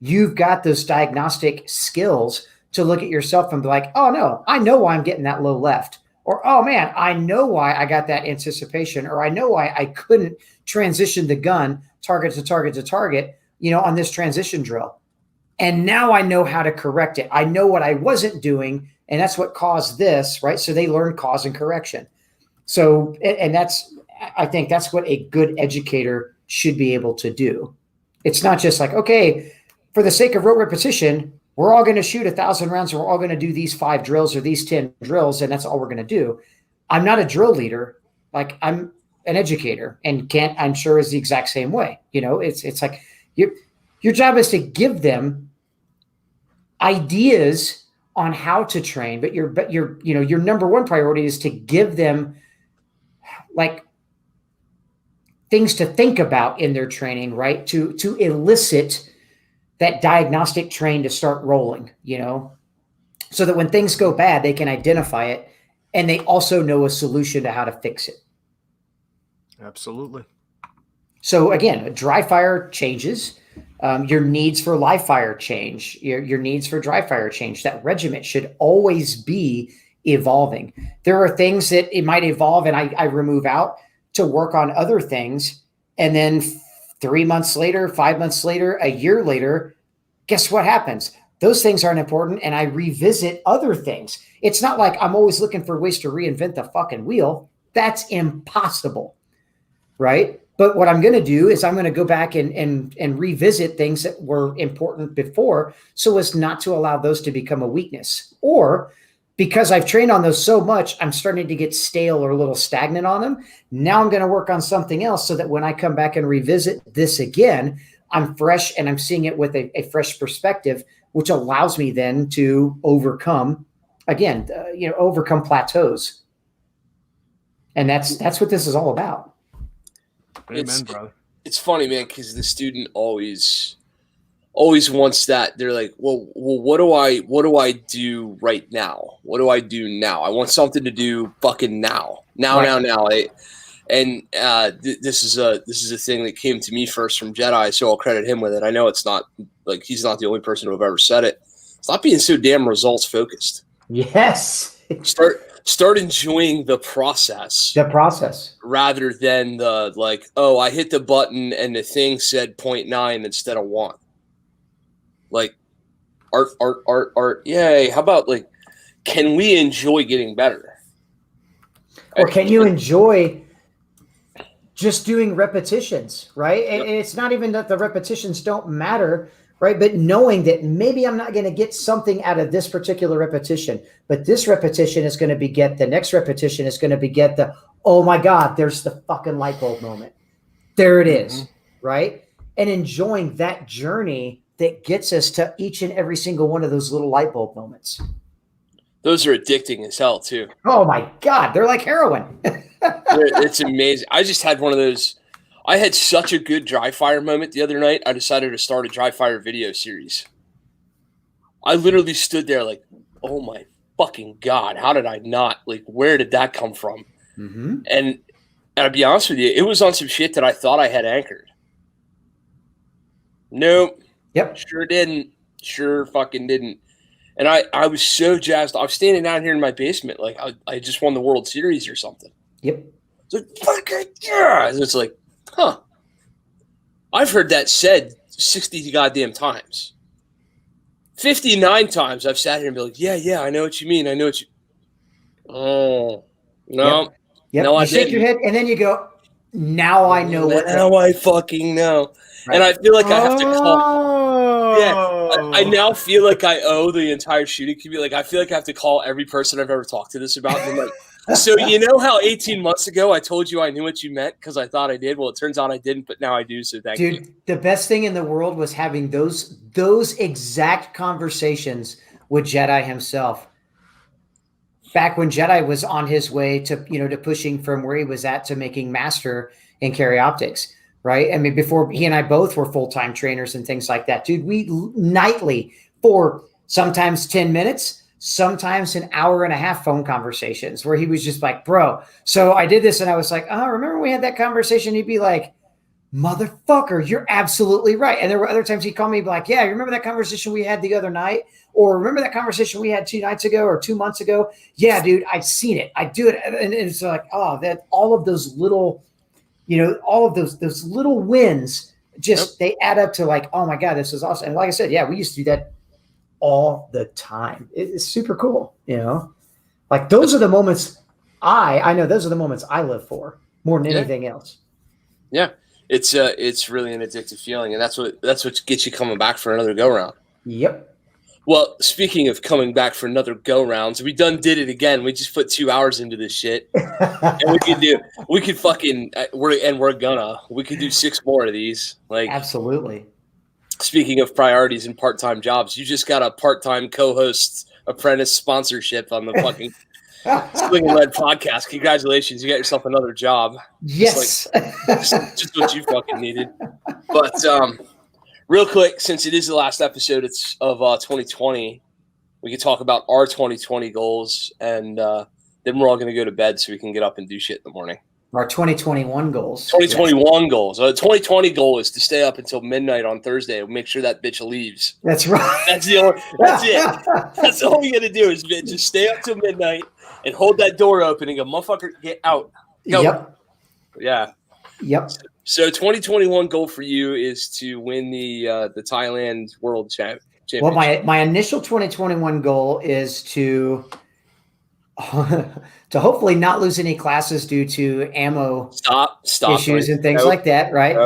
you've got those diagnostic skills to look at yourself and be like, oh no, I know why I'm getting that low left. Or, oh man, I know why I got that anticipation, or I know why I couldn't transition the gun target to target to target, on this transition drill. And now I know how to correct it. I know what I wasn't doing, and that's what caused this, right? So they learn cause and correction. So, and I think that's what a good educator should be able to do. It's not just like, okay, for the sake of rote repetition, we're all going to shoot 1,000 rounds, and we're all going to do these 5 drills or these 10 drills, and that's all we're going to do. I'm not a drill leader. Like, I'm an educator, and Kent, I'm sure, is the exact same way. It's like your job is to give them ideas on how to train, but your number one priority is to give them like things to think about in their training, right? To elicit that diagnostic train to start rolling, so that when things go bad, they can identify it and they also know a solution to how to fix it. Absolutely. So again, a dry fire changes, your needs for live fire change, your needs for dry fire change. That regiment should always be evolving. There are things that it might evolve and I remove out to work on other things. And then 3 months later, 5 months later, a year later, guess what happens? Those things aren't important and I revisit other things. It's not like I'm always looking for ways to reinvent the fucking wheel. That's impossible, right? But what I'm going to do is I'm going to go back and revisit things that were important before so as not to allow those to become a weakness. Or because I've trained on those so much, I'm starting to get stale or a little stagnant on them. Now I'm going to work on something else so that when I come back and revisit this again, I'm fresh and I'm seeing it with a fresh perspective, which allows me then to overcome, again, overcome plateaus. And that's what this is all about. Amen, brother. It's funny, man, because the student always wants that. They're like, well, what do I do right now? What do I do now? I want something to do fucking now. Now. This is a thing that came to me first from Jedi, so I'll credit him with it. I know it's not like he's not the only person who have ever said it. Stop being so damn results focused. Yes. Start enjoying the process. The process. Rather than the like, oh, I hit the button and the thing said 0.9 instead of 1. Like art, yay. How about like, can we enjoy getting better? Or can you enjoy just doing repetitions, right? Yep. And it's not even that the repetitions don't matter, right? But knowing that maybe I'm not going to get something out of this particular repetition, but this repetition is going to beget the next repetition is going to beget the, oh my God, there's the fucking light bulb moment. There it is, right? And enjoying that journey that gets us to each and every single one of those little light bulb moments. Those are addicting as hell too. Oh my God. They're like heroin. It's amazing. I just had one of those. I had such a good dry fire moment the other night. I decided to start a dry fire video series. I literally stood there like, oh my fucking God, how did I not? Like, where did that come from? Mm-hmm. And I'll be honest with you, it was on some shit that I thought I had anchored. Nope. Yep. Sure didn't. Sure fucking didn't. And I was so jazzed. I was standing down here in my basement like I just won the World Series or something. Yep. It's like, fucking yeah. And it's like, huh. I've heard that said 60 goddamn times. 59 times I've sat here and be like, yeah, I know what you mean. I know what you. Oh, no. Yep. No, you shake your head and then you go, now I know what. Now I fucking know. Right. And I feel like I have to call. Yeah. I now feel like I owe the entire shooting community. Like, I feel like I have to call every person I've ever talked to this about. And I'm like, so you know how 18 months ago I told you I knew what you meant because I thought I did? Well, it turns out I didn't, but now I do. So thank you. Dude, the best thing in the world was having those exact conversations with Jedi himself. Back when Jedi was on his way to pushing from where he was at to making master in carry optics, right? I mean, before he and I both were full-time trainers and things like that, dude, we nightly for sometimes 10 minutes, sometimes an hour and a half phone conversations where he was just like, bro, so I did this. And I was like, oh, remember we had that conversation? He'd be like, motherfucker, you're absolutely right. And there were other times he'd call me like, yeah, you remember that conversation we had the other night? Or remember that conversation we had 2 nights ago or 2 months ago? Yeah, dude, I've seen it. I do it. And it's like, oh, that all of those little, all of those little wins, just they add up to like, oh my God, this is awesome. And like I said, yeah, we used to do that all the time. It's super cool. Like those are the moments I know those are the moments I live for more than anything else. Yeah. It's really an addictive feeling. And that's what gets you coming back for another go round. Yep. Well, speaking of coming back for another go rounds, we did it again. We just put 2 hours into this shit, and we could do 6 more of these. Like, absolutely. Speaking of priorities and part-time jobs, you just got a part-time co-host apprentice sponsorship on the fucking Sling'N podcast. Congratulations, you got yourself another job. Yes, just what you fucking needed. But real quick, since it is the last episode of 2020, we can talk about our 2020 goals, and then we're all going to go to bed so we can get up and do shit in the morning. Our 2021 goals. 2021 goals. The 2020 goal is to stay up until midnight on Thursday and make sure that bitch leaves. That's right. That's it. That's all we got to do is just stay up till midnight and hold that door open and go, motherfucker, get out. Go. Yep. Yeah. Yep. So 2021 goal for you is to win the Thailand World Championship. Well, my initial 2021 goal is to hopefully not lose any classes due to ammo issues and things like that, right?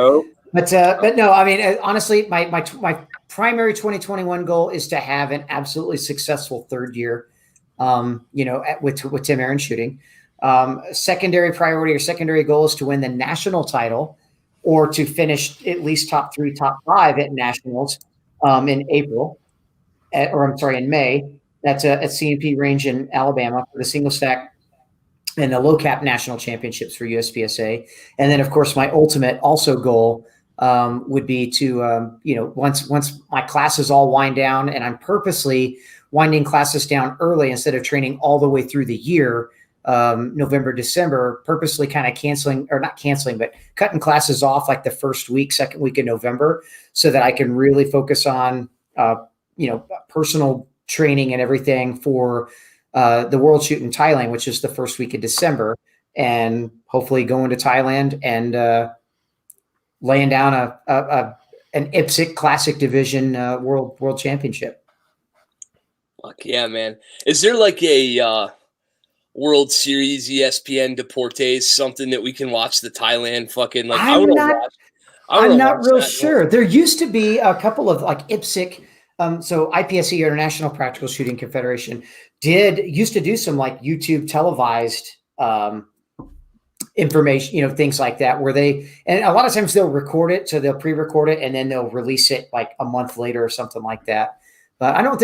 But no, I mean, honestly, my primary 2021 goal is to have an absolutely successful third year, with Tim Herron shooting. Secondary priority or secondary goal is to win the national title or to finish at least top 3, top 5 at nationals in in May. That's at CNP range in Alabama for the single stack and the low cap national championships for USPSA. And then, of course, my ultimate also goal would be to, once my classes all wind down, and I'm purposely winding classes down early instead of training all the way through the year, November, December, purposely kind of but cutting classes off like the second week of November, so that I can really focus on, personal training and everything for the World Shoot in Thailand, which is the first week of December, and hopefully going to Thailand and laying down an IPSC Classic Division World Championship. Fuck yeah, man! Is there like a World Series ESPN Deportes, something that we can watch the Thailand fucking like? I'm not real sure. There used to be a couple of like IPSC. So IPSC, International Practical Shooting Confederation, used to do some like YouTube televised information, things like that, where and a lot of times they'll record it. So they'll pre-record it and then they'll release it like a month later or something like that. But I don't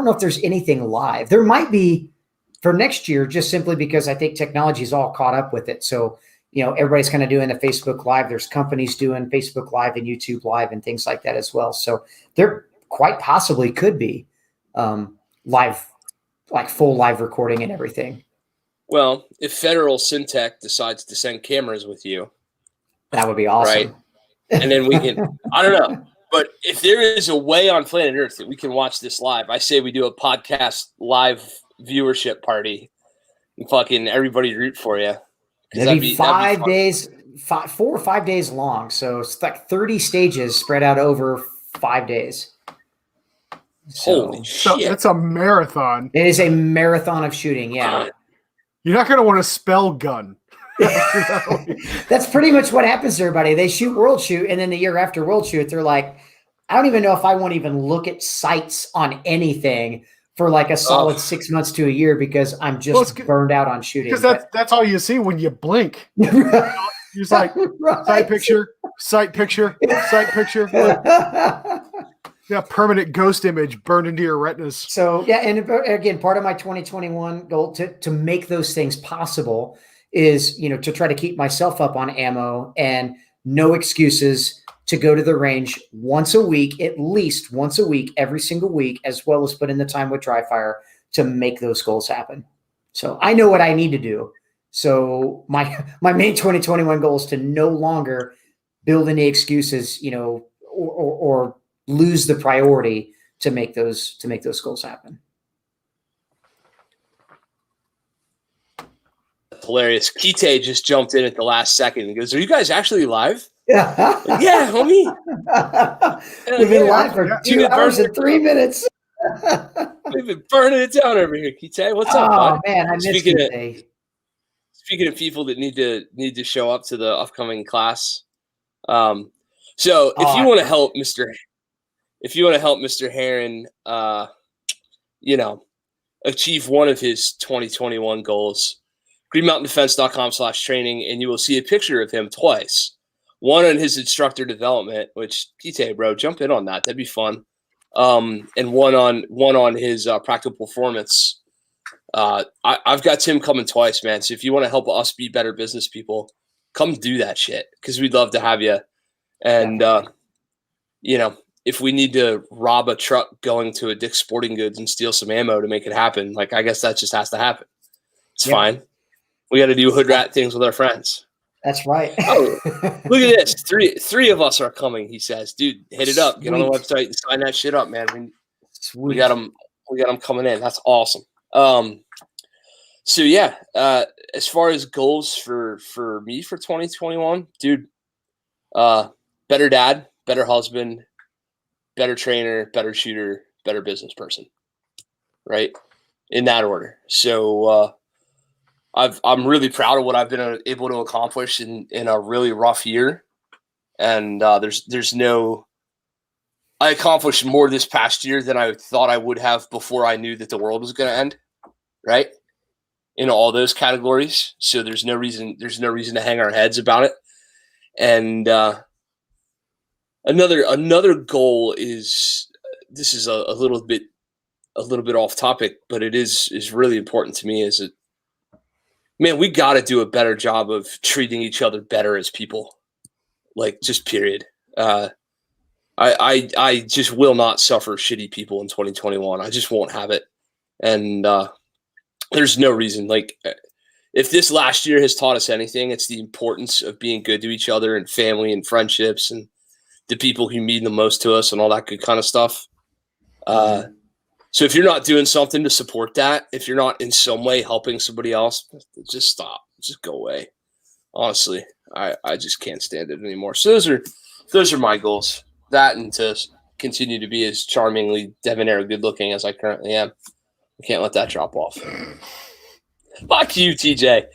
know if there's anything live. There might be for next year, just simply because I think technology is all caught up with it. So, everybody's kind of doing the Facebook Live. There's companies doing Facebook Live and YouTube Live and things like that as well. So there quite possibly could be live, like full live recording and everything. Well, if Federal Syntech decides to send cameras with you, that would be awesome. Right? And then we can, I don't know, but if there is a way on planet Earth that we can watch this live, I say we do a podcast live viewership party and fucking everybody root for you. That'd be 5 days, 4 or 5 days long. So it's like 30 stages spread out over 5 days. Holy shit. It's a marathon. It is a marathon of shooting. Yeah. You're not going to want to spell gun. That's pretty much what happens to everybody. They shoot World Shoot, and then the year after World Shoot, they're like, I don't even know if I want to even look at sites on anything for like a solid 6 months to a year, because I'm just burned out on shooting. Because that's all you see when you blink. You're like, site picture. Yeah, permanent ghost image burned into your retinas. So yeah, and again, part of my 2021 goal to make those things possible is, to try to keep myself up on ammo and no excuses to go to the range once a week, at least once a week, every single week, as well as put in the time with dry fire to make those goals happen. So I know what I need to do. So my main 2021 goal is to no longer build any excuses, or lose the priority to make those goals happen. Hilarious. Kite just jumped in at the last second and goes, "Are you guys actually live?" Yeah, yeah, homie. We've been live for 2 hours and 3 minutes. We've been burning it down over here, Kite. What's up, bud? Oh man, I missed Kite. Speaking of people that need to show up to the upcoming class, so if you want to help Mr. Herron, achieve one of his 2021 goals, greenmountaindefense.com/training, and you will see a picture of him twice. One on his instructor development, which Kite, bro, jump in on that. That'd be fun. And one on his practical performance. I've got Tim coming twice, man. So if you want to help us be better business people, come do that shit, because we'd love to have you. And if we need to rob a truck going to a Dick's Sporting Goods and steal some ammo to make it happen, like, I guess that just has to happen. It's fine. We got to do hood rat things with our friends. That's right. Oh, look at this. Three of us are coming, he says. Dude, hit it up. Get on the website and sign that shit up, man. We got them coming in. That's awesome. So yeah, as far as goals for me for 2021, dude, better dad, better husband, better trainer, better shooter, better business person, right? In that order. So I'm really proud of what I've been able to accomplish in a really rough year, and I accomplished more this past year than I thought I would have before I knew that the world was going to end, right? In all those categories. So there's no reason to hang our heads about it. And another goal is, this is a little bit off topic, but it is really important to me, is that, man, we got to do a better job of treating each other better as people, like, just period. I just will not suffer shitty people in 2021. I just won't have it. And there's no reason. Like, if this last year has taught us anything, it's the importance of being good to each other and family and friendships and the people who mean the most to us and all that good kind of stuff. So if you're not doing something to support that, if you're not in some way helping somebody else, just stop. Just go away. Honestly, I just can't stand it anymore. So those are my goals. That, and to continue to be as charmingly debonair good looking as I currently am. I can't let that drop off. Fuck you, TJ.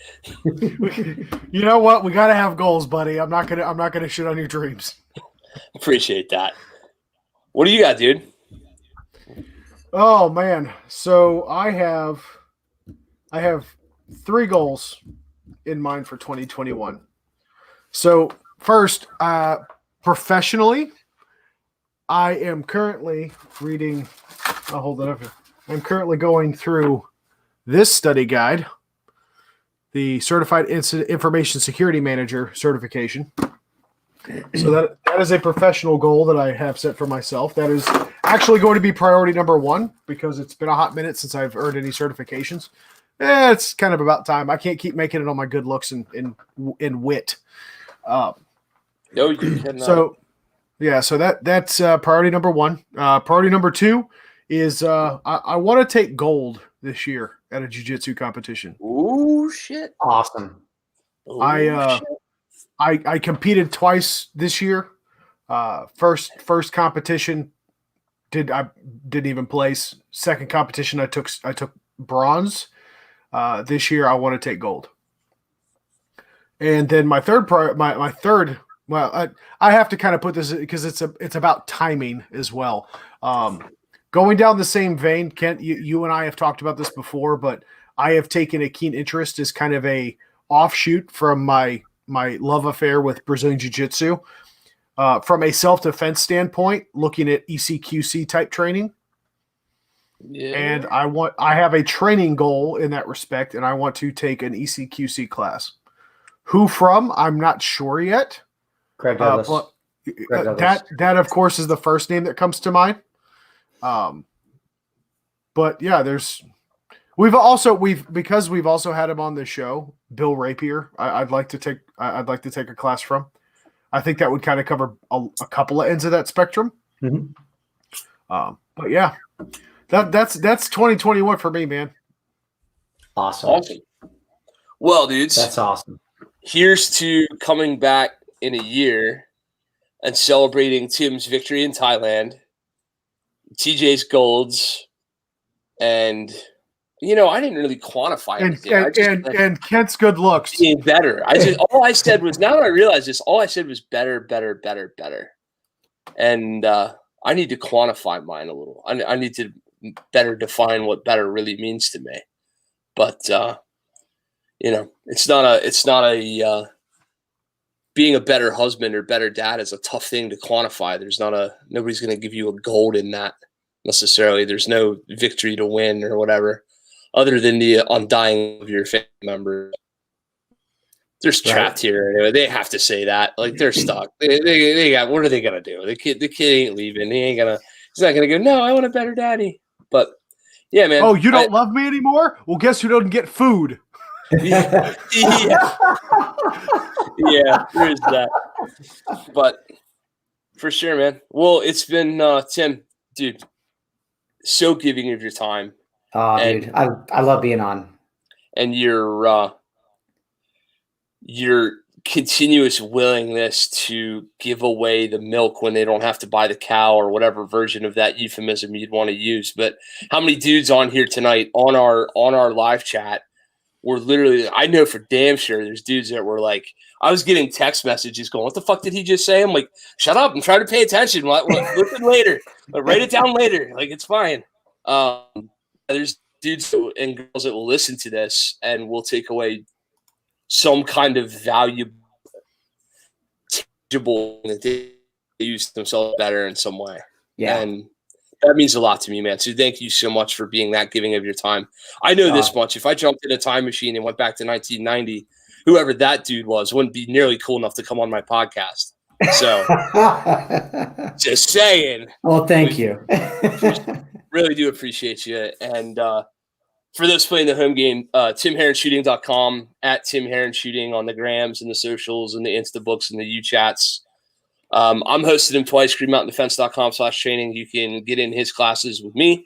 You know what? We gotta have goals, buddy. I'm not gonna shit on your dreams. Appreciate that. What do you got, dude? Oh man. So I have 3 goals in mind for 2021. So first, professionally, I am currently reading. I'll hold it up here. I'm currently going through this study guide, the Certified Incident Information Security Manager certification. So that is a professional goal that I have set for myself. That is actually going to be priority number 1, because it's been a hot minute since I've earned any certifications. It's kind of about time. I can't keep making it on my good looks and wit. No, you cannot. So that's priority number 1. Priority number 2 is I want to take gold this year at a jiu-jitsu competition. Ooh, shit. Awesome. I competed twice this year. First competition I didn't even place. Second competition I took bronze. This year I want to take gold. And then my third well, I have to kind of put this because it's about timing as well. Going down the same vein, Kent, you and I have talked about this before, but I have taken a keen interest as kind of a offshoot from my love affair with Brazilian Jiu-Jitsu. From a self-defense standpoint, looking at ECQC type training. Yeah. And I have a training goal in that respect, and I want to take an ECQC class. Who from? I'm not sure yet. Craig Douglas. That of course is the first name that comes to mind. But yeah, we've also had him on the show, Bill Rapier. I'd like to take a class from. I think that would kind of cover a couple of ends of that spectrum. Mm-hmm. But yeah, that's 2021 for me, man. Awesome. Well, dudes, that's awesome. Here's to coming back in a year and celebrating Tim's victory in Thailand, TJ's golds, and I didn't really quantify anything. And Kent's good looks. Being better. All I said was, now that I realize this, all I said was better, better, better, better. And I need to quantify mine a little. I need to better define what better really means to me. But it's not a being a better husband or better dad is a tough thing to quantify. Nobody's going to give you a gold in that necessarily. There's no victory to win or whatever, other than the undying of your family members. They're trapped here anyway. They have to say that. Like, they're stuck. They got. What are they gonna do? The kid ain't leaving. He's not gonna go. No, I want a better daddy. But yeah, man. Oh, you don't love me anymore? Well, guess who doesn't get food? Yeah, there's that. But for sure, man. Well, it's been Tim, dude, so giving of your time. Oh, dude, I love being on. And your continuous willingness to give away the milk when they don't have to buy the cow, or whatever version of that euphemism you'd want to use. But how many dudes on here tonight on our live chat were literally, I know for damn sure there's dudes that were like, I was getting text messages going, what the fuck did he just say? I'm like, shut up, I'm trying to pay attention. Listen later. Write it down later. Like, it's fine. There's dudes and girls that will listen to this and will take away some kind of valuable, tangible, that they use themselves better in some way. Yeah. And that means a lot to me, man. So thank you so much for being that giving of your time. I know this much. If I jumped in a time machine and went back to 1990, whoever that dude was wouldn't be nearly cool enough to come on my podcast. So just saying. Well, thank you. Really do appreciate you. And for those playing the home game, TimHerronShooting.com, at Tim Herron Shooting on the grams and the socials and the Instabooks and the U-chats. I'm hosted him twice, GreenMountainDefense.com/training. You can get in his classes with me.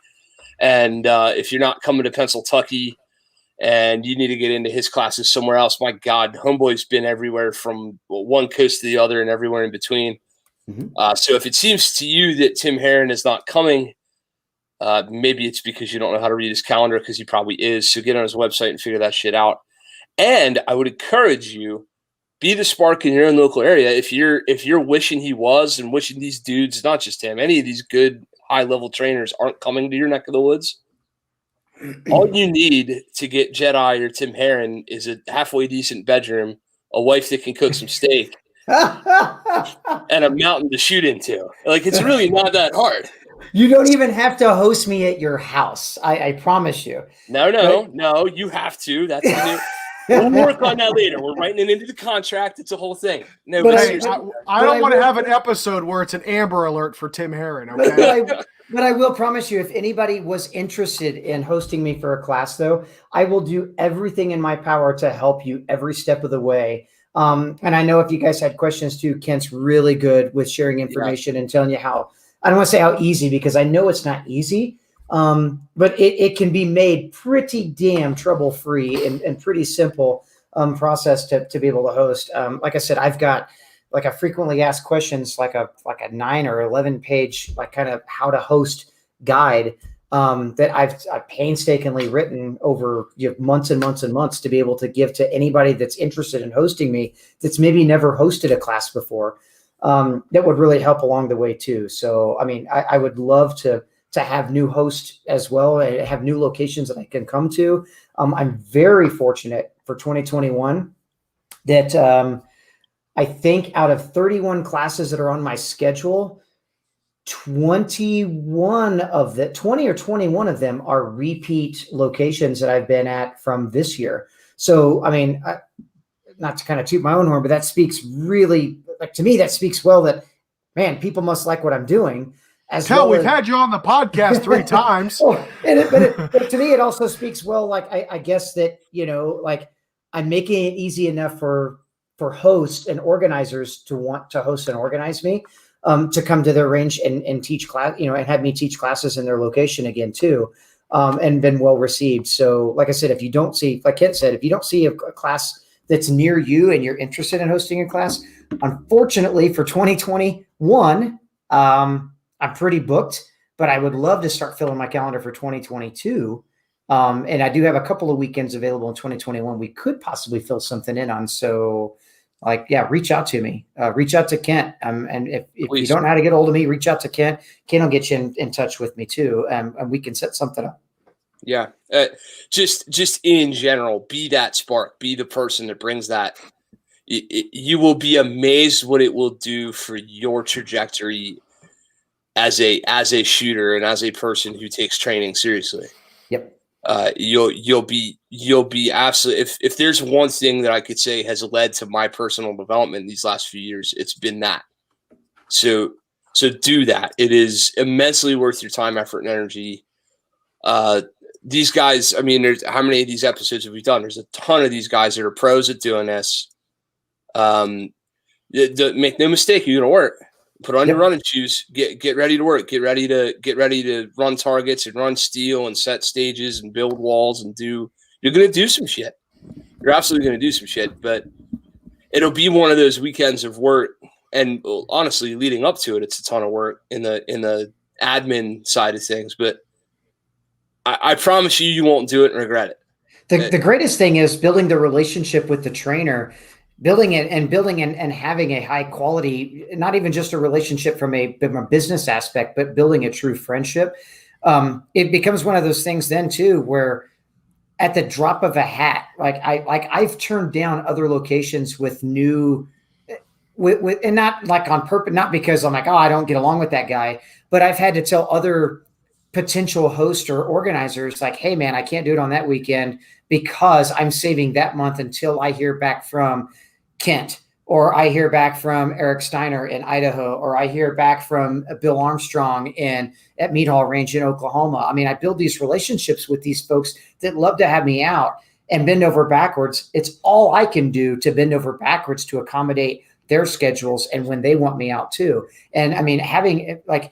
And if you're not coming to Pennsylvania and you need to get into his classes somewhere else, my God, homeboy's been everywhere from one coast to the other and everywhere in between. Mm-hmm. So if it seems to you that Tim Herron is not coming, maybe it's because you don't know how to read his calendar, because he probably is. So get on his website and figure that shit out. And I would encourage you, be the spark in your own local area. If you're wishing he was, and wishing these dudes, not just him, any of these good high-level trainers aren't coming to your neck of the woods, all you need to get Jedi or Tim Herron is a halfway decent bedroom, a wife that can cook some steak, and a mountain to shoot into. Like, it's really not that hard. You don't even have to host me at your house. I promise you. No, you have to. That's new. We'll work on that later. We're writing it into the contract. It's a whole thing. No, but I don't want to have an episode where it's an Amber Alert for Tim Herron. Okay. But I will promise you, if anybody was interested in hosting me for a class, though, I will do everything in my power to help you every step of the way. And I know if you guys had questions too, Kent's really good with sharing information and telling you how. I don't want to say how easy, because I know it's not easy. But it can be made pretty damn trouble-free and pretty simple process to be able to host. Like I said, I've got like a frequently asked questions, like a 9 or 11 page, like kind of how to host guide that I've painstakingly written over months and months and months to be able to give to anybody that's interested in hosting me, that's maybe never hosted a class before. That would really help along the way too. So, I mean, I would love to have new hosts as well, and have new locations that I can come to. I'm very fortunate for 2021 that I think out of 31 classes that are on my schedule, 20 or 21 of them are repeat locations that I've been at from this year. So, I mean, not to kind of toot my own horn, but that speaks really, like, to me, that speaks well that, man, people must like what I'm doing. We've had you on the podcast 3 times. But to me, it also speaks well. Like, I guess that, like, I'm making it easy enough for hosts and organizers to want to host and organize me, to come to their range and teach class, and have me teach classes in their location again too, and been well received. So, like I said, if you don't see, like Kent said, if you don't see a class that's near you and you're interested in hosting a class, unfortunately for 2021, I'm pretty booked, but I would love to start filling my calendar for 2022. And I do have a couple of weekends available in 2021. We could possibly fill something in on. So, like, yeah, reach out to me. Reach out to Kent. And if you don't know how to get hold of me, reach out to Kent. Kent will get you in touch with me too. And we can set something up. Yeah. Just in general, be that spark, be the person that brings that. You will be amazed what it will do for your trajectory as a shooter and as a person who takes training seriously. Yep. You'll be absolutely, if there's one thing that I could say has led to my personal development these last few years, it's been that. So do that. It is immensely worth your time, effort, and energy. these guys, I mean, there's how many of these episodes have we done? There's a ton of these guys that are pros at doing this. Make no mistake, you're gonna work. Put on your running shoes. Get ready to work. Get ready to run targets and run steel and set stages and build walls and do. You're gonna do some shit. You're absolutely gonna do some shit. But it'll be one of those weekends of work. And honestly, leading up to it, it's a ton of work in the admin side of things. But I promise you won't do it and regret it. The greatest thing is building the relationship with the trainer. Building and having a high quality, not even just a relationship from a business aspect, but building a true friendship. It becomes one of those things then too, where at the drop of a hat, I've turned down other locations with and not like on purpose, not because I'm like, oh, I don't get along with that guy, but I've had to tell other potential hosts or organizers like, hey man, I can't do it on that weekend because I'm saving that month until I hear back from Kent, or I hear back from Eric Steiner in Idaho, or I hear back from Bill Armstrong at Meat Hall Range in Oklahoma. I mean, I build these relationships with these folks that love to have me out and bend over backwards. It's all I can do to bend over backwards to accommodate their schedules and when they want me out too. And I mean, having like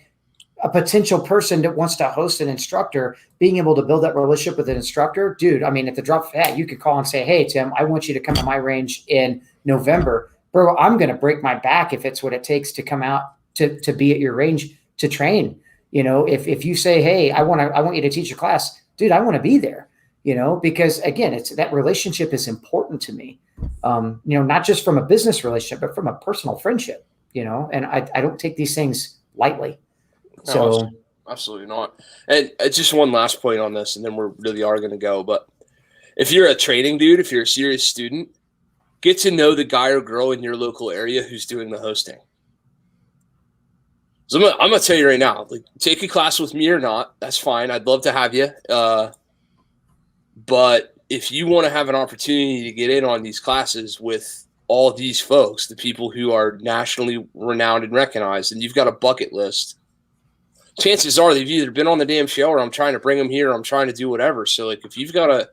a potential person that wants to host an instructor, being able to build that relationship with an instructor, dude, I mean, at the drop of a hat, you could call and say, hey, Tim, I want you to come to my range in November. Bro, I'm going to break my back if it's what it takes to come out to be at your range to train. You know, if you say, hey, I want you to teach a class, dude, I want to be there, you know, because again, it's that relationship is important to me. You know, not just from a business relationship, but from a personal friendship, you know, and I don't take these things lightly. So absolutely not. And just one last point on this, and then we're really are going to go. But if you're a training dude, if you're a serious student, get to know the guy or girl in your local area who's doing the hosting. So I'm going to tell you right now, like, take a class with me or not, that's fine. I'd love to have you. But if you want to have an opportunity to get in on these classes with all these folks, the people who are nationally renowned and recognized, and you've got a bucket list, chances are they've either been on the damn show or I'm trying to bring them here or I'm trying to do whatever. So like if you've got a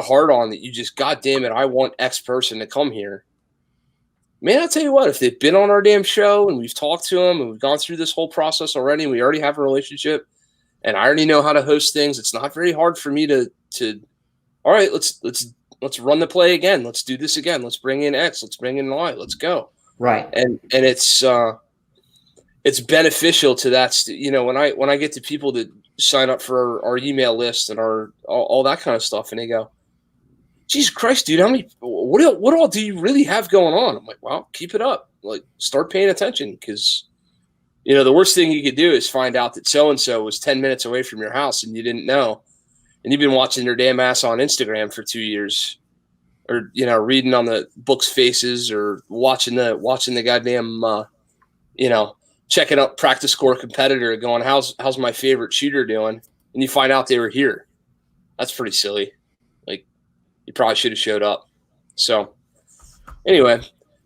hard on that you just, God damn it, I want X person to come here. Man, I'll tell you what, if they've been on our damn show and we've talked to them and we've gone through this whole process already, and we already have a relationship and I already know how to host things, it's not very hard for me to all right, let's run the play again. Let's do this again. Let's bring in X. Let's bring in Y. Let's go. Right. And it's beneficial to that. You know, when I get to people that sign up for our email list and all that kind of stuff, and they go, Jesus Christ, dude, what all do you really have going on? I'm like, well, keep it up. Like, start paying attention, because, you know, the worst thing you could do is find out that so-and-so was 10 minutes away from your house and you didn't know. And you've been watching their damn ass on Instagram for 2 years, or, you know, reading on the books' faces, or watching the goddamn, you know, checking out practice score competitor, going, how's my favorite shooter doing? And you find out they were here. That's pretty silly. Like, you probably should have showed up. So anyway,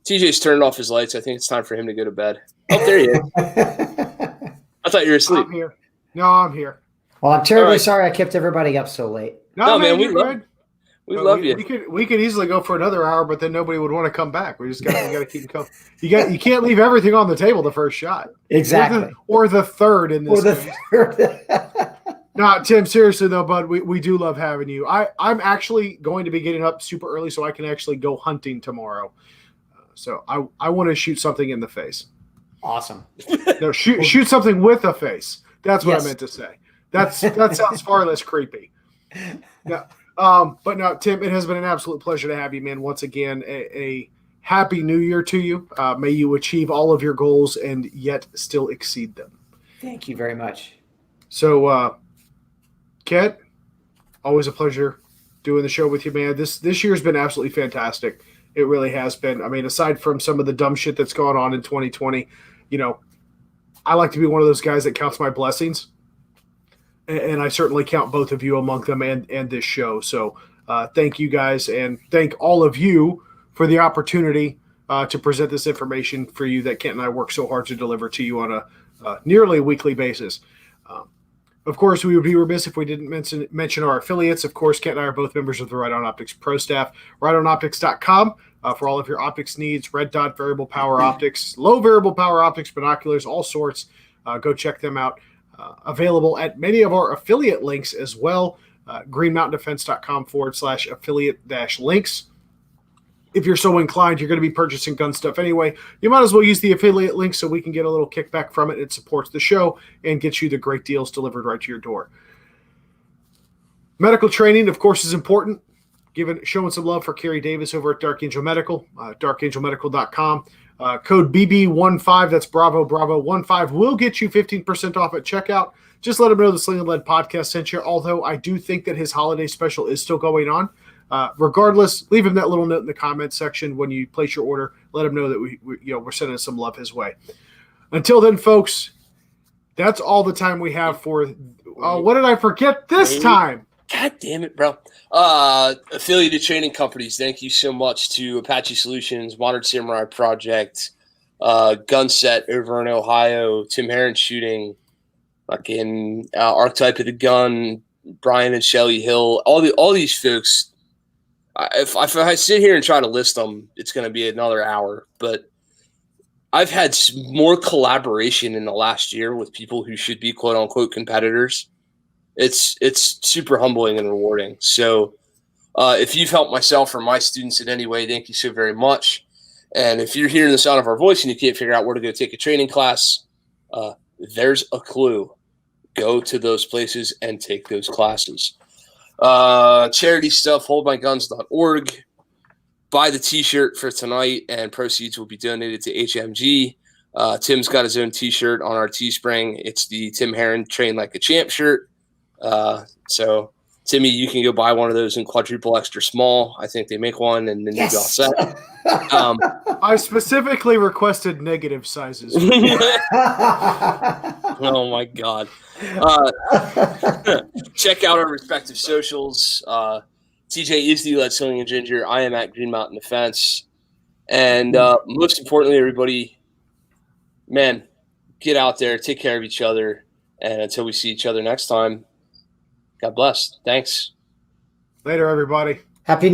TJ's turned off his lights. I think it's time for him to go to bed. Oh, there you are. I thought you were asleep. I'm here. No, I'm here. Well, I'm terribly sorry I kept everybody up so late. No, man, we love you. We could easily go for another hour, but then nobody would want to come back. We just got to keep it going. You can't leave everything on the table the first shot. Exactly. Or the third in this. Or the third. No, Tim, seriously though, bud, we do love having you. I'm actually going to be getting up super early so I can actually go hunting tomorrow. So I want to shoot something in the face. Awesome. No, shoot something with a face. That's what I meant to say. That sounds far less creepy. Yeah. But no, Tim, it has been an absolute pleasure to have you, man. Once again, a happy new year to you. May you achieve all of your goals and yet still exceed them. Thank you very much. So, Ket, always a pleasure doing the show with you, man. This year's been absolutely fantastic. It really has been. I mean, aside from some of the dumb shit that's gone on in 2020, you know, I like to be one of those guys that counts my blessings. And I certainly count both of you among them and this show. So thank you guys, and thank all of you for the opportunity to present this information for you that Kent and I work so hard to deliver to you on a nearly weekly basis. Of course, we would be remiss if we didn't mention our affiliates. Of course, Kent and I are both members of the Right On Optics Pro staff. RightOnOptics.com for all of your optics needs, red dot variable power optics, low variable power optics, binoculars, all sorts. Go check them out. Available at many of our affiliate links as well. greenmountaindefense.com/affiliate-links. If you're so inclined, you're going to be purchasing gun stuff anyway. You might as well use the affiliate link so we can get a little kickback from it. It supports the show and gets you the great deals delivered right to your door. Medical training, of course, is important. Showing some love for Carrie Davis over at Dark Angel Medical, darkangelmedical.com. Code BB15, that's Bravo 15, will get you 15% off at checkout. Just let him know the Sling'N Led podcast sent you, although I do think that his holiday special is still going on. Regardless, leave him that little note in the comments section when you place your order. Let him know that we're sending some love his way. Until then, folks, that's all the time we have for. What did I forget this time? God damn it, bro. Affiliated training companies, thank you so much to Apache Solutions, Modern Samurai Project, Gunset over in Ohio, Tim Herron Shooting, fucking Archetype of the Gun, Brian and Shelly Hill, all these folks. If I sit here and try to list them, it's going to be another hour. But I've had more collaboration in the last year with people who should be quote unquote competitors. It's super humbling and rewarding. So if you've helped myself or my students in any way, thank you so very much. And if you're hearing the sound of our voice and you can't figure out where to go take a training class, there's a clue. Go to those places and take those classes. Charity stuff, holdmyguns.org. Buy the t-shirt for tonight and proceeds will be donated to HMG. Tim's got his own t-shirt on our Teespring. It's the Tim Herron Train Like a Champ shirt. So Timmy, you can go buy one of those in quadruple extra small. I think they make one and then Yes. you go set. I specifically requested negative sizes. Oh my God. Check out our respective socials. TJ is the Lead Sling'N Ginger. I am at Green Mountain Defense. And most importantly, everybody, man, get out there, take care of each other. And until we see each other next time, God bless. Thanks. Later, everybody. Happy New